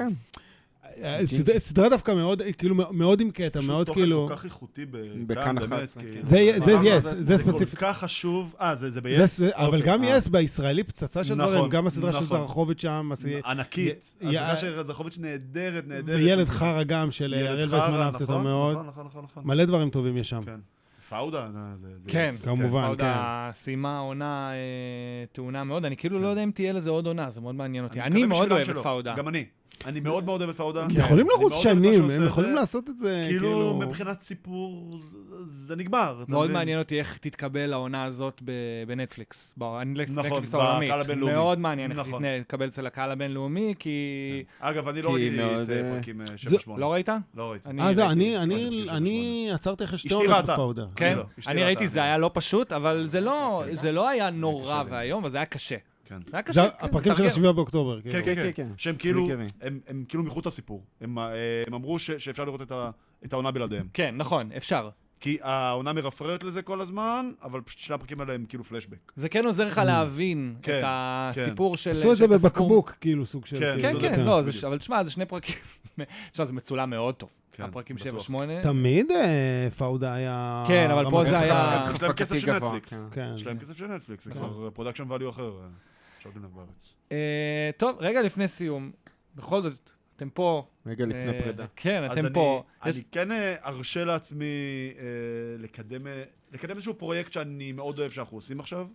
סדרה דווקא מאוד, כאילו מאוד עם קטע, מאוד פשוט כאילו... תוכן כל כך איכותי בכאן בכאן, 11, באמת. כן. כאילו. זה מה יס, זה? זה זה כל ספציפית. כך חשוב. זה ב-yes? אבל גם יס בישראלי פצצה של נכון, דברים, גם הסדרה של נכון. זרחוביץ' שם, ענקית. י- הסדרה של זרחוביץ' נהדרת. וילד חרא גם של ילד אריאל חרא, ויסמן, אהבתי אותו נכון, מאוד. נכון. מלא דברים טובים יש שם. כן. פאודה. זה כן, yes, כמובן. עוד כן. הסיימה עונה טעונה מאוד, אני כאילו לא יודע אם תהיה לזה עוד עונה, זה מאוד מעניין אותי. אני מקווה מאוד בשבילם אוהב את שלא. פאודה. גם אני מאוד מאוד אוהב את פאודה. הם יכולים אני לרוץ מאוד אוהב את מה שנים, שהוא הם עושה. יכולים לעשות את זה, כאילו, כאילו... מבחינת סיפור, זה נגמר. אתה מאוד מבין? מעניין אותי איך תתקבל העונה הזאת בנטפליקס. נטפליקס בקהל העולמית. הבינלאומי. מאוד מעניין איך נכון. תתקבל אצל הקהל הבינלאומי, כי... אגב, אני לא כי ראיתי מאוד, את פרקים זה- 7-8. לא ראית? לא ראיתי. זהו, ראיתי. אני עצרתי אחרי 2 אשתי עונות ראתה. בפאודה. כן, לא, אשתי אני ראתה, ראיתי, אני זה לא. היה לא פשוט, אבל זה לא היה נורא קשה. ואיום, אבל זה היה קשה. כן. זה היה קשה. זה כן, הפרקים של תרגיל. 7 באוקטובר. כן, כאילו. כן, כן, כן. כן. שהם כאילו, מכירים. הם כאילו מחוץ לסיפור. הם אמרו שאפשר לראות את העונה בלעדיהם. כן, נכון, אפשר. כי העונה מרפררת לזה כל הזמן, אבל פשוט 2 הפרקים האלה הם כאילו פלשבק. זה כן עוזר לך להבין כן, את הסיפור של... עשו את זה שאת הסיפור- בבקבוק, כאילו, סוג של... כן, כן, זה כן, כן, לא, בדיוק. אבל תשמע, זה 2 פרקים. תשמע, זה מצולם מאוד טוב. כן, הפרקים בטוח. 7-8. תמיד פאודה היה... כן, אבל פה זה היה- יש להם כסף של גבוה, נטפליקס. כן. כן. יש להם כסף של נטפליקס, זה כבר פרודקשן ואליו אחר. אפשר לגנב בארץ. טוב, רגע לפני סיום. בכל זאת, אתם פה. רגע לפני פרידה. כן, אז אתם פה. אני כן ארשה לעצמי לקדם איזשהו פרויקט שאני מאוד אוהב שאנחנו עושים עכשיו.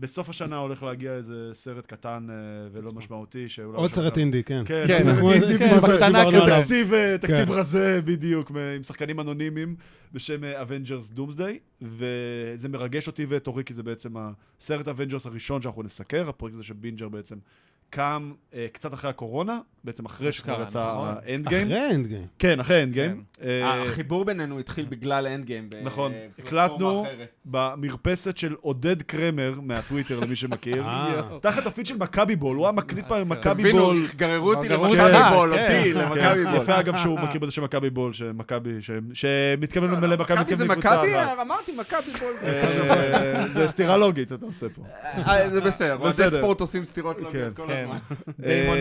בסוף השנה הולך להגיע איזה סרט קטן ולא משמעותי. שאולי עוד עכשיו- סרט אינדי, כן. כן, כן, זה כמו- אינדי, כמו זה בקטנה שדיברנו כזה. עליו. תקציב כן. רזה בדיוק, עם שחקנים אנונימיים בשם Avengers Doomsday, וזה מרגש אותי ואת אורי, כי זה בעצם הסרט Avengers הראשון שאנחנו נסקר, הפרויקט הזה שבינג'ר בעצם קם קצת אחרי הקורונה, בעצם אחרי שכבר יצא נכון. האנד גיים. אחרי אנד גיים. כן, אחרי האנד גיים. החיבור בינינו התחיל בגלל האנד גיים. נכון, הקלטנו במרפסת של עודד קרמר מהטוויטר, למי שמכיר. תחת הפיד של מכבי בול, הוא היה מקליט פעם עם מכבי בול. גררו אותי גררו למכבי בול, כן. אותי למכבי בול. יפה אגב שהוא מכיר בזה שמכבי בול, שמתכוון למכבי מכבי זה מכבי? אמרתי מכבי בול. זה סתירה לוגית, אתה עושה פה. זה בסדר, אוהדי ספורט עושים סתירות לוגיות כל כן. הזמן. דיימון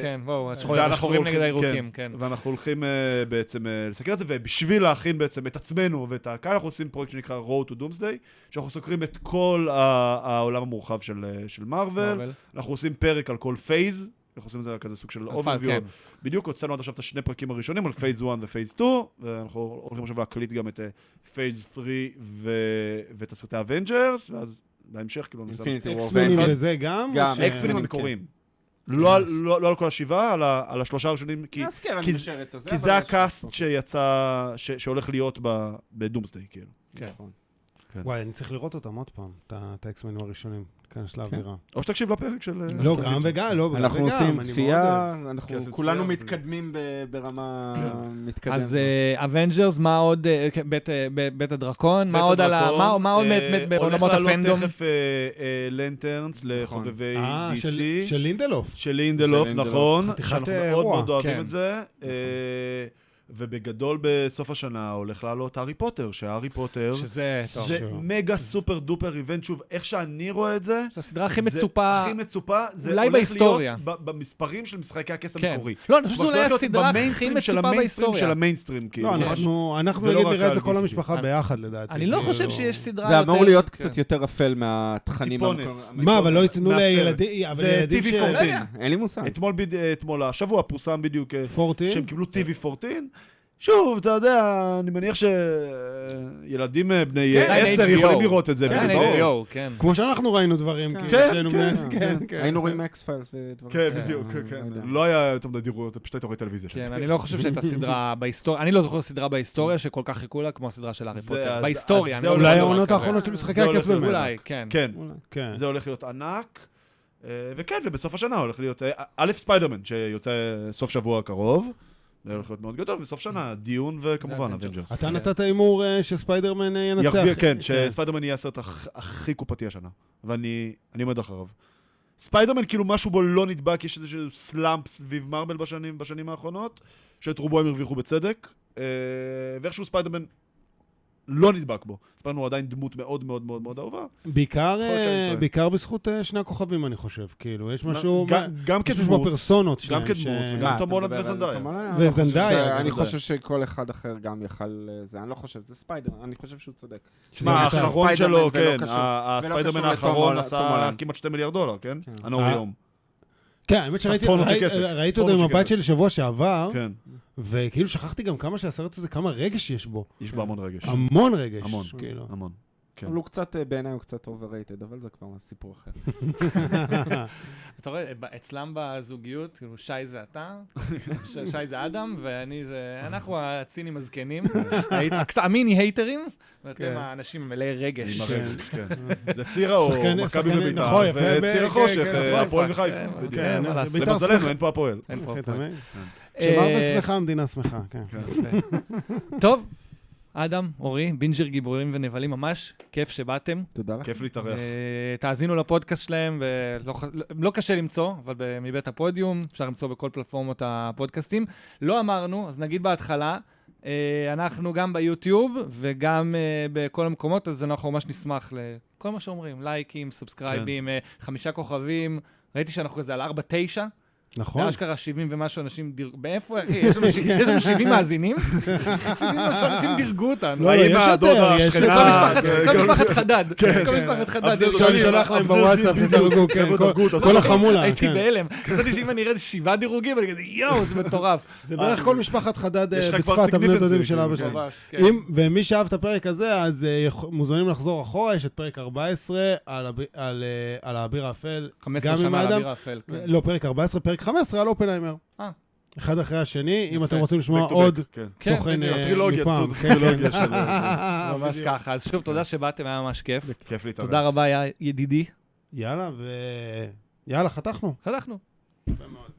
כן, בואו, השחורים נגד הירוקים, כן. ואנחנו הולכים בעצם לסקר את זה, ובשביל להכין בעצם את עצמנו ואת הקהל, אנחנו עושים פרויקט שנקרא Road to Doomsday, שאנחנו סוקרים את כל העולם המורחב של מארוול. אנחנו עושים פרק על כל פייז, אנחנו עושים את זה כזה סוג של overview. בדיוק הוצאנו עד עכשיו את השני פרקים הראשונים על פייז 1 ופייז 2, ואנחנו הולכים עכשיו להקליט גם את פייז 3 ואת הסרטי אבנג'רס, ואז בהמשך כאילו נעשה... אקסמנים וזה גם? אקסמנים המקוריים. לא על כל השבעה, על השלושה הראשונים, כי זה הקאסט שיצא, שהולך להיות בדומסדיי, כאילו. וואי, אני צריך לראות אותם עוד פעם, את האקסמנים הראשונים, כאן של האווירה. או שתקשיב לפרק של... לא, גם וגם, לא, אנחנו עושים צפייה, אנחנו כולנו מתקדמים ברמה מתקדמת. אז אבנג'רס, מה עוד, בית הדרקון, מה עוד בעולמות הפנדום? הולך לעלות תכף לנטרנס לחובבי DC. של לינדלוף. של לינדלוף, נכון. חתיכת שאנחנו מאוד אירוע. מאוד אוהבים את זה. ובגדול בסוף השנה הולך לעלות הארי פוטר, שהארי פוטר שזה, טוב. זה מגה סופר דופר איבנט, שוב, איך שאני רואה את זה, זה הסדרה הכי מצופה, הכי מצופה, זה אולי הולך בהיסטוריה. להיות במספרים של משחקי הכס כן. המקורי. לא, אני חושב שזה אולי הסדרה הכי מצופה בהיסטוריה. של המיינסטרים, כאילו. לא, אנחנו נגיד נראה את זה כל המשפחה ביחד, לדעתי. אני לא חושב שיש סדרה זה יותר... אמור להיות קצת יותר אפל מהתכנים. מה, אבל לא יתנו לילדים... זה TV14. אין לי מושג. אתמול, השבוע פורסם בדיוק 14? שהם קיבלו TV14. שוב, אתה יודע, אני מניח שילדים בני 10 יכולים לראות את זה. כן. כמו שאנחנו ראינו דברים. כן. היינו רואים אקס פיילס ודברים. כן, בדיוק, כן. לא היה יותר מדי דירות, פשוט היית רואה טלוויזיה. כן, אני לא חושב שהייתה סדרה בהיסטוריה, אני לא זוכר סדרה בהיסטוריה שכל כך חיכו לה כמו הסדרה של הארי פוטר. בהיסטוריה. אולי העונות האחרונות של משחקי הכס באמת. אולי, כן. כן. זה הולך להיות ענק. וכן, ובסוף השנה הולך להיות א' ספיידרמן, שיוצא סוף שבוע הקרוב. זה הולך להיות מאוד גדול, בסוף שנה, דיון וכמובן אבנג'רס. אתה נתת אימור שספיידרמן ינצח? כן, שספיידרמן יהיה הסרט הכי קופתי השנה, ואני עומד אחריו. ספיידרמן כאילו משהו בו לא נדבק, יש איזשהו סלאמפ סביב מרבל בשנים האחרונות, שאת רובו הם הרוויחו בצדק, ואיכשהו ספיידרמן לא נדבק בו. ספיידרמן הוא עדיין דמות מאוד מאוד מאוד מאוד אהובה. בעיקר בזכות שני הכוכבים, אני חושב. כאילו, יש משהו... גם כדמות. בפרסונות שלהם. גם כדמות, וגם תום הולנד וזנדאיה. וזנדאיה. אני חושב שכל אחד אחר גם יכל זה. אני לא חושב, זה ספיידרמן, אני חושב שהוא צודק. תשמע, האחרון שלו, כן, הספיידרמן האחרון עשה כמעט $2 מיליארד, כן? הנאור יום. כן, האמת שראיתי אותו עם הבת שלי שבוע שעבר, וכאילו שכחתי גם כמה שהסרט הזה, כמה רגש יש בו. יש בו המון רגש. המון רגש. המון. אבל הוא קצת, בעיניי הוא קצת overrated, אבל זה כבר סיפור אחר. אתה רואה, אצלם בזוגיות, כאילו שי זה אתה, שי זה אדם, ואני זה, אנחנו הצינים הזקנים, המיני הייטרים, ואתם האנשים מלאי רגש. זה ציר האור, מכבי ובית"ר, וציר החושך, הפועל וחיפה. למזלנו, אין פה הפועל. שמרוויל שמחה, המדינה שמחה, כן. טוב. אדם, אורי, בינג'ר גיבורים ונבלים, ממש כיף שבאתם. תודה לך. כיף להתארח. תאזינו לפודקאסט שלהם, לא קשה למצוא, אבל מבית הפודיום, אפשר למצוא בכל פלטפורמות הפודקאסטים. לא אמרנו, אז נגיד בהתחלה, אנחנו גם ביוטיוב וגם בכל המקומות, אז אנחנו ממש נשמח לכל מה שאומרים, לייקים, סאבסקרייבים, 5 כוכבים, ראיתי שאנחנו כזה על 4-9, נכון. ואשכרה 70 ומשהו אנשים דירגו, באיפה, אחי? יש לנו 70 מאזינים? 70 ומשהו אנשים דירגו אותנו. לא, יש יותר, יש כל משפחת חדד. כל משפחת חדד. שאני שלח להם בוואטסאפ, תדרגו, כן, כל החמולה. הייתי בהלם. חשבתי שאם אני ארד 7 דירוגים, אני כזה, יואו, זה מטורף. זה בערך כל משפחת חדד בצפת, הבני דודים של אבא שלי. ומי שאהב את הפרק הזה, אז מוזמנים לחזור אחורה, יש את פרק 14 על האביר האפל. 15 שנה על האביר האפל. לא, פרק 14, פרק 15 על אופנהיימר. אחד אחרי השני, אם אתם רוצים לשמוע עוד תוכן מפעם. ממש ככה. אז שוב, תודה שבאתם, היה ממש כיף. כיף להתארח. תודה רבה, ידידי. יאללה, יאללה, חתכנו. חתכנו. יפה מאוד.